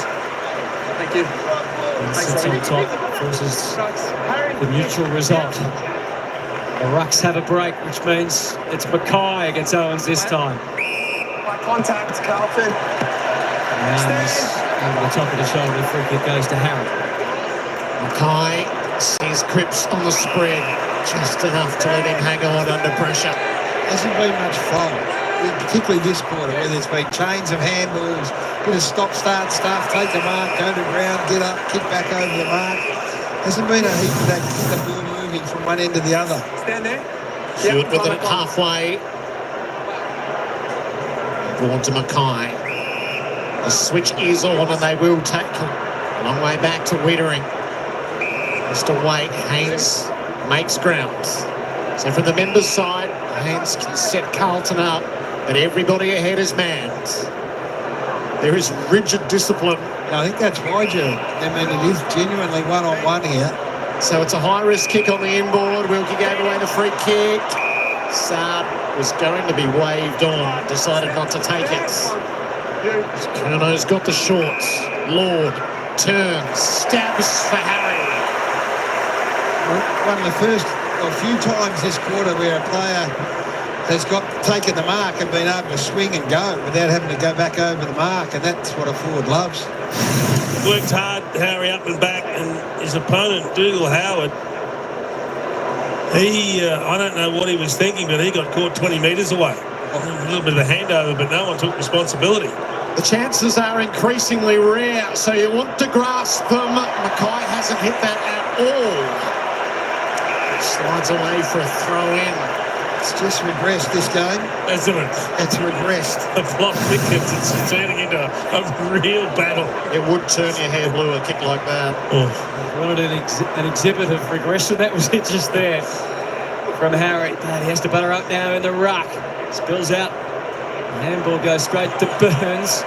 Thank you. And sits on top, forces the neutral result. The Rucks have a break, which means it's McKay against Owens this time. By contact, Carlton. Owens over the top of the shoulder. The free kick goes to Harry. McKay sees Cripps on the spread, just enough to let him hang on under pressure. Hasn't been much fun, particularly this quarter, where there's been chains of handballs, bit of stop-start stuff, take the mark, go to ground, get up, kick back over the mark. Hasn't been a heap of that, the ball moving from one end to the other. Stand there. Hewitt with it halfway. Drawn to McKay. The switch is on, and they will take a long way back to Wiedering. Just to wait. Haynes makes ground. So from the members' side, Haynes can set Carlton up, but everybody ahead is manned. There is rigid discipline. I think that's why, Joe. I mean, it is genuinely one-on-one here. So it's a high-risk kick on the inboard. Wilkie gave away the free kick. Saab was going to be waved on, decided not to take it. Kerno's got the shorts. Lord turns, stabs for Harry. one of the first, a few times this quarter where a player has taken the mark and been able to swing and go without having to go back over the mark, and that's what a forward loves. Worked hard, Harry, up and back, and his opponent, Dougal Howard, I don't know what he was thinking, but he got caught 20 metres away. A little bit of a handover, but no one took responsibility. The chances are increasingly rare, so you want to grasp them. McKay hasn't hit that at all. Slides away for a throw-in. It's just regressed, this game. Isn't it? It's regressed. The block thickens, it's turning into a real battle. It would turn your hair blue, a kick like that. Oh. Wanted an exhibit of regression. That was it just there from Harry. But he has to butter up now in the ruck. Spills out. Handball goes straight to Burns.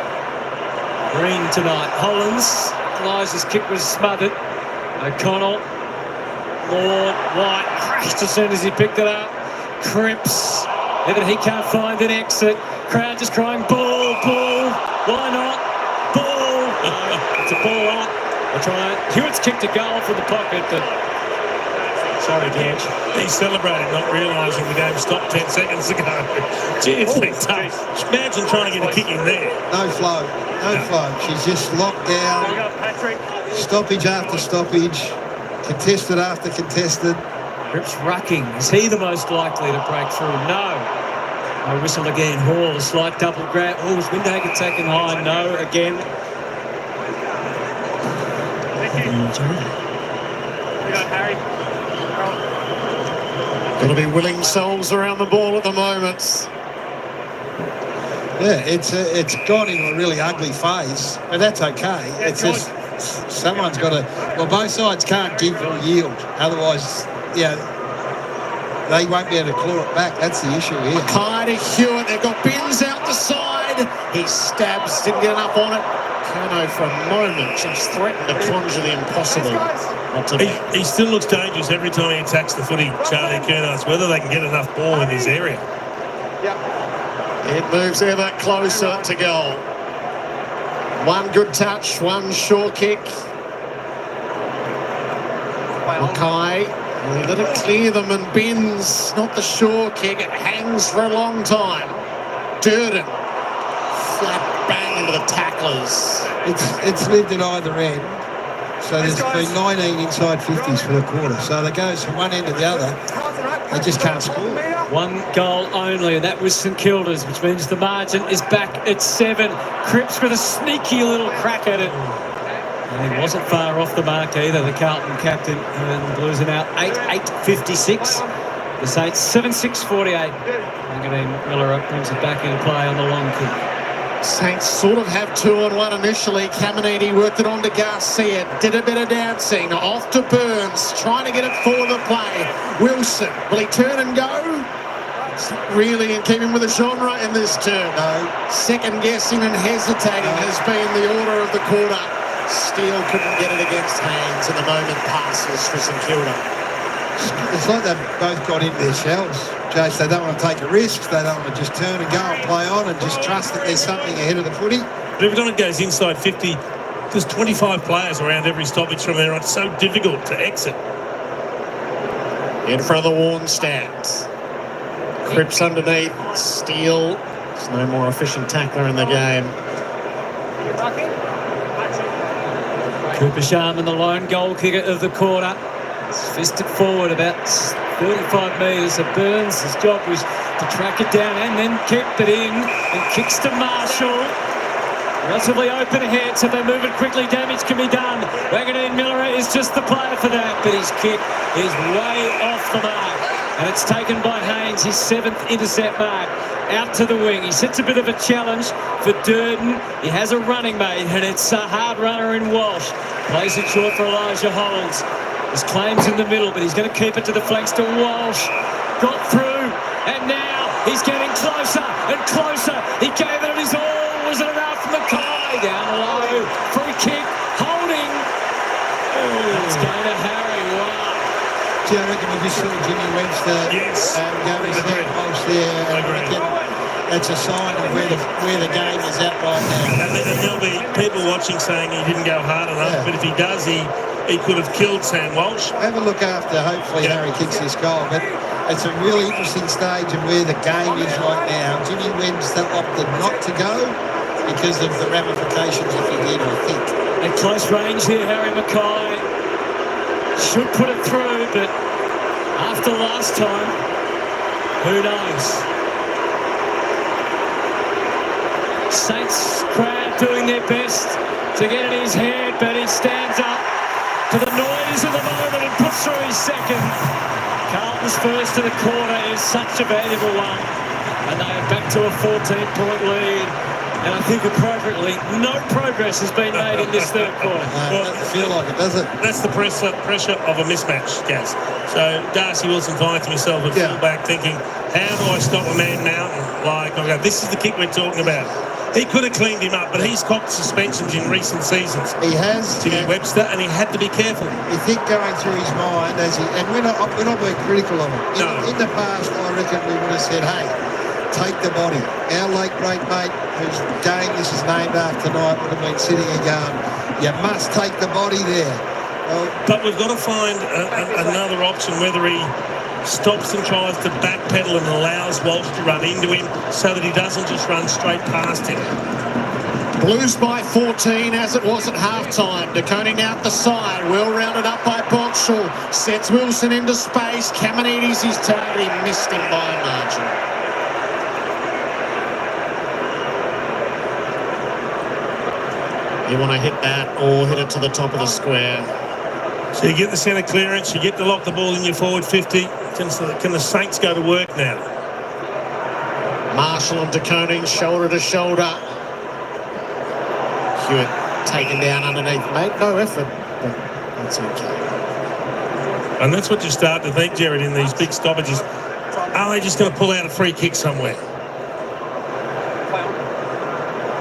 Green tonight. Hollins. Elijah's kick was smothered. O'Connell. Lord. White crashed as soon as he picked it up. Cripps. Evan, he can't find an exit. Crowd just crying, ball, ball. Why not? Ball. It's a ball up. They're trying. Hewitt's kicked a goal from the pocket, but sorry, George. He celebrated, not realising the game stopped 10 seconds ago. Gee, it's been tough. Imagine trying to get a kick in there. No flow. No flow. She's just locked down. Stoppage after stoppage. Contested after contested. Cripps rucking. Is he the most likely to break through? No. No whistle again. Hall, a slight double grab. Oh, is Windhagen taken high? No, again. Got to be willing souls around the ball at the moment. Yeah, it's gone into a really ugly phase, but that's okay. It's just someone's got to. Well, both sides can't give or yield, otherwise, yeah, they won't be able to claw it back. That's the issue here. McKay to Hewitt. They've got Binns out the side. He stabs, didn't get enough on it. Kano for a moment just threatened to conjure the impossible. He still looks dangerous every time he attacks the footy, Charlie Curnow. It's whether they can get enough ball in his area. It moves ever closer to goal. One good touch, one short kick. McKay, he let it clear them, and Binns, not the short kick, it hangs for a long time. Durden, flat bang into the tacklers. It's lived at either end. So there's been 19 inside 50s for the quarter. So it goes from one end to the other. They just can't score. One goal only, and that was St Kilda's, which means the margin is back at 7. Cripps with a sneaky little crack at it. And he wasn't far off the mark either, the Carlton captain. And the Blues are now 8-8-56. The Saints 7-6-48. Miller brings it back into play on the long kick. Saints sort of have 2-on-1 initially. Caminiti worked it on to Garcia, did a bit of dancing, off to Burns, trying to get it for the play. Wilson, will he turn and go? It's not really in keeping with the genre in this turn. No. Second guessing and hesitating has been the order of the quarter. Steele couldn't get it against Haynes, and the moment passes for St Kilda. It's like they've both got into their shells. Jace, they don't want to take a risk. They don't want to just turn and go and play on and just trust that there's something ahead of the footy. But every time it goes inside 50, there's 25 players around every stoppage from there on. It's so difficult to exit. In front of the worn stands. Cripps underneath. Steele. There's no more efficient tackler in the game. Cooper Sharman, the lone goal kicker of the quarter. Fisted forward about 35 metres of Burns. His job was to track it down and then kept it in, and kicks to Marshall. Relatively open ahead, so if they move it quickly, damage can be done. Wagonine Miller is just the player for that, but his kick is way off the mark. And it's taken by Haynes, his 7th intercept mark. Out to the wing. He sets a bit of a challenge for Durden. He has a running mate, and it's a hard runner in Walsh. Plays it short for Elijah Hollins. His claim's in the middle, but he's going to keep it to the flanks to Walsh. Got through, and now he's getting closer and closer. He gave it his all. Was it enough? McKay down low. Free kick. Holding. It's going to Harry. Wow. Do you reckon we just saw Jimmy Webster go his head close there? I reckon that's a sign of where the game is at right now. And there'll be people watching saying he didn't go hard enough, but if he does, he he could have killed Sam Walsh. Have a look after, hopefully, Harry kicks this goal. But it's a really interesting stage of where the game is right now. Jimmy Webb's opted not to go because of the ramifications if he did, I think. At close range here, Harry McKay should put it through, but after last time, who knows? Saints crowd doing their best to get in his head, but he stands up to the noise of the moment and puts through his second. Carlton's first of the quarter is such a valuable one, and they are back to a 14-point lead. And I think appropriately, no progress has been made in this third quarter. Well, doesn't feel like it, does it? That's the pressure of a mismatch, Gaz. So Darcy Wilson finds himself at fullback thinking, how do I stop a man mountain? Like, this is the kick we're talking about. He could have cleaned him up, but he's copped suspensions in recent seasons. He has. Jimmy Webster, and he had to be careful. You think going through his mind, and we're not being critical of him. In the past, I reckon we would have said, hey, take the body. Our late great mate, whose game this is named after tonight, would have been sitting and going, you must take the body there. Well, but we've got to find another option, whether he stops and tries to backpedal and allows Walsh to run into him so that he doesn't just run straight past him. Blues by 14 as it was at half-time. DeConing out the side, well rounded up by Boxall. Sets Wilson into space. Kamanides his target. He missed him by a margin. You want to hit that or hit it to the top of the square. So you get the centre clearance, you get to lock the ball in your forward 50. Can the Saints go to work now? Marshall and DeConing shoulder to shoulder. Hewitt taken down underneath. Made no effort, but that's okay. And that's what you start to think, Jared, in these big stoppages. Are they just going to pull out a free kick somewhere?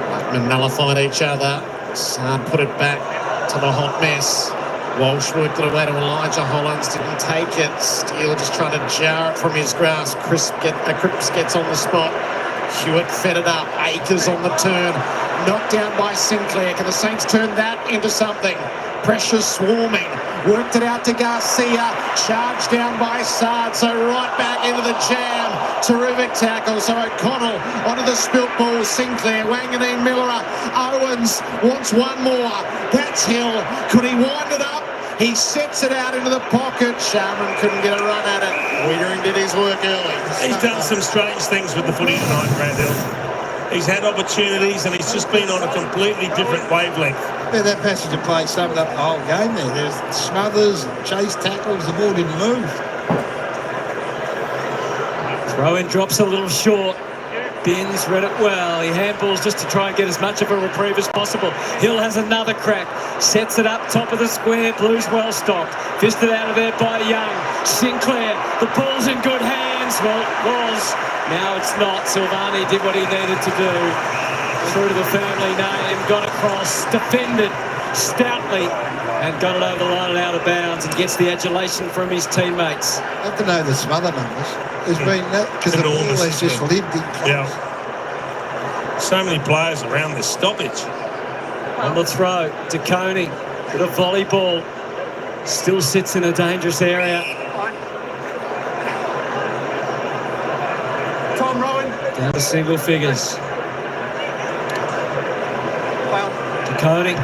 Blackman nullified each other. Sard put it back to the hot mess. Walsh worked it away to Elijah Hollands, didn't take it. Steele just trying to jar it from his grasp. Cripps gets on the spot. Hewitt fed it up. Akers on the turn. Knocked down by Sinclair. Can the Saints turn that into something? Pressure swarming. Worked it out to Garcia. Charged down by Sard. So right back into the jam. Terrific tackle. So O'Connell onto the spilt ball. Sinclair, Wanganeen, Miller. Owens wants one more. That's Hill. Could he wind it up? He sets it out into the pocket. Sharman couldn't get a run at it. Wiedering did his work early. He's done some strange things with the footy tonight, Brad Hill. He's had opportunities and he's just been on a completely different wavelength. Yeah, that passage of play summed up the whole game there. There's smothers, chase tackles, the ball didn't move. Throw-in drops a little short. Binns read it well. He handballs just to try and get as much of a reprieve as possible. Hill has another crack. Sets it up top of the square. Blues well stopped. Fisted out of there by Young. Sinclair. The ball's in good hands. Well, it was. Now it's not. Silvani did what he needed to do. Through to the family name. Got across. Defended stoutly. And got it over the line and out of bounds. And gets the adulation from his teammates. I have to know the smother numbers. There's been that because the ball has just lived in place. Yeah. So many players around this stoppage. On the throw, DeConing with a volleyball. Still sits in a dangerous area. Tom Rowan. Down to single figures. DeConing.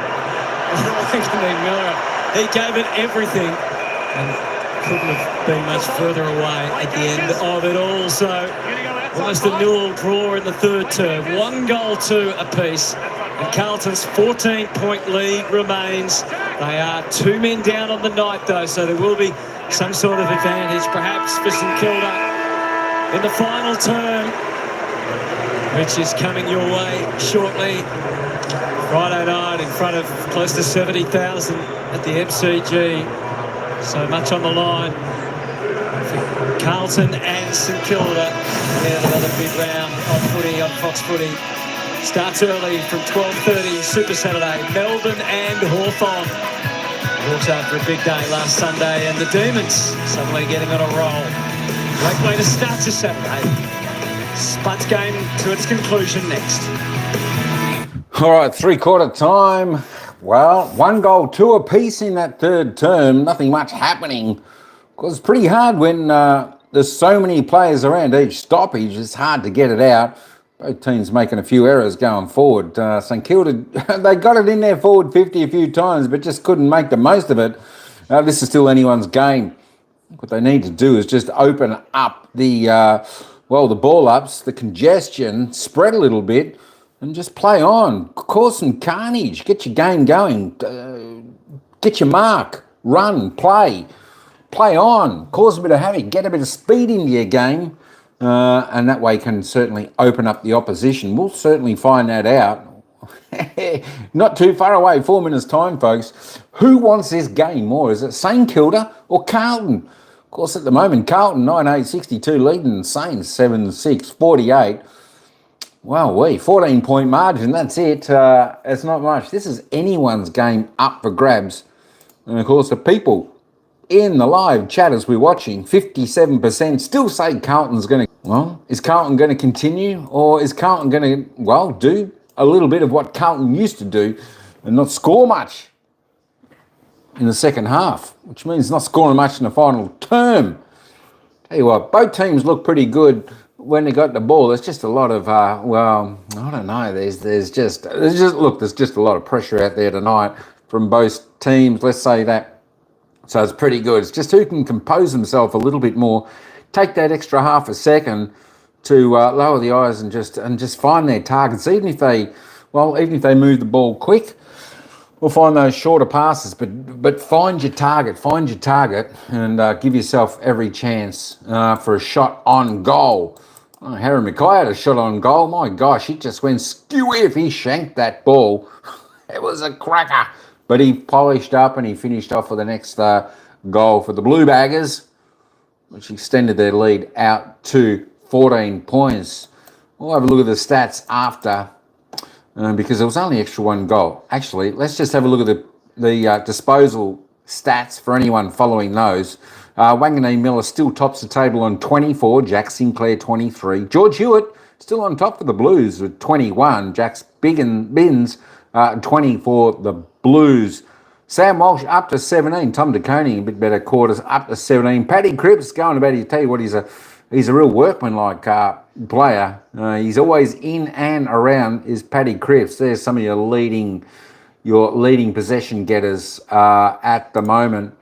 Miller. He gave it everything. And couldn't have been much further away at the end of it all. So almost a 0 draw in the third term. 1 goal to apiece. And Carlton's 14-point lead remains. They are 2 men down on the night though, so there will be some sort of advantage perhaps for St Kilda in the final term, which is coming your way shortly. Friday night in front of close to 70,000 at the MCG. So much on the line for Carlton and St Kilda. Yeah, another big round of footy on Fox Footy. Starts early from 12:30 Super Saturday. Melbourne and Hawthorn. Hawks after a big day last Sunday, and the Demons suddenly getting on a roll. Great way to start your Saturday. Spud's game to its conclusion next. All right, 3/4 time. Well, 1 goal, 2 apiece in that third term. Nothing much happening. Because it's pretty hard when there's so many players around each stoppage. It's hard to get it out. Both teams making a few errors going forward. St Kilda, they got it in their forward 50 a few times, but just couldn't make the most of it. This is still anyone's game. What they need to do is just open up the ball ups, the congestion, spread a little bit, and just play on. Cause some carnage. Get your game going. Get your mark. Run. Play. Play on. Cause a bit of havoc. Get a bit of speed into your game. And that way can certainly open up the opposition. We'll certainly find that out. Not too far away, 4 minutes time, folks. Who wants this game more? Is it St Kilda or Carlton? Of course, at the moment, Carlton 9-8-62 leading Saints 7-6-48. Wow, 14-point margin, that's it. It's not much. This is anyone's game up for grabs. And of course, the people in the live chat as we're watching, 57% still say Carlton's going to... Well, is Carlton going to continue? Or is Carlton going to, well, do a little bit of what Carlton used to do and not score much in the second half, which means not scoring much in the final term? Tell you what, both teams look pretty good when they got the ball. There's just a lot of, I don't know. There's just a lot of pressure out there tonight from both teams. Let's say that. So it's pretty good. It's just who can compose himself a little bit more, take that extra half a second to lower the eyes and just find their targets. Even if they move the ball quick, or find those shorter passes, but find your target, and give yourself every chance for a shot on goal. Oh, Harry McKay had a shot on goal. My gosh, he just went skew if he shanked that ball. It was a cracker. But he polished up and he finished off with the next goal for the Blue Baggers, which extended their lead out to 14 points. We'll have a look at the stats after, because there was only extra 1 goal. Actually, let's just have a look at the disposal stats for anyone following those. Wanganeen Miller still tops the table on 24, Jack Sinclair 23. George Hewitt still on top for the Blues with 21. Jack's Bins 20 for the Blues. Sam Walsh up to 17. Tom DeConey a bit better quarters up to 17. Paddy Cripps going about it. Tell you what, he's a real workman-like player. He's always in and around is Paddy Cripps. There's some of your leading possession getters at the moment.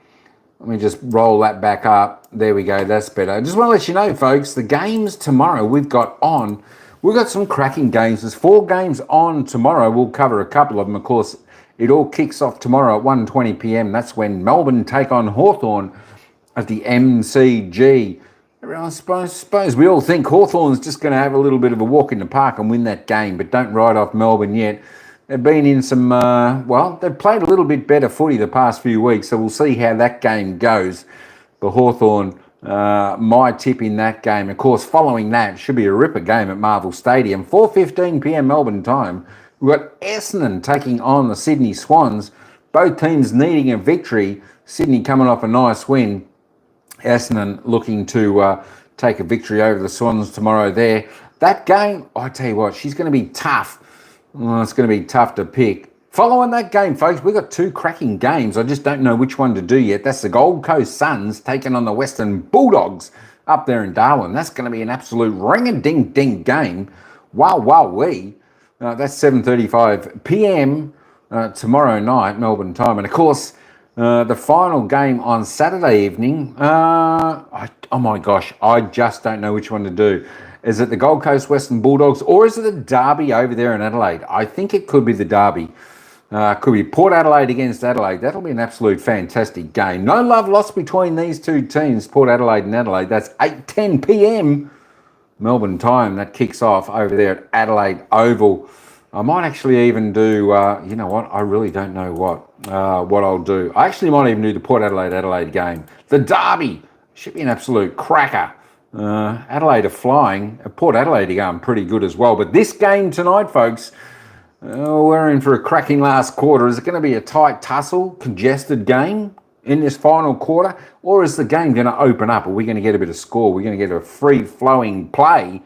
Let me just roll that back up. There we go. That's better. I just want to let you know, folks, the games tomorrow we've got some cracking games. There's 4 games on tomorrow. We'll cover a couple of them. Of course, it all kicks off tomorrow at 1:20 p.m. That's when Melbourne take on Hawthorn at the MCG. I suppose we all think Hawthorn's just going to have a little bit of a walk in the park and win that game, but don't write off Melbourne yet. They've been in some, they've played a little bit better footy the past few weeks, so we'll see how that game goes. But Hawthorn, my tip in that game, of course, following that, should be a ripper game at Marvel Stadium. 4:15 p.m. Melbourne time. We've got Essendon taking on the Sydney Swans. Both teams needing a victory. Sydney coming off a nice win. Essendon looking to take a victory over the Swans tomorrow there. That game, I tell you what, she's going to be tough. Well, it's going to be tough to pick. Following that game, folks, we've got 2 cracking games. I just don't know which one to do yet. That's the Gold Coast Suns taking on the Western Bulldogs up there in Darwin. That's going to be an absolute ring-a-ding-ding game. Wow-wee. That's 7:35 p.m. Tomorrow night, Melbourne time. And, of course, the final game on Saturday evening, oh my gosh, I just don't know which one to do. Is it the Gold Coast Western Bulldogs or is it the derby over there in Adelaide? I think it could be the derby. Could be Port Adelaide against Adelaide. That'll be an absolute fantastic game. No love lost between these 2 teams, Port Adelaide and Adelaide. That's 8:10 p.m. Melbourne time. That kicks off over there at Adelaide Oval. I might actually even do, you know what, I really don't know what I'll do. I actually might even do the Port Adelaide game. The derby should be an absolute cracker. Adelaide are flying. Port Adelaide are going pretty good as well. But this game tonight, folks, we're in for a cracking last quarter. Is it going to be a tight tussle, congested game in this final quarter? Or is the game going to open up? Are we going to get a bit of score? We're going to get a free-flowing play?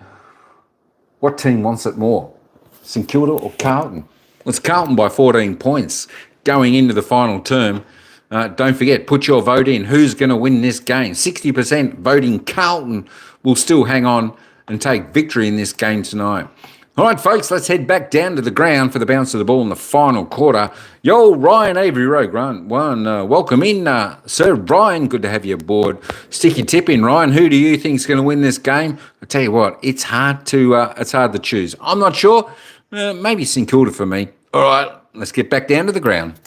What team wants it more? St Kilda or Carlton? Well, it's Carlton by 14 points. going into the final term. Don't forget, put your vote in. Who's going to win this game? 60% voting Carlton will still hang on and take victory in this game tonight. All right, folks, let's head back down to the ground for the bounce of the ball in the final quarter. Yo, Ryan Avery, Rogue One. Welcome in, Sir Ryan. Good to have you aboard. Stick your tip in, Ryan. Who do you think is going to win this game? I tell you what, it's hard to choose. I'm not sure. Maybe St Kilda for me. All right, let's get back down to the ground.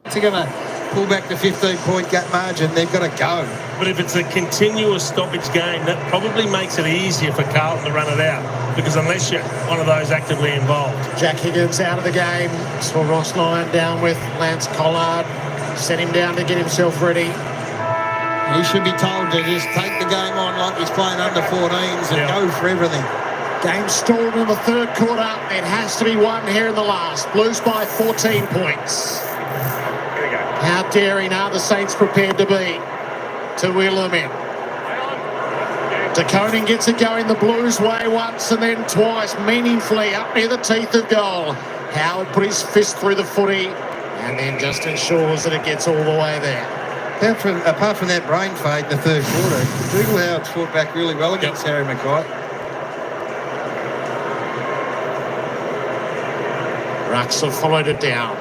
They're going to pull back the 15-point gap margin. They've got to go. But if it's a continuous stoppage game, that probably makes it easier for Carlton to run it out, because unless you're one of those actively involved. Jack Higgins out of the game. Saw Ross Lyon down with Lance Collard. Set him down to get himself ready. He should be told to just take the game on like he's playing under 14s and go for everything. Game stalled in the third quarter. It has to be won here in the last. Blues by 14 points. How daring are the Saints prepared to be to wheel them in? De Koning gets it going the Blues way once and then twice, meaningfully up near the teeth of goal. Howard put his fist through the footy and then just ensures that it gets all the way there. Apart from that brain fade in the third quarter, Dougal Howard's fought back really well against Harry McKay. Rucks have followed it down.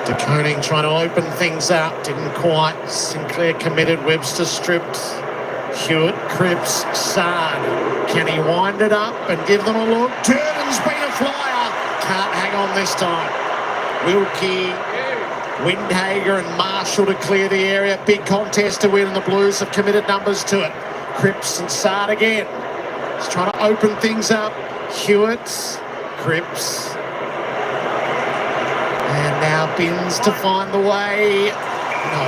De Koning trying to open things up, didn't quite. Sinclair committed, Webster stripped. Hewitt, Cripps, Sard. Can he wind it up and give them a look? Durden's been a flyer. Can't hang on this time. Wilkie, Windhager and Marshall to clear the area. Big contest to win, and the Blues have committed numbers to it. Cripps and Sard again. He's trying to open things up. Hewitt, Cripps. And now Binns to find the way. No,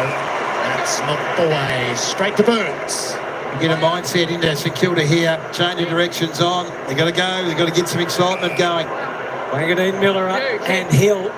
that's not the way. Straight to Burns. Get a mindset into St Kilda here. Change of directions on. They've got to go. They've got to get some excitement going. Wanganeen, Miller up and Hill.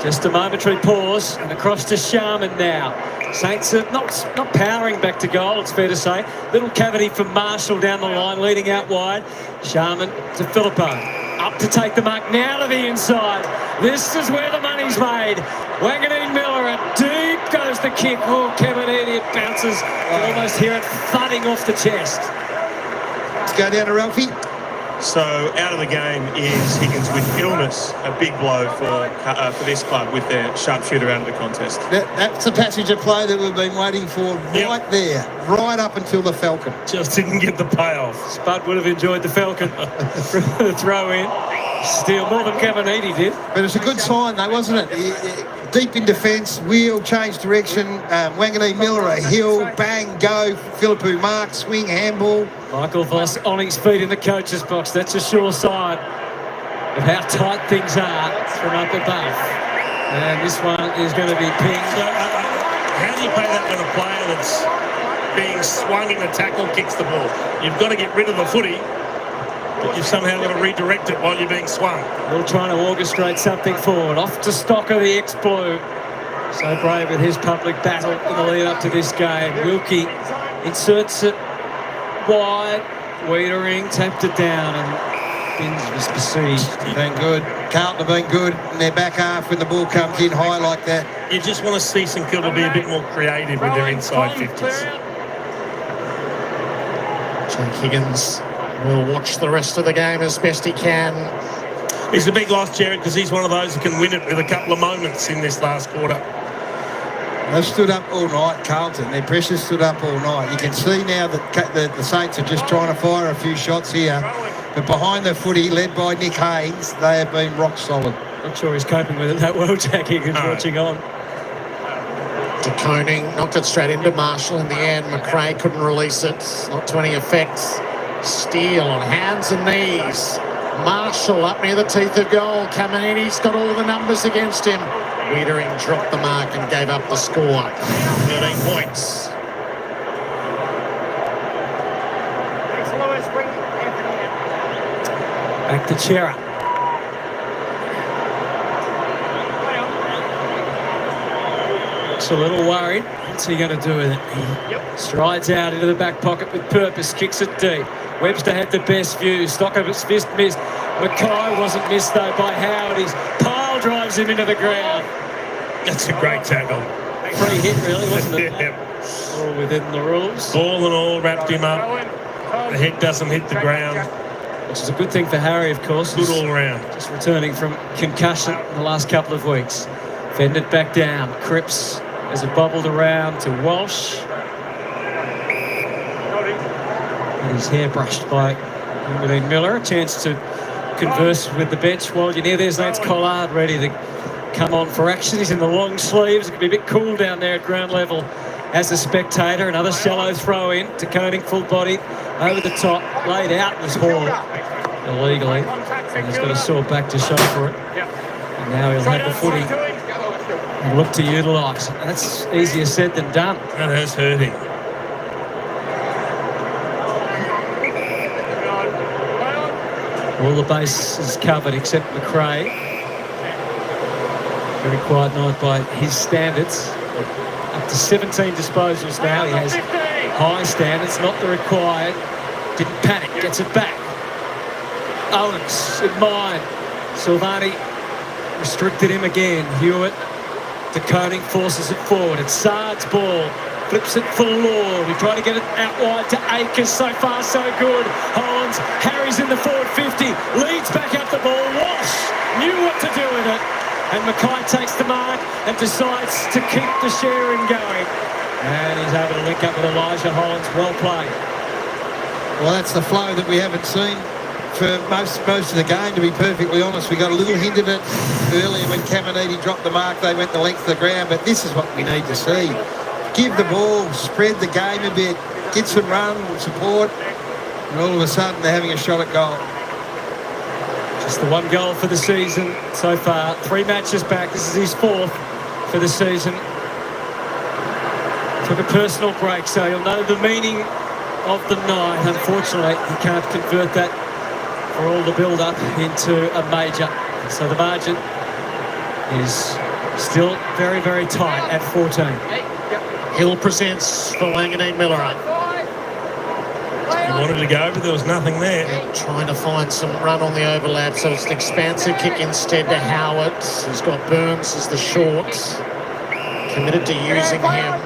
Just a momentary pause and across to Sharman now. Saints are not powering back to goal, it's fair to say. Little cavity from Marshall down the line, leading out wide. Sharman to Filippo. Up to take the mark, now to the inside. This is where the money's made. Wanganeen Miller, and deep goes the kick. Oh, Caminiti, it bounces. You almost hear it thudding off the chest. Let's go down to Ralphie. So out of the game is Higgins with illness, a big blow for this club with their sharpshooter out of the contest. That's a passage of play that we've been waiting for right there, right up until the Falcon. Just didn't get the payoff. Spud would have enjoyed the Falcon throw in. Still more than Caminiti did. But it's a good sign though, wasn't it? Deep in defence, wheel, change direction, Wanganeen Miller, a hill, bang, go, Philippou mark, swing, handball. Michael Voss on his feet in the coach's box. That's a sure sign of how tight things are from up above. And this one is going to be pinged. So, how do you play that when a player that's being swung in the tackle kicks the ball? You've got to get rid of the footy, but you've somehow got to redirect it while you're being swung. We're trying to orchestrate something forward. Off to Stocker, the ex-Blue. So brave with his public battle in the lead up to this game. Wilkie inserts it wide. Wiedering tapped it down, and Binns was besieged. Been good. Carlton have been good in their back half when the ball comes in high like that. You just want to see St Kilda be a bit more creative with their inside 50s. Jack Higgins will watch the rest of the game as best he can. He's a big loss, Jared, because he's one of those who can win it with a couple of moments in this last quarter. They've stood up all night, Carlton. Their pressure stood up all night. You can see now that the Saints are just trying to fire a few shots here. But behind the footy, led by Nick Haynes, they have been rock solid. Not sure he's coping with it that well, Jack Higgins, watching on. De Koning knocked it straight into Marshall in the end. McKay couldn't release it. Not to any effect. Steele on hands and knees. Marshall up near the teeth of goal. Caminiti's got all the numbers against him. Wiedering dropped the mark and gave up the score. 13 points. Back to Chera. Looks a little worried. What's he going to do with it? Strides out into the back pocket with purpose. Kicks it deep. Webster had the best view. Stockover's fist missed. McKay wasn't missed though by Howard. His pile drives him into the ground. That's a great tackle. Free hit, really, wasn't it? Yeah. All within the rules. Ball and all wrapped him up. The head doesn't hit the ground. Which is a good thing for Harry, of course. Good all round. Just returning from concussion in the last couple of weeks. Fended back down. Cripps as it bobbled around to Walsh. And his hair brushed by Miller. A chance to converse with the bench while you're near. There's Lance Collard ready to come on for action. He's in the long sleeves. It could be a bit cool down there at ground level as a spectator. Another shallow throw in to Koenig, full body over the top, laid out this ball illegally. And he's got a sore back to show for it. And now he'll have the footy and look to utilise. That's easier said than done. That has hurt him. All the base is covered except McKay. Very quiet night by his standards. Up to 17 disposals now. He has high standards, not the required. Didn't panic, gets it back. Owens in mind. Silvani restricted him again. Hewitt to Koenig, forces it forward. It's Sard's ball. Flips it for Lord. We try to get it out wide to Akers. So far, so good. Hollands, Harry's in the forward 50. Leads back up the ball. Walsh knew what to do with it. And McKay takes the mark and decides to keep the sharing going. And he's able to link up with Elijah Hollands. Well played. Well, that's the flow that we haven't seen for most of the game, to be perfectly honest. We got a little hint of it earlier when Caminiti dropped the mark. They went the length of the ground, but this is what we need to see. Give the ball, spread the game a bit, get some run, support, and all of a sudden they're having a shot at goal. Just the one goal for the season so far. 3 matches back. This is his 4th for the season. Took a personal break, so you'll know the meaning of the night. Unfortunately, he can't convert that for all the build-up into a major. So the margin is still very, very tight at 14. Hill presents for Wanganeen Miller. He wanted to go, but there was nothing there. Trying to find some run on the overlap, so it's an expansive kick instead to Howard. He's got Burns as the shorts. Committed to using him.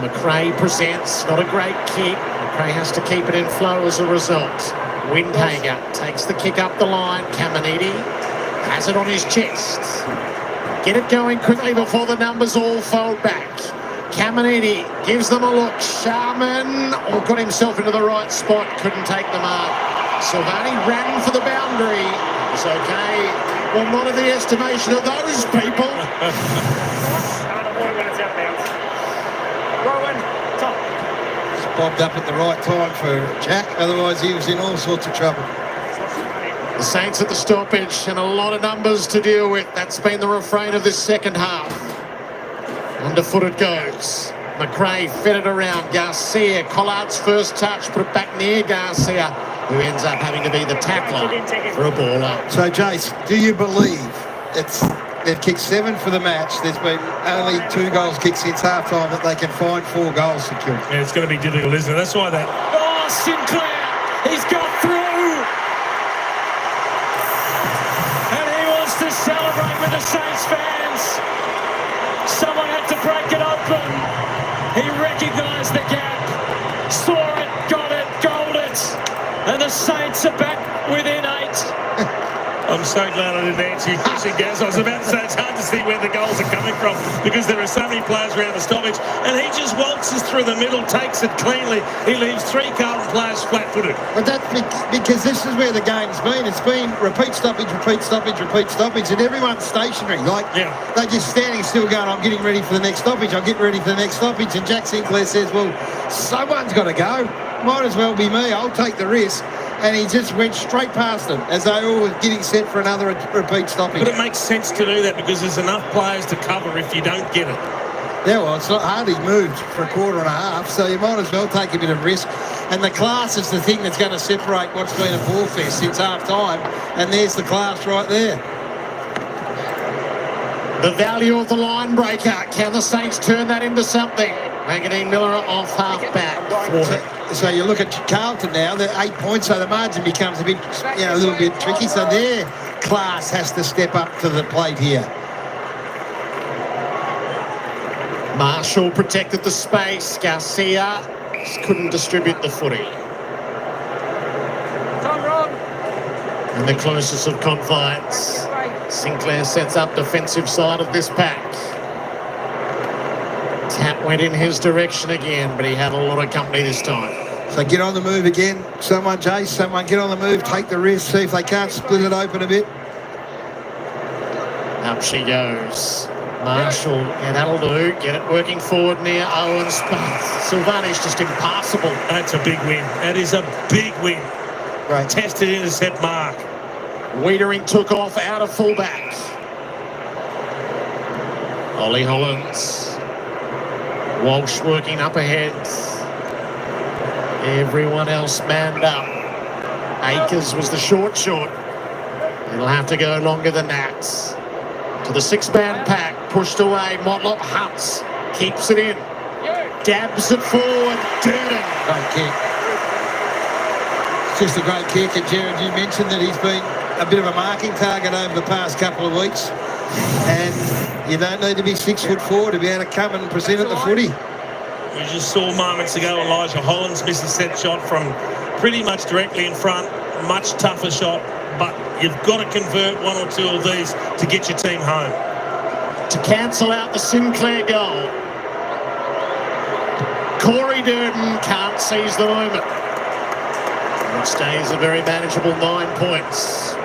McKay presents, not a great kick. McKay has to keep it in flow as a result. Windhager takes the kick up the line. Caminiti has it on his chest. Get it going quickly before the numbers all fold back. Caminiti gives them a look. Sharman got himself into the right spot, couldn't take the mark. Silvani ran for the boundary. It's okay. Well, not in the estimation of those people. Just bobbed up at the right time for Jack, otherwise he was in all sorts of trouble. The Saints at the stoppage and a lot of numbers to deal with. That's been the refrain of this second half. Underfoot it goes. McKay fed it around. Garcia, Collard's first touch, put it back near Garcia, who ends up having to be the tackler for a ball up. So, Jace, do you believe they've kicked 7 for the match? There's been only 2 goals kicked since half-time, that they can find 4 goals secured. Yeah, it's going to be difficult, isn't it? That's why that... Oh, Sinclair! He's got through! And he wants to celebrate with the Saints fans. Someone had to break it open. He recognised the gap, saw it, got it, goaled it, and the Saints are back within 8. I'm so glad I didn't answer your question, Gaz. I was about to say it's hard to see where the goals are coming from because there are so many players around the stoppage, and he just waltzes through the middle, takes it cleanly. He leaves 3 Carlton players flat-footed. But that's because this is where the game's been. It's been repeat stoppage, repeat stoppage, repeat stoppage, and everyone's stationary. They're just standing still going, I'm getting ready for the next stoppage, I'm getting ready for the next stoppage. And Jack Sinclair says, well, someone's got to go. Might as well be me. I'll take the risk. And he just went straight past them as they all were getting set for another repeat stoppage. But it makes sense to do that because there's enough players to cover if you don't get it. Yeah, well, it's not hard. He moved for a quarter and a half, so you might as well take a bit of risk. And the class is the thing that's going to separate what's been a ball fest since half-time. And there's the class right there. The value of the line breaker. Can the Saints turn that into something? Wanganeen Miller off half-back. So you look at Carlton now, they're 8 points, so the margin becomes a bit, a little bit tricky. So their class has to step up to the plate here. Marshall protected the space. Garcia just couldn't distribute the footy. In the closest of confines, Sinclair sets up defensive side of this pack. Tap went in his direction again, but he had a lot of company this time. So get on the move again. Someone, Jace, someone get on the move, take the risk, see if they can't split it open a bit. Up she goes. Marshall, yeah, that'll do. Get it working forward near Owens. Silvani's just impassable. That's a big win. That is a big win. Right. Tested intercept mark. Wiedering took off out of fullback. Ollie Hollins. Walsh working up ahead. Everyone else manned up. Akers was the short. It'll have to go longer than that. To the six-man pack, pushed away. Motlop Hunts keeps it in. Dabs it forward. Durden. Great kick. It's just a great kick. And Jared, you mentioned that he's been a bit of a marking target over the past couple of weeks. And you don't need to be 6'4" to be able to come and present at the footy. We just saw moments ago Elijah Hollins miss a set shot from pretty much directly in front. Much tougher shot, but you've got to convert one or two of these to get your team home. To cancel out the Sinclair goal. Corey Durden can't seize the moment. It stays a very manageable 9 points.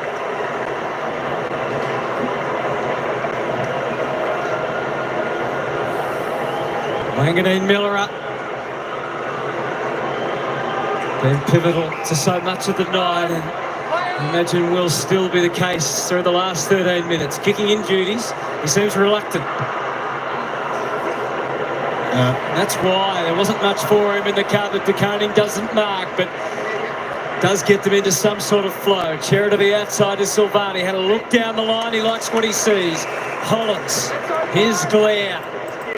Wanganeen Miller up. Been pivotal to so much of the night, and I imagine will still be the case through the last 13 minutes. Kicking in duties, he seems reluctant. That's why there wasn't much for him in the cover. DeConing doesn't mark, but does get them into some sort of flow. Chair to the outside is Silvani. Had a look down the line. He likes what he sees. Hollins, his glare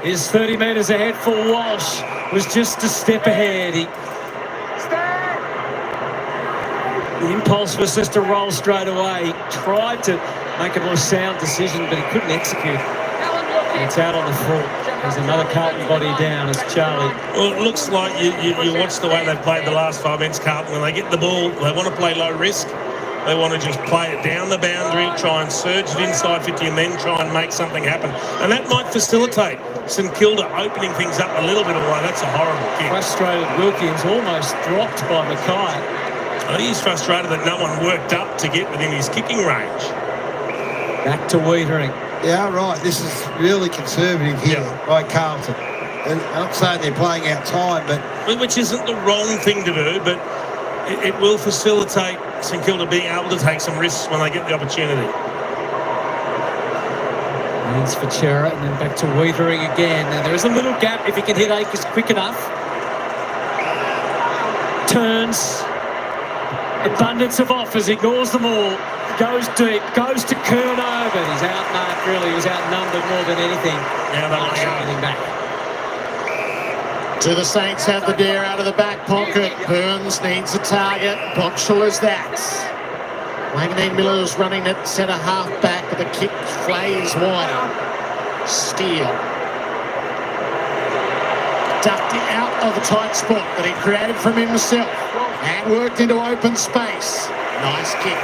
is 30 metres ahead for Walsh. Was just a step ahead. The impulse was just to roll straight away. He tried to make a more sound decision, but he couldn't execute. And it's out on the full. There's another Carlton body down as Charlie. Well, it looks like you watch the way they've played the last 5 minutes, Carlton. When they get the ball, they want to play low risk. They want to just play it down the boundary, try and surge it inside 50 and then try and make something happen. And that might facilitate St Kilda opening things up a little bit away. That's a horrible kick. Frustrated Wilkins, almost dropped by McKay. I think he's frustrated that no one worked up to get within his kicking range. Back to Wiedering. Yeah, right. This is really conservative here by Carlton. And I'm not saying they're playing out time, but... Which isn't the wrong thing to do, but it will facilitate St Kilda being able to take some risks when they get the opportunity. Hands for Chera, and then back to Wiedering again. Now there is a little gap if he can hit Akers quick enough. Turns. Abundance of offers, ignores them all. Goes deep, goes to Curnow, but he's outmarked really. He was outnumbered more than anything. Now they'll getting back. To the Saints have the dare out of the back pocket. Burns needs a target. Boxall is that. Wanganeen Miller is running at centre half back, but the kick flays wider. Steele. Ducked out of the tight spot that he created from himself and worked into open space. Nice kick.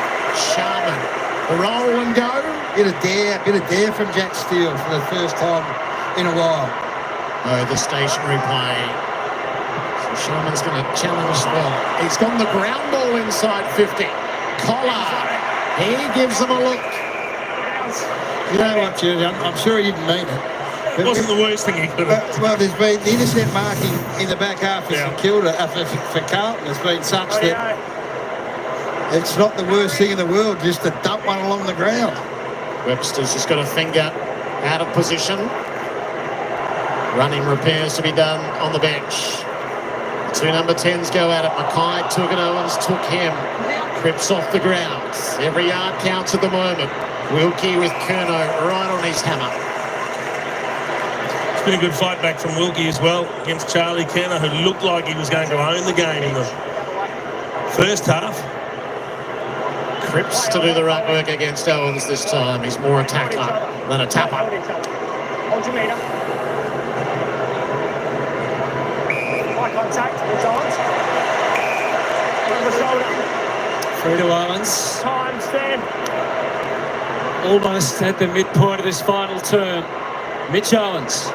Sharman. Roll and go. Bit of dare from Jack Steele for the first time in a while. Oh, the stationary play. So Sharman's going to challenge well. He's got the ground ball inside 50. Collard. He gives them a look. You know what, Judy? I'm sure he didn't mean it. It wasn't the worst thing he could have. Well, there's been the intercept marking in the back half for St Kilda, for Carlton has been such that it's not the worst thing in the world just to dump one along the ground. Webster's just got a finger out of position. Running repairs to be done on the bench. The two number 10s go at it. McKay took it, Owens took him. Cripps off the ground. Every yard counts at the moment. Wilkie with Curnow right on his hammer. been a good fight back from Wilkie as well against Charlie Kenner, who looked like he was going to own the game in the first half. Cripps to do the right work against Owens this time. He's more a tackler than a tapper. Hold your meter. Eye contact. It's Owens. Over the shoulder. Through to Owens. Time, stand. Almost at the midpoint of this final term. Mitch Owens.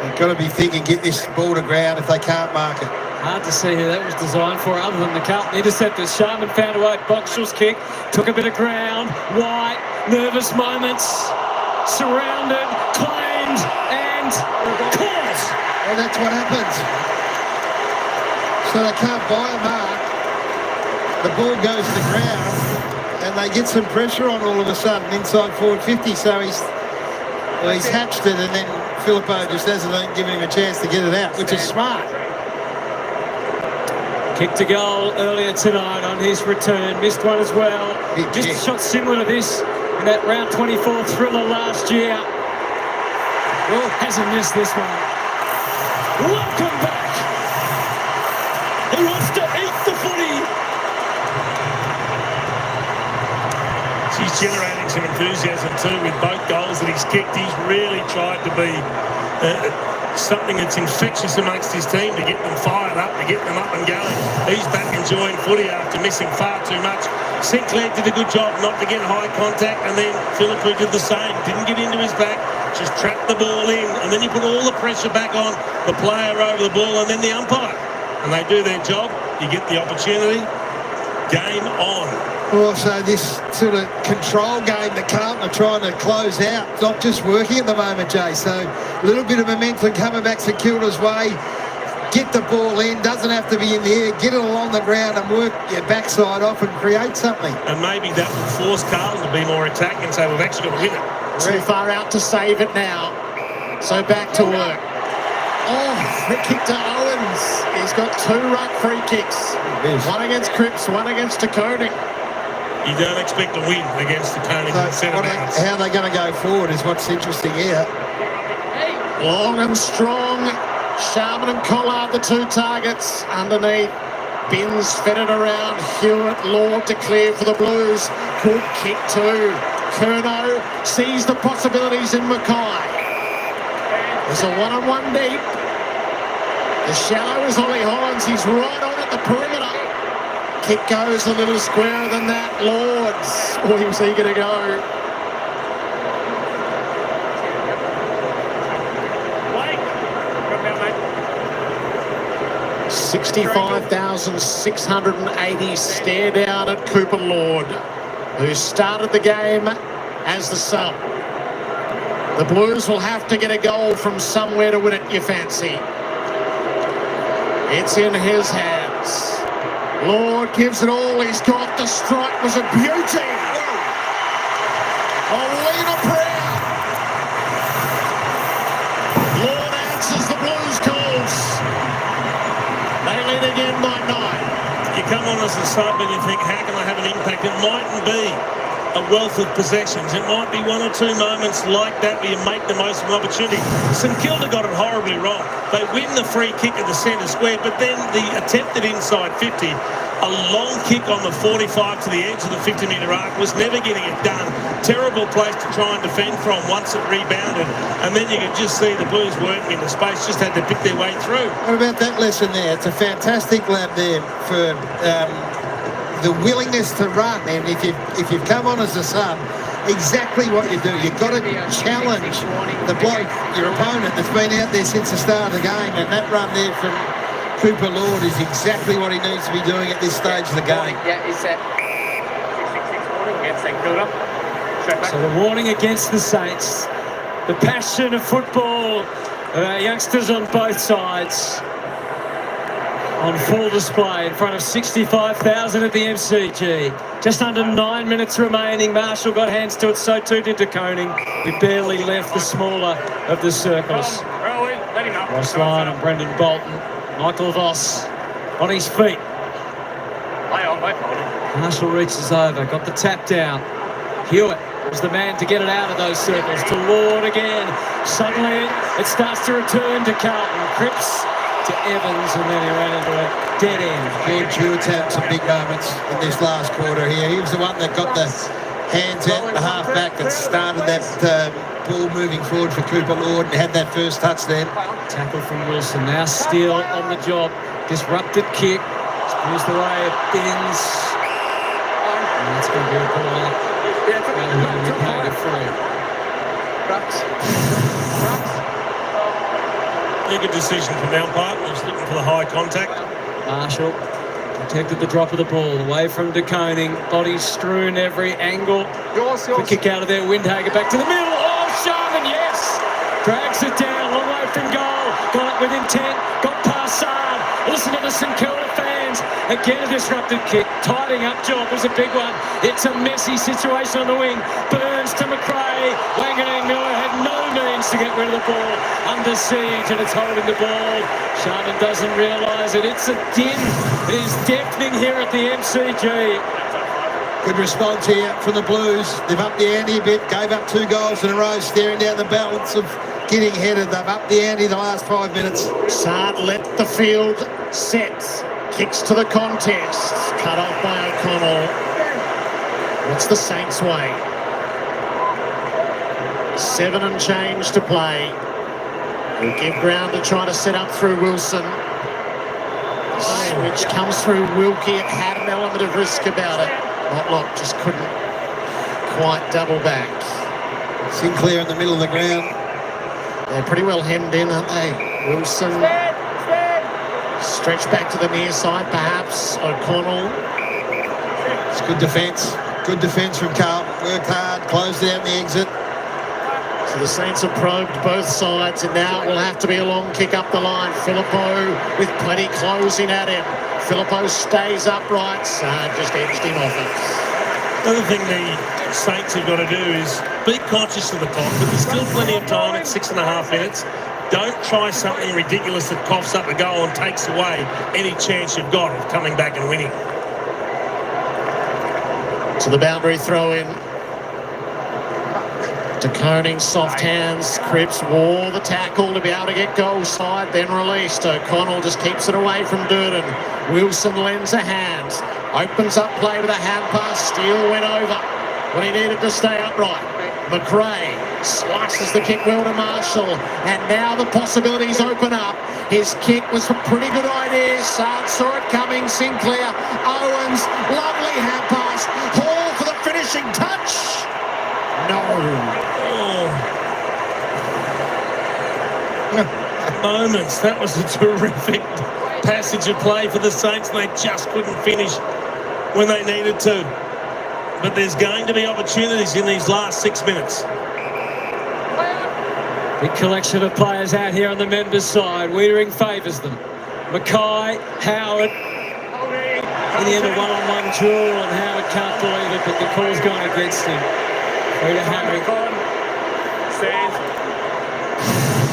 They've got to be thinking, get this ball to ground if they can't mark it. Hard to see who that was designed for, other than the Carlton interceptors. Sharman found a way. Boxall's kick. Took a bit of ground. White. Nervous moments. Surrounded. Claimed. And caught. Well, that's what happens. So they can't buy a mark. The ball goes to the ground. And they get some pressure on all of a sudden inside forward 50. So he's hatched it, and then Filippo just hasn't given him a chance to get it out, which is smart. Kicked a goal earlier tonight on his return. Missed one as well. Just a shot similar to this in that round 24 thriller last year. Well, hasn't missed this one. Welcome back. He wants to eat the footy. He's generating some enthusiasm too with both goals that he's kicked. He's really tried to be something that's infectious amongst his team, to get them fired up, to get them up and going. He's back enjoying footy after missing far too much. Sinclair did a good job not to get high contact, and then Philippe did the same. Didn't get into his back, just trapped the ball in, and then you put all the pressure back on the player over the ball and then the umpire. And they do their job. You get the opportunity. Game on. Also, this sort of control game that Carlton are trying to close out, it's not just working at the moment, Jay. So a little bit of momentum coming back to Kilda's way. Get the ball in, doesn't have to be in the air. Get it along the ground and work your backside off and create something. And maybe that will force Carlton to be more attacking and say, we've actually got to win it. Too far out to save it now. So back to work. Oh, free kick to Owens. He's got 2 ruck free kicks. One against Cripps, one against Taconi. You don't expect to win against the Koenig centre-backs. How they're going to go forward is what's interesting here. Long and strong. Sharman and Collard, the 2 targets underneath. Binns fed it around. Hewitt, Lord to clear for the Blues. Good kick too. Curnow sees the possibilities in McKay. There's a one-on-one deep. The shallow is Ollie Hollands. He's right on at the perimeter. Kick goes a little squarer than that. Lords. Oh, he was eager to go. 65,680 stare down at Cooper Lord, who started the game as the sub. The Blues will have to get a goal from somewhere to win it, you fancy. It's in his hands. Lord gives it all he's got. The strike was a beauty. Olina Prayer. Lord answers the Blues calls. They lead again by 9. You come on as a sub and you think, how can I have an impact? It mightn't be a wealth of possessions. It might be 1 or 2 moments like that where you make the most of an opportunity. St Kilda got it horribly wrong. They win the free kick at the centre square, but then the attempted inside 50, a long kick on the 45 to the edge of the 50-metre arc, was never getting it done. Terrible place to try and defend from once it rebounded. And then you could just see the Blues working into space, just had to pick their way through. What about that lesson there? It's a fantastic lab there for the willingness to run. And if you've come on as a sub, exactly what you do. You've got to challenge the bloke, your opponent, that's been out there since the start of the game. And that run there from Cooper Lord is exactly what he needs to be doing at this stage of the game. Yeah, it's that 6-6 warning against St Kilda. So the warning against the Saints. The passion of football of our youngsters on both sides on full display in front of 65,000 at the MCG. Just under 9 minutes remaining. Marshall got hands to it, so too did Koenig. We barely left the smaller of the circles. Ross Lyon and Brendan Bolton. Michael Voss on his feet. Marshall reaches over, got the tap down. Hewitt Is the man to get it out of those circles. To Lord again. Suddenly it starts to return to Carlton. Cripps to Evans, and then he ran into a dead end. George Hewitt's had some big moments in this last quarter here. He was the one that got the hands out and the half back that started that ball moving forward for Cooper Lord and had that first touch then. Tackle from Wilson. Now Steele on the job. Disrupted kick. Screws the way it bends. And that's going to be a ball out. Rather than McKay to free. Good decision from the umpire. Just looking for the high contact. Marshall protected the drop of the ball away from De Koning. Body strewn every angle. The kick out of there. Windhager back to the middle. Oh, Sharman, yes! Drags it down. Long way from goal. Got it with intent. Got past Sard. Listen to the St Kilda fans. Again a disrupted kick. Tidying up job was a big one. It's a messy situation on the wing. Burns to McKay. Wanganangua had no means to get rid of the ball. Under siege, and it's holding the ball. Sharman doesn't realise it. It's a din. It is deafening here at the MCG. Good response here from the Blues. They've upped the ante a bit. Gave up 2 goals in a row, staring down the balance of getting headed. They've upped the ante the last 5 minutes. Sard let the field set. Kicks to the contest. Cut off by O'Connell. What's the Saints' way? 7 and change to play. We'll give ground to try to set up through Wilson. Switch comes through Wilkie. It had an element of risk about it. Motlock just couldn't quite double back. Sinclair in the middle of the ground. They're pretty well hemmed in, aren't they? Wilson. Stretch back to the near side, perhaps. O'Connell. It's good defence. Good defence from Carlton. Worked hard, closed down the exit. So the Saints have probed both sides, and now it will have to be a long kick up the line. Filippo with plenty closing at him. Filippo stays upright. Sard just edged him off it. Another thing the Saints have got to do is be conscious of the clock, but there's still plenty of time at 6.5 minutes. Don't try something ridiculous that coughs up a goal and takes away any chance you've got of coming back and winning. To the boundary throw in. De Koning, soft hands. Cripps wore the tackle to be able to get goal side, then released. O'Connell just keeps it away from Durden. Wilson lends a hand. Opens up play with a hand pass. Steele went over when he needed to stay upright. McRae slices the kick well to Marshall, and now the possibilities open up. His kick was a pretty good idea. Sard saw it coming. Sinclair, Owens, lovely hand pass. Hall for the finishing touch. No. Moments. That was a terrific passage of play for the Saints. They just couldn't finish when they needed to. But there's going to be opportunities in these last 6 minutes. Big collection of players out here on the members' side. Wiedering favours them. McKay, Howard. In the end, a one-on-one duel, and Howard can't believe it, but the call's gone against him. Through to Harry.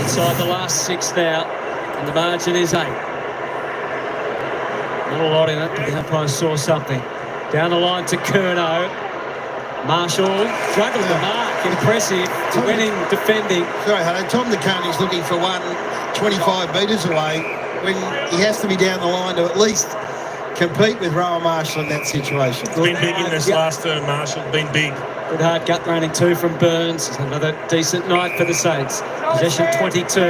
Inside the last 6 now, and the margin is 8. Not a lot in it, but the umpire saw something. Down the line to Curnow. Marshall struggled to mark. Impressive. Winning, defending. Sorry, Hutto. Tom De Koning's looking for 25 metres away when he has to be down the line to at least compete with Rowan Marshall in that situation. It's been big in this last term, Marshall. Been big. Good hard gut running 2 from Burns. Another decent night for the Saints. Possession 22.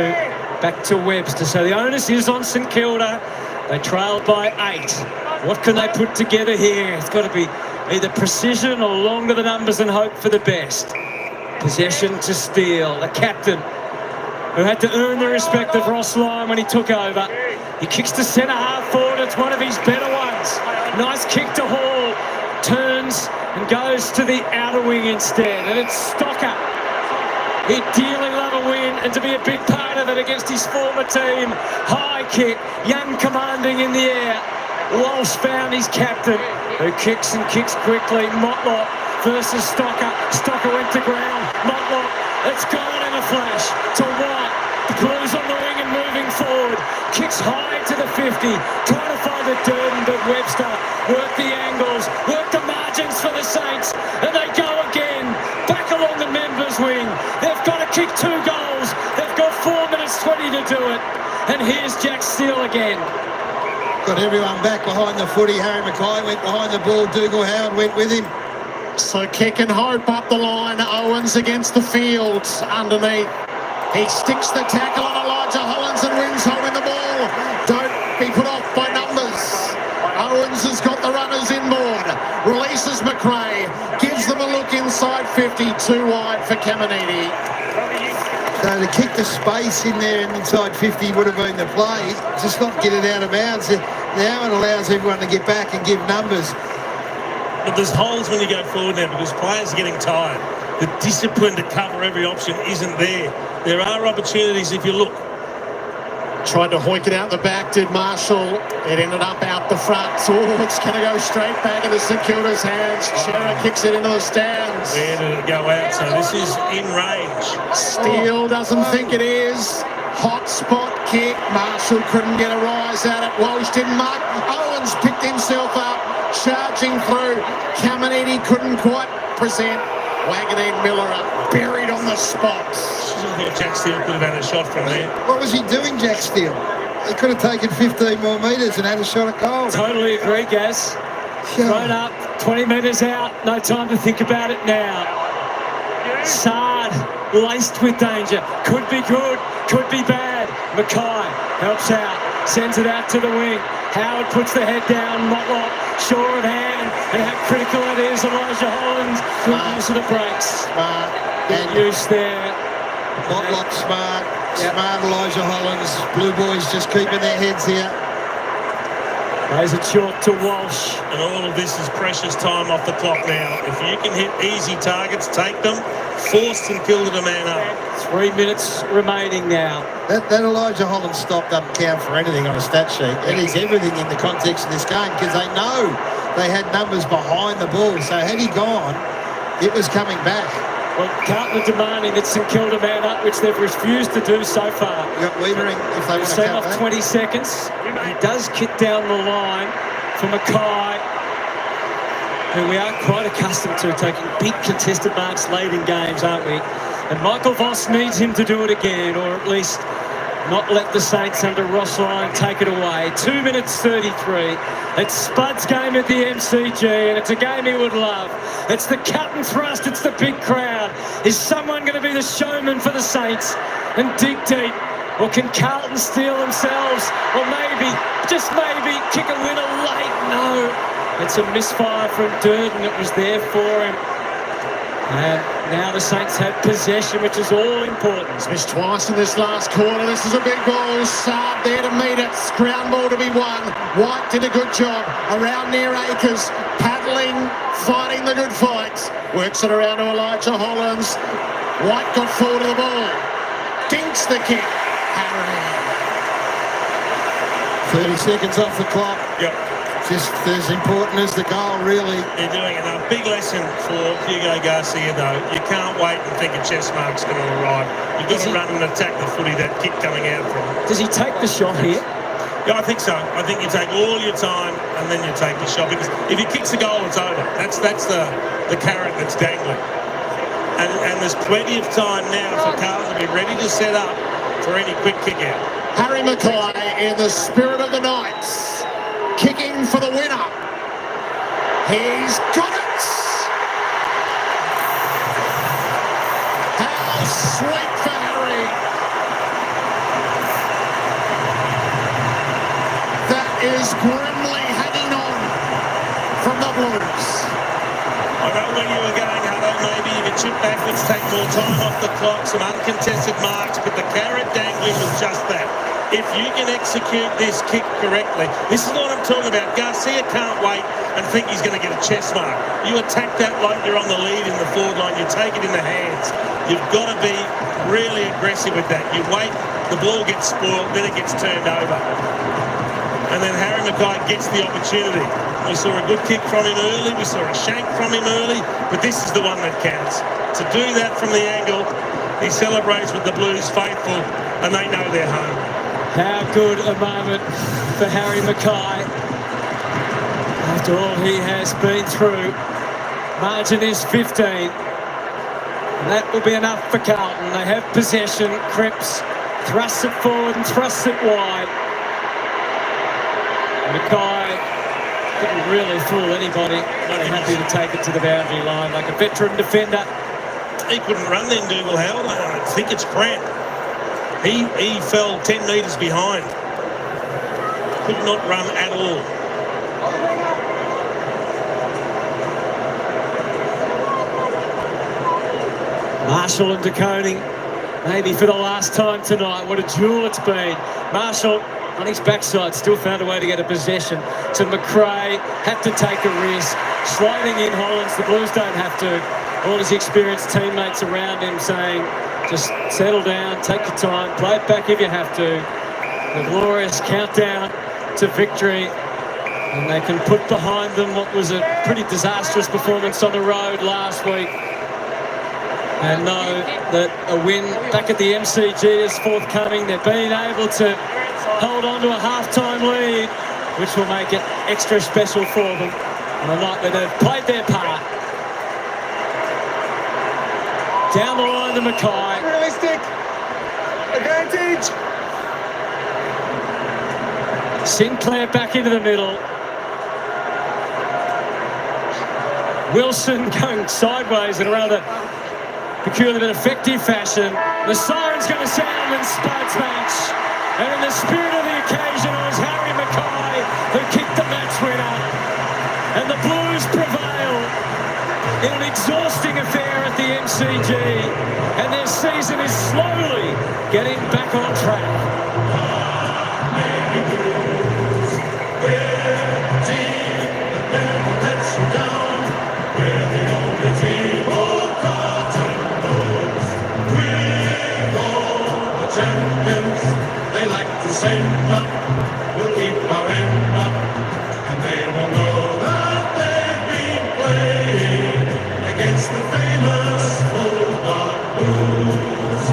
Back to Webster. So the onus is on St Kilda. They trailed by 8. What can they put together here? It's got to be either precision or longer the numbers and hope for the best. Possession to Steele, the captain, who had to earn the respect of Ross Lyon when he took over. He kicks to centre half forward. It's one of his better ones. Nice kick to Hall. Turns and goes to the outer wing instead. And it's Stocker. He'd dearly love a win and to be a big part of it against his former team. High kick, young commanding in the air. Walsh found his captain, who kicks and kicks quickly. Motlock versus Stocker. Stocker went to ground. Motlock, it's gone in a flash to White. The Blues on the wing and moving forward. Kicks high to the 50. Trying to find a Durden, but Webster worked the angles, worked the margins for the Saints, and they go again. Back 4 minutes 20 to do it. And here's Jack Steele again. Got everyone back behind the footy. Harry McKay went behind the ball. Dougal Howard went with him. So kick and hope up the line. Owens against the field underneath. He sticks the tackle on Elijah Hollins and wins home in the ball. Don't be put off by numbers. Owens has got the runners inboard. Releases McKay. Gives them a look inside 50. Too wide for Caminiti. So to kick the space in there and inside 50 would have been the play. Just not get it out of bounds. Now it allows everyone to get back and give numbers. But there's holes when you go forward now because players are getting tired. The discipline to cover every option isn't there. There are opportunities if you look. Tried to hoik it out the back, did Marshall. It ended up out the front. Oh, it's going to go straight back into St Kilda's hands. Chera kicks it into the stands. Where did it go out? So this is in range. Steele doesn't think it is. Hot spot kick. Marshall couldn't get a rise at it. Walsh didn't mark. Owens picked himself up, charging through. Caminiti couldn't quite present. Wagonine Miller up, buried on the spot. I thought Jack Steele could have had a shot from there. What was he doing, Jack Steele? He could have taken 15 more metres and had a shot at goal. Totally agree, Gaz. Thrown up, 20 metres out, no time to think about it now. Sard, laced with danger. Could be good, could be bad. McKay helps out, sends it out to the wing. Howard puts the head down, Motlop, sure of hand, and how critical it is. Elijah Hollins, good use of the brakes. Good use there. Motlop smart, smart Elijah Hollins. Blue boys just keeping their heads here. Plays it short to Walsh. And all of this is precious time off the clock now. If you can hit easy targets, take them. Force St Kilda to man up. 3 minutes remaining now. That Elijah Hollins stop doesn't count for anything on a stat sheet. It is everything in the context of this game because they know they had numbers behind the ball. So had he gone, it was coming back. Well, Carlton are demanding that St Kilda man up, which they've refused to do so far. You got Wiedering if they want to set cut off back. 20 seconds. He does kick down the line for McKay, who we are quite accustomed to taking big contested marks late in games, aren't we? And Michael Voss needs him to do it again, or at least not let the Saints under Ross Lyon take it away. 2 minutes 33. It's Spud's game at the MCG, and it's a game he would love. It's the cut and thrust, it's the big crowd. Is someone going to be the showman for the Saints and dig deep? Or can Carlton steal themselves? Or maybe, just maybe, kick a winner late? No. It's a misfire from Durden. It was there for him. And now the Saints have possession, which is all important. He's missed twice in this last quarter. This is a big ball. Saab there to meet it. Ground ball to be won. White did a good job. Around near Acres. Paddling, fighting the good fight. Works it around to Elijah Hollins. White got forward to the ball. Dinks the kick. Harry. 30 seconds off the clock. Yep. Just as important as the goal, really. They're doing it. A big lesson for Hugo Garcia, though. You can't wait and think a chest mark's going to arrive. You've got to run and attack the footy, that kick coming out from. Does he take the shot here? Yeah, I think so. I think you take all your time and then you take the shot, because if he kicks the goal, it's over. That's the carrot that's dangling. And there's plenty of time now for Carlton to be ready to set up for any quick kick out. Harry McKay in the spirit of the Knights. Kicking for the winner. He's got it. How sweet for Harry. That is grimly hanging on from the Blues. I know where you were going, Hutto. Maybe you could chip backwards, take more time off the clock, some uncontested marks, but the carrot dangling was just that. If you can execute this kick correctly, this is what I'm talking about. Garcia can't wait and think he's going to get a chest mark. You attack that like you're on the lead in the forward line. You take it in the hands. You've got to be really aggressive with that. You wait, the ball gets spoiled, then it gets turned over. And then Harry McKay gets the opportunity. We saw a good kick from him early. We saw a shank from him early. But this is the one that counts. To do that from the angle, he celebrates with the Blues faithful, and they know they're home. How good a moment for Harry McKay. After all he has been through, margin is 15. And that will be enough for Carlton. They have possession. Cripps thrusts it forward and thrusts it wide. McKay couldn't really fool anybody. Very happy to take it to the boundary line like a veteran defender. He couldn't run then, Dougal Howard. I think it's cramp. He fell 10 metres behind. Could not run at all. Marshall and De Koning, maybe for the last time tonight. What a duel it's been. Marshall on his backside still found a way to get a possession to McKay. Had to take a risk. Sliding in Hollands, the Blues don't have to. All his experienced teammates around him saying, just settle down, take your time, play it back if you have to. The glorious countdown to victory. And they can put behind them what was a pretty disastrous performance on the road last week. And know that a win back at the MCG is forthcoming. They're being able to hold on to a half-time lead, which will make it extra special for them on a night that they've played their part. Down the line to McKay. Realistic advantage. Sinclair back into the middle. Wilson going sideways in a rather peculiar but effective fashion. The siren's going to sound in Spud's match. And in the spirit of the occasion, it was Harry McKay who kicked the match winner. And the Blues prevail in an exhausting affair at the MCG. And their season is slowly getting back on track. They like to send up, we'll keep our end up, and they will know that they've been playing against the famous Bulldog Blues.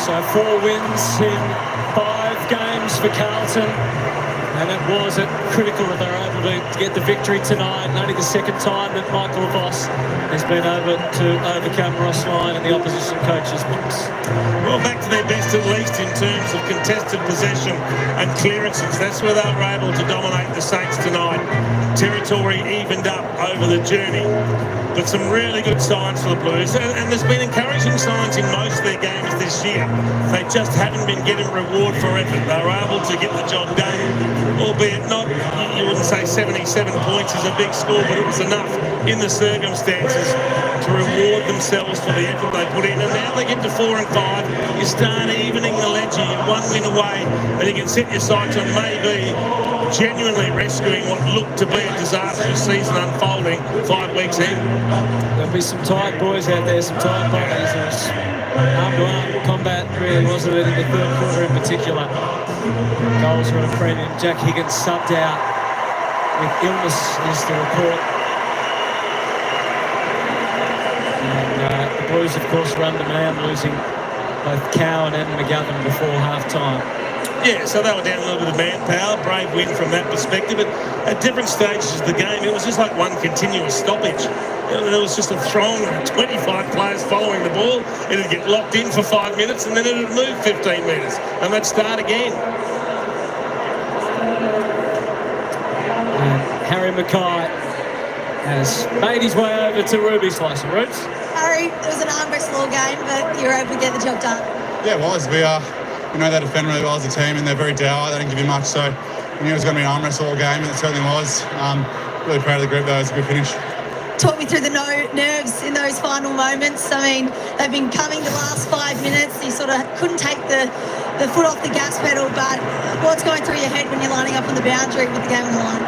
So 4 wins in 5 games for Carlton, and it was critical that they were able to get the victory tonight. And only the second time that Michael Voss has been able to overcome Ross Lyon in the opposition coach's books. Well, back to their best at least in terms of contested possession and clearances. That's where they were able to dominate the Saints tonight. Territory evened up over the journey. But some really good signs for the Blues. And there's been encouraging signs in most of their games this year. They just haven't been getting reward for effort. They were able to get the job done, albeit not, you wouldn't say 77 points is a big score, but it was enough in the circumstances to reward themselves for the effort they put in. And now they get to 4 and 5. You start evening the ledger. You're 1 win away, and you can set your sights on maybe genuinely rescuing what looked to be a disastrous season unfolding 5 weeks in. There'll be some tired boys out there, some tired bodies. Arm-to-arm combat really wasn't it in the third quarter in particular. Goals were at a premium. Jack Higgins subbed out with illness is the report. And the Blues, of course, run the man, losing both Cowan and McGovern before half-time. Yeah, so they were down a little bit of manpower. Brave win from that perspective. But at different stages of the game, it was just like one continuous stoppage. There was just a throng of 25 players following the ball. It'd get locked in for 5 minutes, and then it'd move 15 metres, and they'd start again. And Harry McKay has made his way over to Ruby Slice and Roots. Harry, it was an arm wrestle game, but you were able to get the job done. Yeah, it was. We know they defend really well as a team, and they're very dour. They didn't give you much, so we knew it was going to be an arm wrestle all game, and it certainly was. Really proud of the group, though. It was a good finish. Talk me through the nerves in those final moments. I mean, they've been coming the last 5 minutes. You sort of couldn't take the foot off the gas pedal, but what's going through your head when you're lining up on the boundary with the game on the line?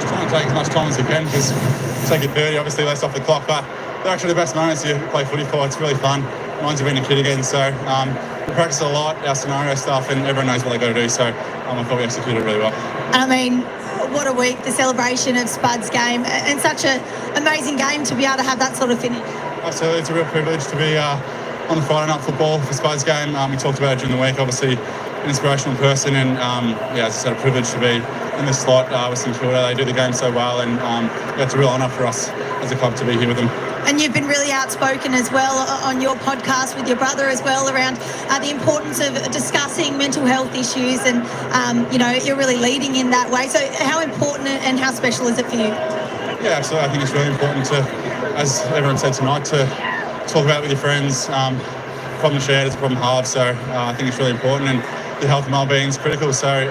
Just trying to take as much time as you can, because take it 30, obviously less off the clock, but they're actually the best moments you play footy for. It's really fun. Reminds you of being a kid again, so we practice a lot, our scenario stuff, and everyone knows what they've got to do, so I thought we executed really well. I mean, what a week, the celebration of Spud's game, and such an amazing game to be able to have that sort of finish. Absolutely, it's a real privilege to be on the Friday night football for Spud's game. We talked about it during the week, obviously an inspirational person, and as I said, a privilege to be in this slot with St Kilda. They do the game so well, and it's a real honour for us as a club to be here with them. And you've been really outspoken as well on your podcast with your brother as well around the importance of discussing mental health issues, and you're really leading in that way. So how important and how special is it for you? Yeah, absolutely. I think it's really important to, as everyone said tonight, to talk about it with your friends. Problem shared is a problem halved, so I think it's really important, and the health and well-being is critical. So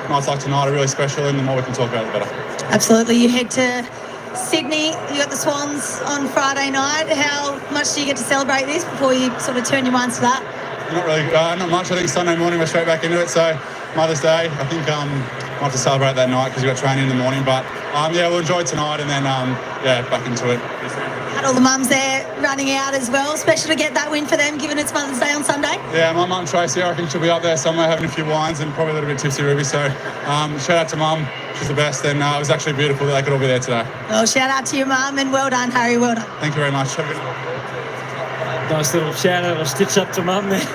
nights like tonight are really special, and the more we can talk about it, the better. Absolutely. You head to Sydney, you got the Swans on Friday night. How much do you get to celebrate this before you sort of turn your minds to that? Not really, not much. I think Sunday morning we're straight back into it, so Mother's Day, I think might have to celebrate that night because we've got training in the morning, but we'll enjoy tonight and then back into it. Had all the mums there running out as well. Special to get that win for them, given it's Mother's Day on Sunday. Yeah, my mum Tracy, I reckon she'll be up there somewhere having a few wines and probably a little bit tipsy, Ruby. So shout out to mum, she's the best, and it was actually beautiful that they could all be there today. Well, shout out to your mum and well done, Harry. Well done. Thank you very much. Have a good Nice little shout out or stitch up to mum there.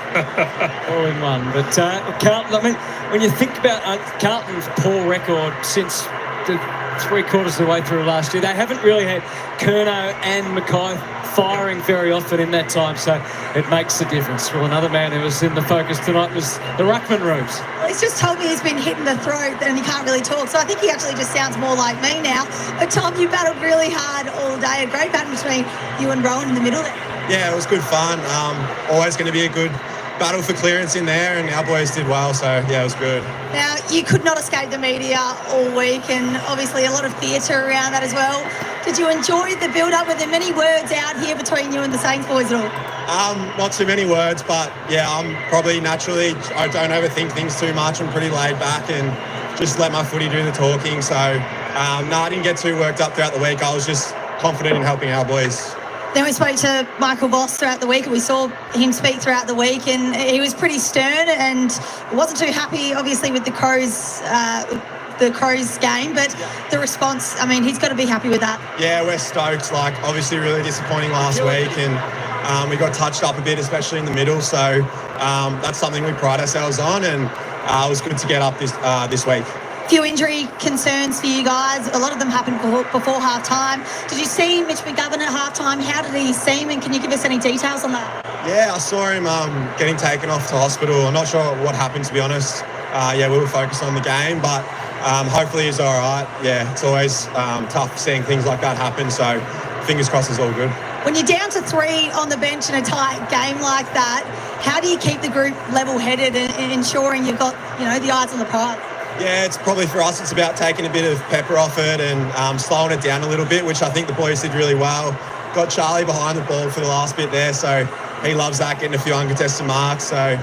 All in one. But Carlton, I mean, when you think about Carlton's poor record since the 3/4 of the way through last year, they haven't really had Curnow and McKay firing very often in that time, so it makes a difference. Well, another man who was in the focus tonight was the ruckman Rubes. Well, he's just told me he's been hit in the throat and he can't really talk, so I think he actually just sounds more like me now. But Tom, you battled really hard all day. A great battle between you and Rowan in the middle there. Yeah, it was good fun. Always going to be a good battle for clearance in there, and our boys did well, so yeah, it was good. Now, you could not escape the media all week, and obviously a lot of theatre around that as well. Did you enjoy the build-up? Were there many words out here between you and the Saints boys at all? Not too many words, but yeah, I'm probably naturally, I don't overthink things too much. I'm pretty laid back and just let my footy do the talking. So, I didn't get too worked up throughout the week. I was just confident in helping our boys. Then we spoke to Michael Voss throughout the week, and we saw him speak throughout the week, and he was pretty stern and wasn't too happy, obviously, with the Crows game, but the response, I mean, he's got to be happy with that. Yeah, we're stoked. Obviously really disappointing last week, and we got touched up a bit, especially in the middle, so that's something we pride ourselves on, and it was good to get up this week. Few injury concerns for you guys. A lot of them happened before half-time. Did you see Mitch McGovern at half-time? How did he seem, and can you give us any details on that? Yeah, I saw him getting taken off to hospital. I'm not sure what happened, to be honest. We were focused on the game, but hopefully he's all right. Yeah, it's always tough seeing things like that happen, so fingers crossed it's all good. When you're down to 3 on the bench in a tight game like that, how do you keep the group level-headed and ensuring you've got, the eyes on the prize? Yeah, it's probably for us, it's about taking a bit of pepper off it and slowing it down a little bit, which I think the boys did really well. Got Charlie behind the ball for the last bit there, so he loves that, getting a few uncontested marks. So,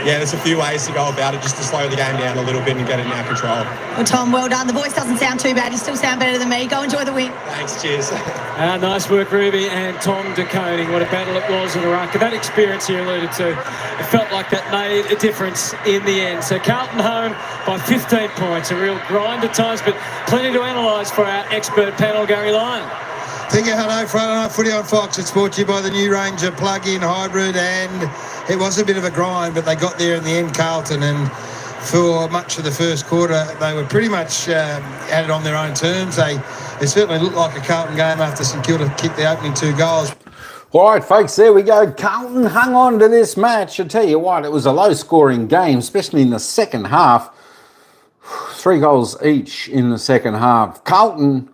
there's a few ways to go about it just to slow the game down a little bit and get it in our control. Well, Tom, well done. The voice doesn't sound too bad. You still sound better than me. Go enjoy the win. Thanks, cheers. Nice work, Ruby and Tom de Koning. What a battle it was in the ruck. That experience you alluded to, it felt like that made a difference in the end. So Carlton home by 15 points. A real grind at times, but plenty to analyse for our expert panel, Gary Lyon. Thank you. Hello, Friday Night Footy on Fox. It's brought to you by the new Ranger plug-in hybrid, and it was a bit of a grind, but they got there in the end, Carlton, and for much of the first quarter, they were pretty much had it on their own terms. It certainly looked like a Carlton game after St Kilda kicked the opening 2 goals. All right, folks, there we go. Carlton hung on to this match. I tell you what, it was a low-scoring game, especially in the second half. 3 goals each in the second half. Carlton,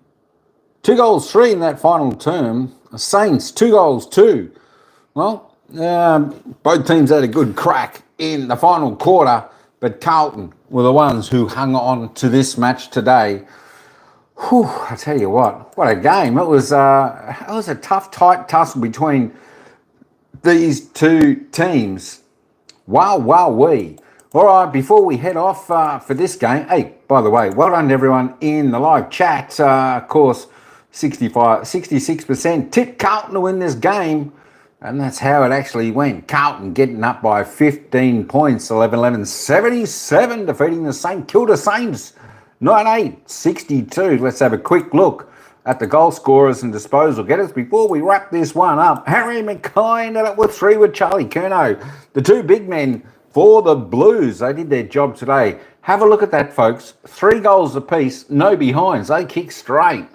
2 goals 3 in that final term. Saints, 2 goals 2. Well, both teams had a good crack in the final quarter, but Carlton were the ones who hung on to this match today. Whew, I tell you what a game. It was a tough, tight tussle between these two teams. Wow-wee. All right, before we head off for this game, hey, by the way, well done to everyone in the live chat. Of course, 66% tipped Carlton to win this game, and that's how it actually went. Carlton getting up by 15 points, 11-11, 77, defeating the St Kilda Saints, 9-8, 62. Let's have a quick look at the goal scorers and disposal getters before we wrap this one up. Harry McKay ended up with 3 with Charlie Curnow. The 2 big men for the Blues, they did their job today. Have a look at that, folks. 3 goals apiece, no behinds. They kick straight.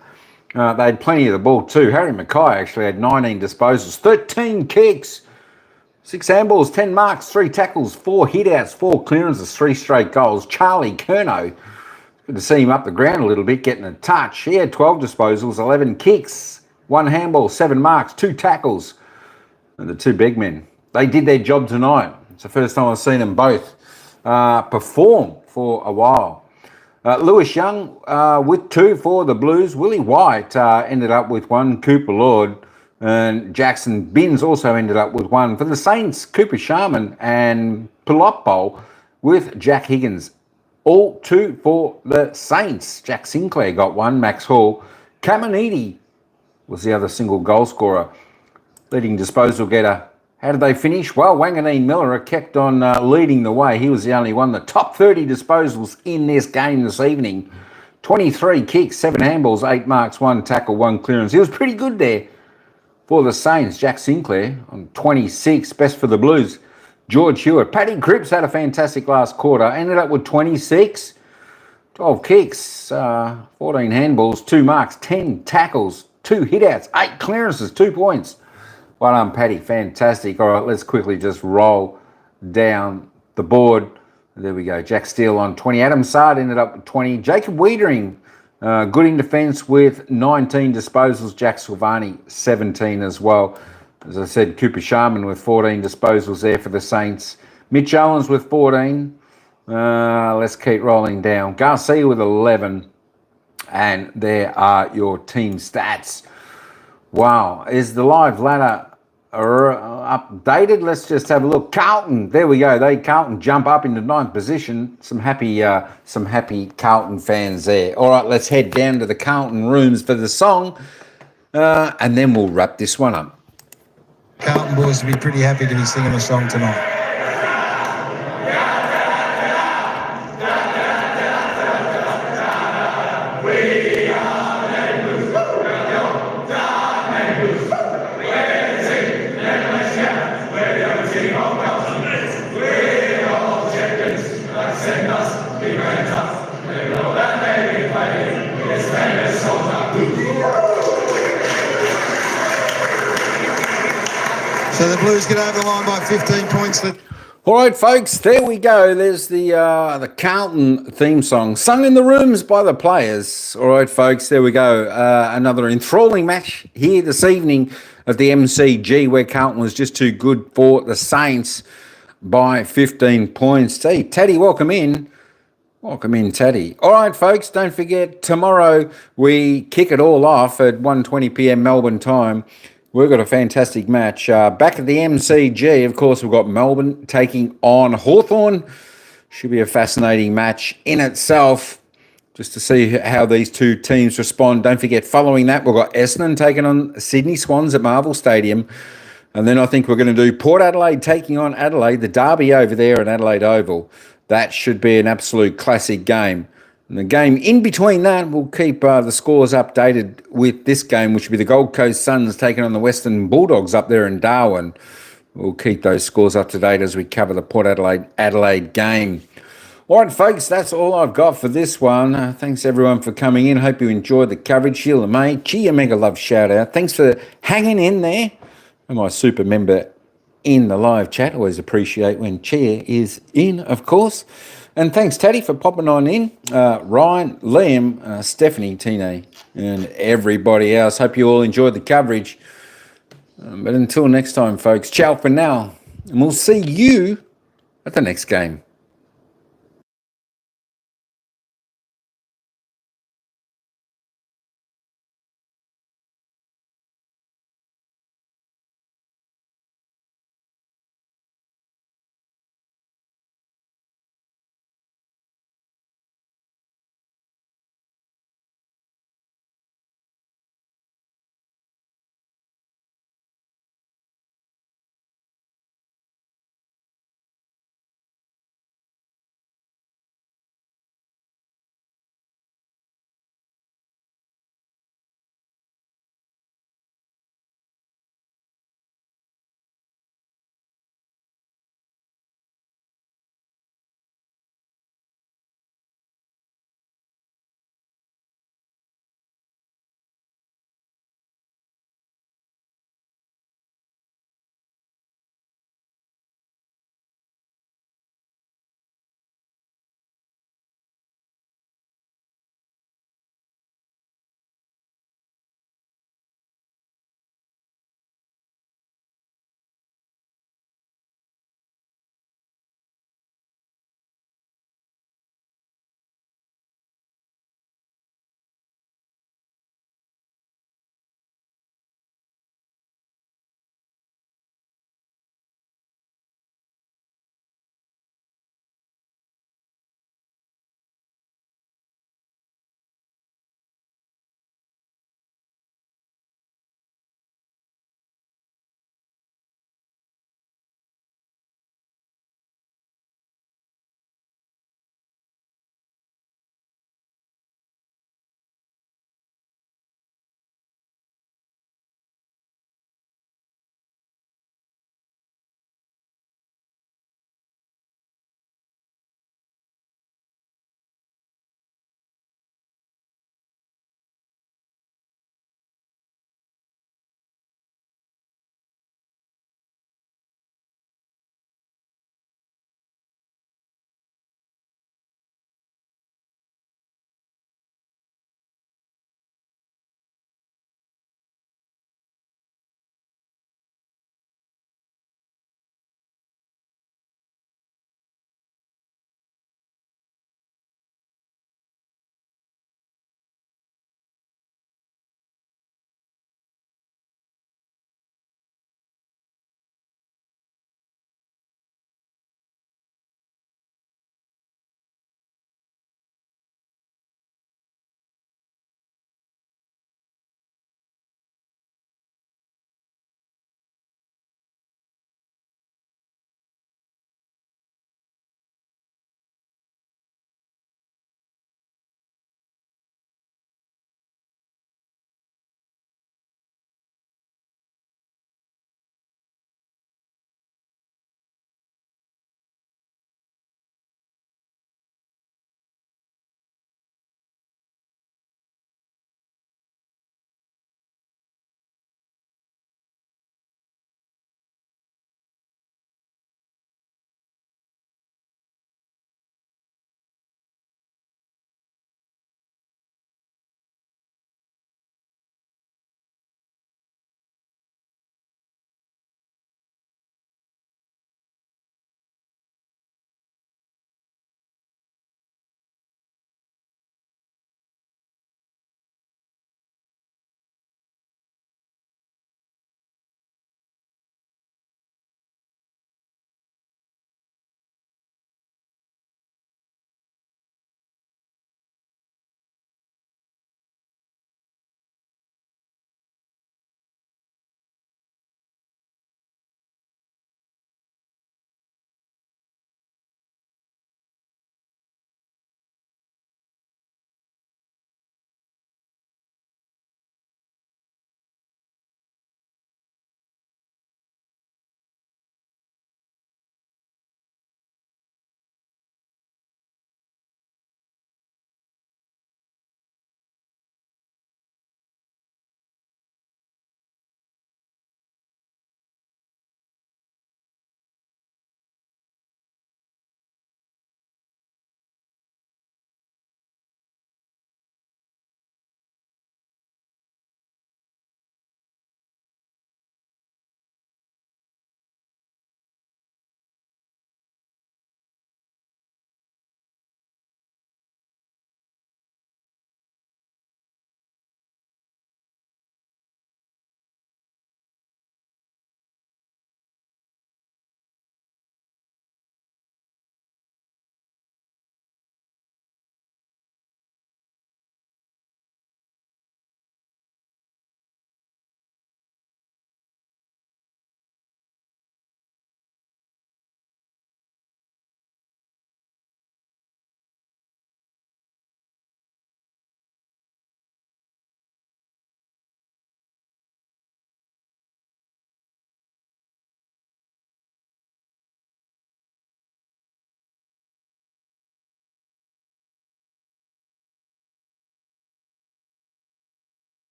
They had plenty of the ball too. Harry McKay actually had 19 disposals, 13 kicks, 6 handballs, 10 marks, 3 tackles, 4 hit-outs, 4 clearances, 3 straight goals. Charlie Curnow, good to see him up the ground a little bit, getting a touch. He had 12 disposals, 11 kicks, 1 handball, 7 marks, 2 tackles. And the 2 big men, they did their job tonight. It's the first time I've seen them both perform for a while. Lewis Young with 2 for the Blues. Willie White ended up with 1. Cooper Lord and Jackson Binns also ended up with 1. For the Saints, Cooper Sharman and Pilotbo with Jack Higgins. All 2 for the Saints. Jack Sinclair got 1. Max Hall. Caminiti was the other single goal scorer. Leading disposal getter. How did they finish? Well, Wanganeen Miller kept on leading the way. He was the only one. The top 30 disposals in this game this evening. 23 kicks, 7 handballs, 8 marks, 1 tackle, 1 clearance. He was pretty good there for the Saints. Jack Sinclair on 26, best for the Blues. George Hewitt. Paddy Cripps had a fantastic last quarter. Ended up with 26, 12 kicks, 14 handballs, 2 marks, 10 tackles, 2 hit-outs, 8 clearances, 2 points. Well done, Paddy. Fantastic. All right, let's quickly just roll down the board. There we go. Jack Steele on 20. Adam Sard ended up with 20. Jacob Wiedering, good in defence with 19 disposals. Jack Silvani, 17 as well. As I said, Cooper Sharman with 14 disposals there for the Saints. Mitch Owens with 14. Let's keep rolling down. Garcia with 11. And there are your team stats. Wow. Is the live ladder updated? Let's just have a look. Carlton, there we go. Carlton jump up into 9th position. Some happy Carlton fans there. All right, let's head down to the Carlton rooms for the song, and then we'll wrap this one up. Carlton boys will be pretty happy to be singing a song tonight. So the Blues get over the line by 15 points. All right, folks, there we go. There's the Carlton theme song, sung in the rooms by the players. All right, folks, there we go. Another enthralling match here this evening at the MCG, where Carlton was just too good for the Saints by 15 points. Hey, Taddy, welcome in. Welcome in, Taddy. All right, folks, don't forget, tomorrow we kick it all off at 1:20 p.m. Melbourne time. We've got a fantastic match. Back at the MCG, of course, we've got Melbourne taking on Hawthorn. Should be a fascinating match in itself, just to see how these two teams respond. Don't forget, following that, we've got Essendon taking on Sydney Swans at Marvel Stadium. And then I think we're going to do Port Adelaide taking on Adelaide, the derby over there at Adelaide Oval. That should be an absolute classic game. And the game in between that, we'll keep the scores updated with this game, which will be the Gold Coast Suns taking on the Western Bulldogs up there in Darwin. We'll keep those scores up to date as we cover the Port Adelaide game. All right, folks, that's all I've got for this one. Thanks, everyone, for coming in. Hope you enjoyed the coverage. Sheila May, Chia Mega Love shout-out. Thanks for hanging in there. And my super member in the live chat. Always appreciate when Chia is in, of course. And thanks, Taddy, for popping on in. Ryan, Liam, Stephanie, Tine, and everybody else. Hope you all enjoyed the coverage. But until next time, folks, ciao for now. And we'll see you at the next game.